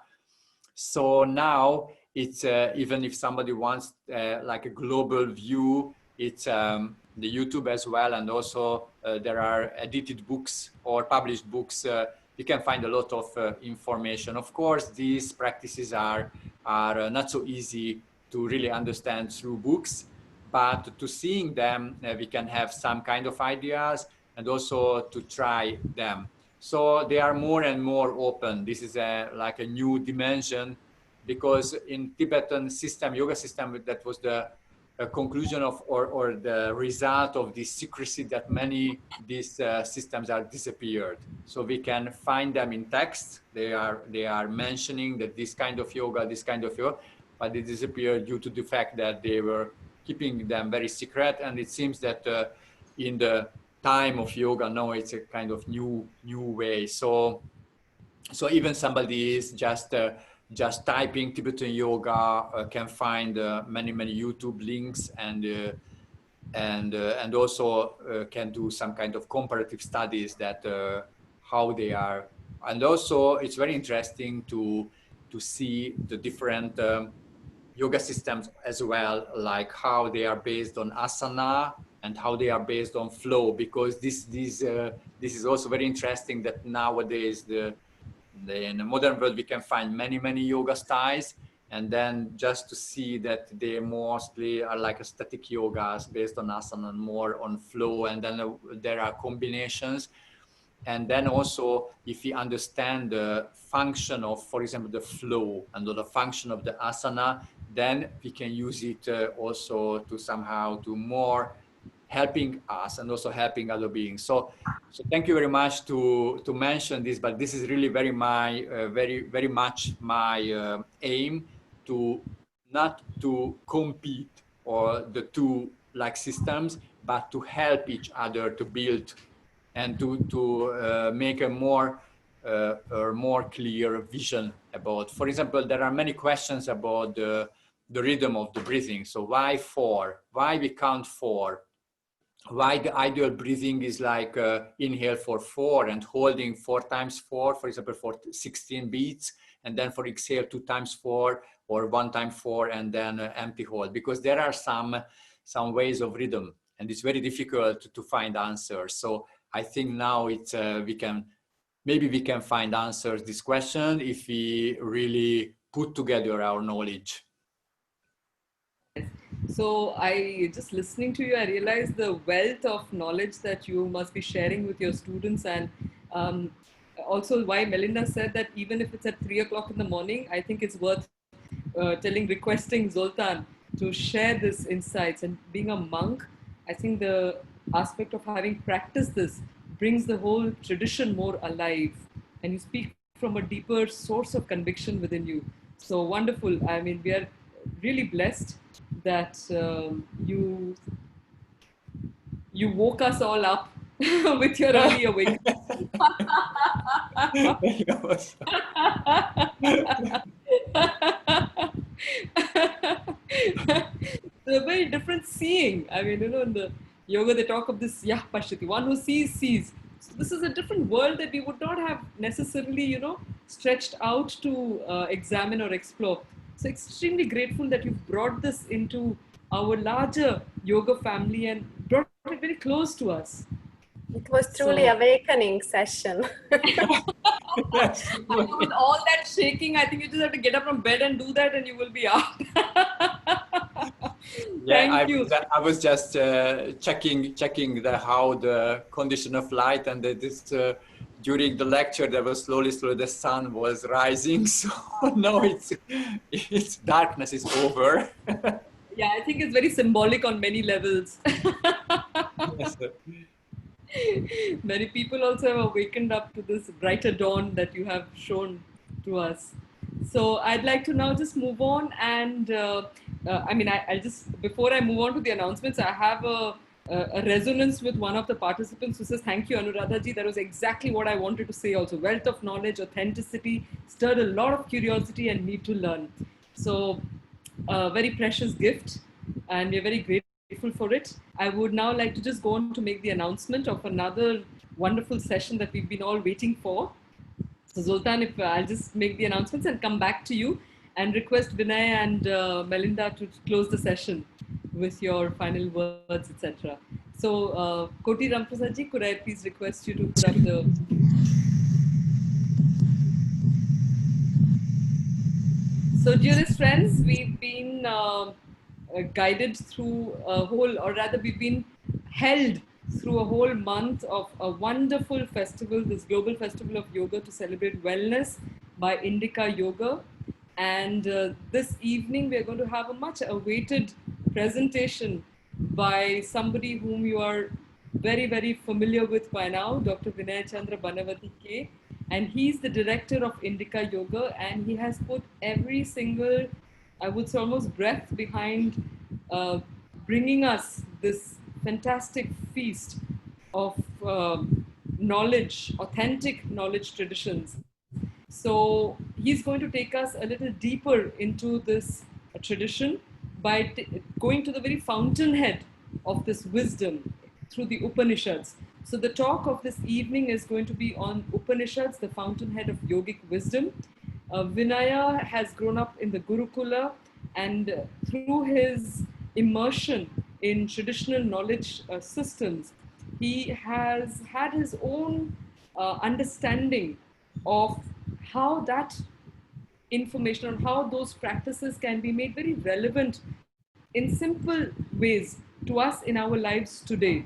So now it's even if somebody wants like a global view, it's the YouTube as well, and also there are edited books or published books. You can find a lot of information. Of course, these practices are not so easy to really understand through books, but to seeing them, we can have some kind of ideas, and also to try them. So they are more and more open. This is like a new dimension, because in Tibetan system, yoga system, that was the conclusion of, or the result of this secrecy, that many these systems are disappeared. So we can find them in text. They are mentioning that this kind of yoga, but they disappeared due to the fact that they were keeping them very secret. And it seems that in the time of yoga now, it's a kind of new way. So even somebody is just typing Tibetan yoga can find many YouTube links, and also can do some kind of comparative studies that how they are. And also it's very interesting to see the different yoga systems as well, like how they are based on asana and how they are based on flow, because this is also very interesting, that nowadays in the modern world we can find many yoga styles, and then just to see that they mostly are like a static yogas based on asana and more on flow, and then there are combinations. And then also, if we understand the function of, for example, the flow and the function of the asana, then we can use it also to somehow to more helping us and also helping other beings. So thank you very much to mention this, but this is really very much my aim, to not to compete or the two like systems, but to help each other to build and to make a more clear vision about. For example, there are many questions about the rhythm of the breathing. So why 4? Why we count 4? Why the ideal breathing is like inhale for 4 and holding 4 times 4, for example, for 16 beats, and then for exhale 2 times 4 or 1 time 4, and then empty hold, because there are some ways of rhythm, and it's very difficult to find answers. So I think now it's we can find answers this question if we really put together our knowledge. So I just listening to you, I realized the wealth of knowledge that you must be sharing with your students, and also why Melinda said that even if it's at 3 o'clock in the morning, I think it's worth requesting Zoltan to share this insights. And being a monk, I think the aspect of having practiced this brings the whole tradition more alive, and you speak from a deeper source of conviction within you. So wonderful. I mean, we are really blessed that you woke us all up with your early awakening. A very different seeing. I mean, in the yoga they talk of this yah pashyati, one who sees, sees. So this is a different world that we would not have necessarily, stretched out to examine or explore. So extremely grateful that you've brought this into our larger yoga family and brought it very close to us. It was truly awakening session. Yes. With all that shaking, I think you just have to get up from bed and do that, and you will be out. Thank you. I was just checking how the condition of light, and during the lecture there was slowly the sun was rising. So now it's darkness is over. Yeah, I think it's very symbolic on many levels. Yes, sir. Many people also have awakened up to this brighter dawn that you have shown to us. So I'd like to now just move on, and I'll just, before I move on to the announcements, I have a resonance with one of the participants who says, "Thank you, Anuradha ji. That was exactly what I wanted to say also. Wealth of knowledge, authenticity, stirred a lot of curiosity and need to learn." So a very precious gift, and we're very grateful for it. I would now like to just go on to make the announcement of another wonderful session that we've been all waiting for. So Zoltan, if I'll just make the announcements and come back to you and request Vinay and Melinda to close the session with your final words, etc. So Koti Ramprasad ji, could I please request you to put up the... So dearest friends, we've been guided through a whole, or rather we've been held through a whole month of a wonderful festival, this global festival of yoga to celebrate wellness by Indica Yoga. And this evening we're going to have a much awaited presentation by somebody whom you are very, very familiar with by now, Dr. Vinay Chandra Banavati K. And he's the director of Indica Yoga, and he has put every single, I would say almost breath behind bringing us this fantastic feast of knowledge, authentic knowledge traditions. So he's going to take us a little deeper into this tradition by going to the very fountainhead of this wisdom through the Upanishads. So the talk of this evening is going to be on Upanishads, the fountainhead of yogic wisdom. Vinaya has grown up in the Gurukula, and through his immersion in traditional knowledge systems, he has had his own understanding of how that information, on how those practices can be made very relevant in simple ways to us in our lives today.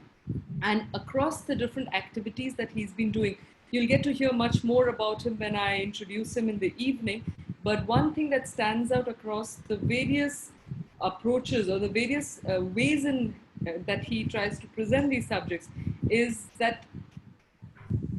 And across the different activities that he's been doing, you'll get to hear much more about him when I introduce him in the evening. But one thing that stands out across the various approaches or the various ways in that he tries to present these subjects is that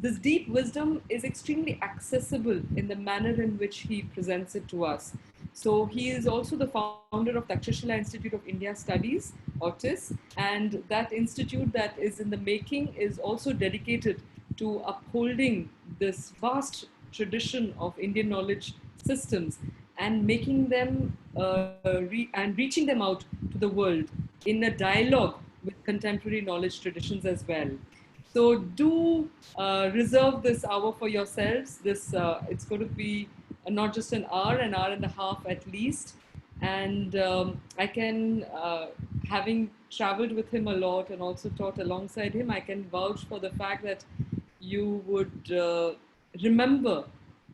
this deep wisdom is extremely accessible in the manner in which he presents it to us. So he is also the founder of the Takshashila Institute of India Studies, OTIS, and that institute that is in the making is also dedicated to upholding this vast tradition of Indian knowledge systems and making them and reaching them out to the world in a dialogue with contemporary knowledge traditions as well. So do reserve this hour for yourselves. It's going to be not just an hour and a half at least. And I can, having traveled with him a lot and also taught alongside him, I can vouch for the fact that you would remember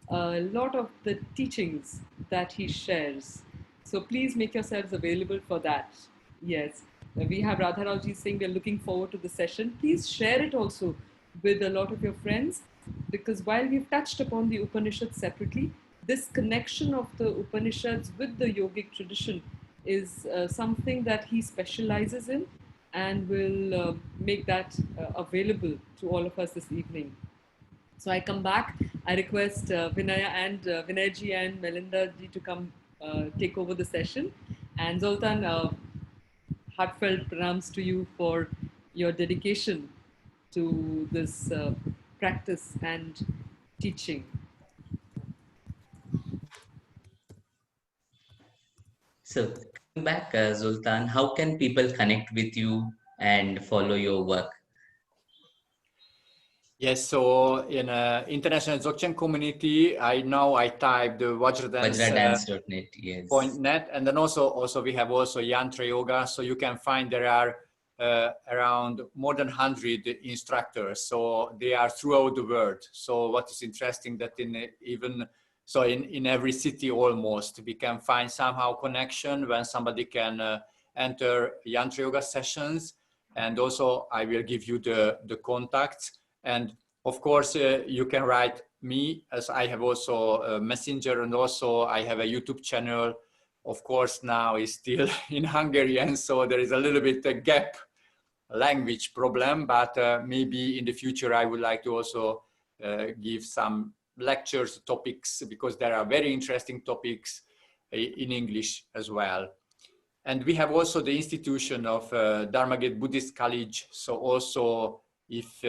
a lot of the teachings that he shares. So please make yourselves available for that. Yes. We have Radharao saying we're looking forward to the session. Please share it also with a lot of your friends, because while we've touched upon the Upanishads separately, this connection of the Upanishads with the yogic tradition is something that he specializes in, and will make that available to all of us this evening. So I come back. I request Vinayji and Melinda ji to come take over the session. And Zoltan, heartfelt pranams to you for your dedication to this practice and teaching. So coming back, Zoltan, how can people connect with you and follow your work? Yes, so in International Dzogchen Community, I type the Vajradance Vajradance.net, yes. .net, and then also we have also Yantra Yoga, so you can find there are around more than 100 instructors, so they are throughout the world. So what is interesting that in every city almost we can find somehow connection when somebody can enter Yantra Yoga sessions, and also I will give you the contacts. And of course, you can write me, as I have also a messenger, and also I have a YouTube channel. Of course, now is still in Hungarian, so there is a little bit a gap language problem, but maybe in the future I would like to also give some lectures, topics, because there are very interesting topics in English as well. And we have also the institution of Dharmagate Buddhist College, so also if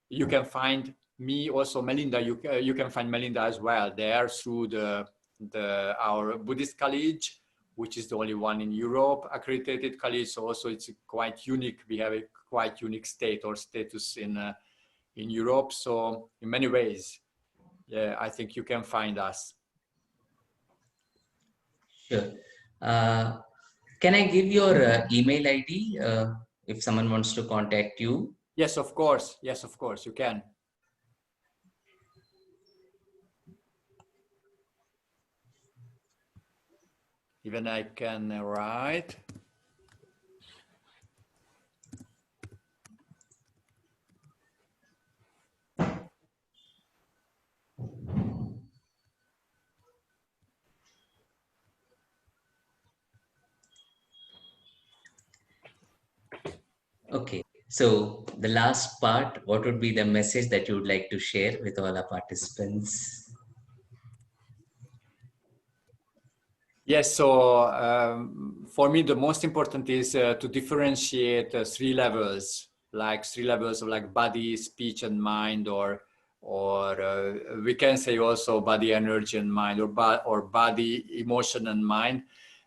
you can find me, also Melinda, you can find Melinda as well there through our Buddhist College, which is the only one in Europe, accredited college. So also it's quite unique. We have a quite unique status in Europe. So in many ways, yeah, I think you can find us. Sure. Can I give your email ID if someone wants to contact you? Yes, of course. Yes, of course, you can. Even I can write. Okay. So the last part, what would be the message that you would like to share with all our participants? Yes, so for me, the most important is to differentiate three levels of like body, speech, and mind, or we can say also body, energy, and mind, or body, emotion, and mind.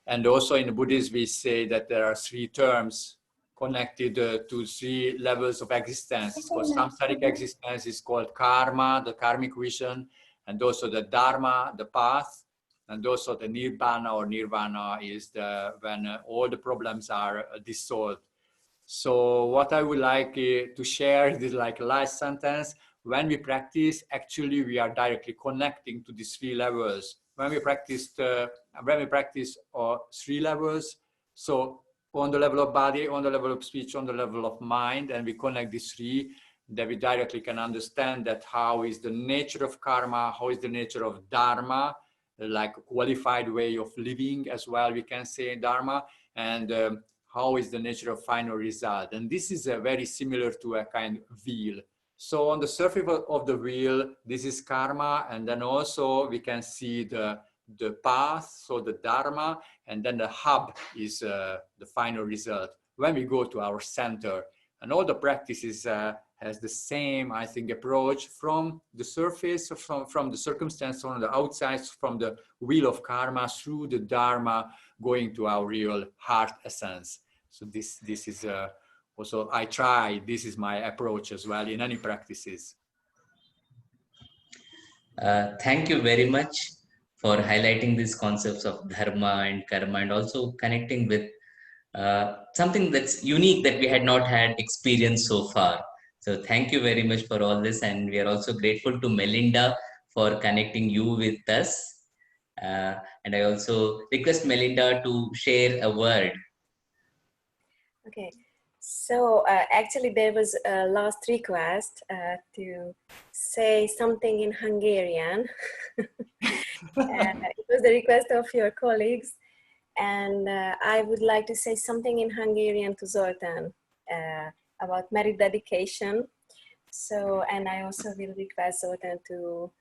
And also in Buddhism, we say that there are three terms connected to three levels of existence. It's called samsaric existence, it's called karma, the karmic vision, and also the dharma, the path. And also the nibbana or nirvana is when all the problems are dissolved. So what I would like to share is like last sentence. When we practice, actually we are directly connecting to these three levels. When we practice three levels, so on the level of body, on the level of speech, on the level of mind, and we connect these three, that we directly can understand that how is the nature of karma, how is the nature of dharma, like a qualified way of living as well, we can say dharma, and how is the nature of final result. And this is very similar to a kind of wheel. So on the surface of the wheel, this is karma, and then also we can see the path, so the dharma, and then the hub is the final result when we go to our center. And all the practices has the same, I think, approach from the surface, from the circumstance on the outside, from the wheel of karma through the dharma, going to our real heart essence. So this is also, this is my approach as well in any practices. Thank you very much for highlighting these concepts of dharma and karma, and also connecting with something that's unique that we had not had experienced so far. So thank you very much for all this, and we are also grateful to Melinda for connecting you with us. And I also request Melinda to share a word. Okay, so actually there was a last request to say something in Hungarian. It was the request of your colleagues. And I would like to say something in Hungarian to Zoltan about merit dedication. So, and I also will request Zoltan to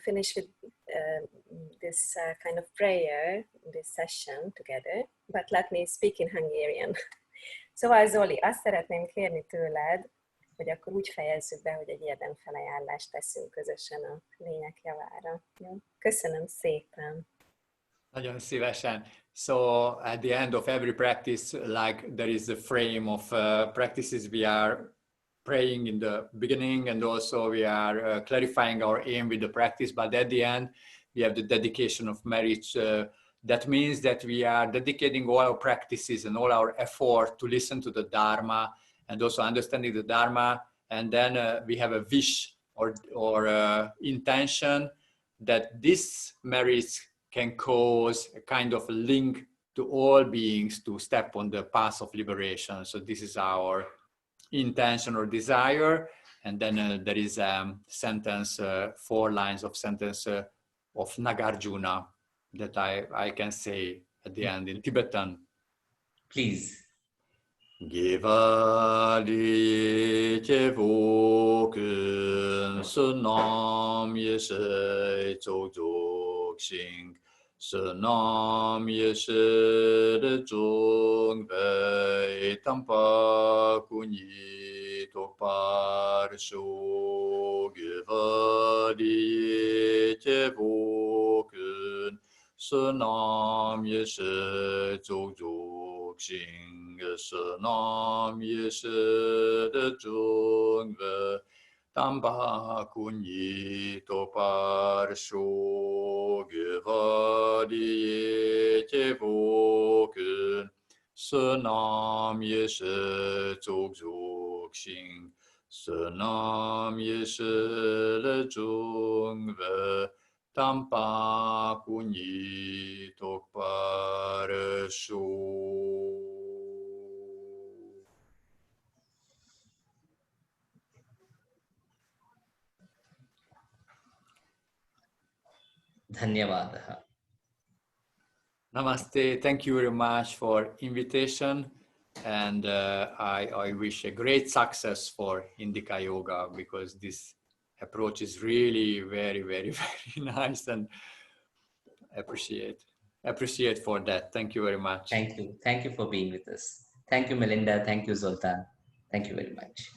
finish with this kind of prayer, this session together, but let me speak in Hungarian. Szóval Zoli, azt szeretném kérni tőled, hogy akkor úgy fejezzük be, hogy egy érdemfelajánlást teszünk közösen a lények javára. Jó? Köszönöm szépen! Nagyon szívesen. So at the end of every practice, like there is a frame of practices we are praying in the beginning, and also we are clarifying our aim with the practice, but at the end we have the dedication of marriage. That means that we are dedicating all our practices and all our effort to listen to the Dharma and also understanding the Dharma, and then we have a wish or intention that this marriage can cause a kind of link to all beings to step on the path of liberation. So this is our intention or desire. And then there is a sentence, 4 lines of sentence of Nagarjuna that I can say at the end in Tibetan. Please. Gevali Chevokun Sunam Yeshe Dzogchen Sunam Yeshe Dzong Bei Tampa Kunyi Tokpar Sho Gevali Chevokun Sunam Yeshe Dzogchen Sunam Yeshe Dzong Bei Tampa Kunyi Tokpar Sho Gevali Chevokun Sunam Yeshe Dzogchen Sunam Yeshe Dzong Bei Tampa Kunyi Tokpar Sho. Dhanyavadaha. Namaste. Thank you very much for invitation, and I wish a great success for Indika Yoga, because this approach is really very, very, very nice, and appreciate for that. Thank you very much. Thank you for being with us. Thank you, Melinda. Thank you, Zoltan. Thank you very much.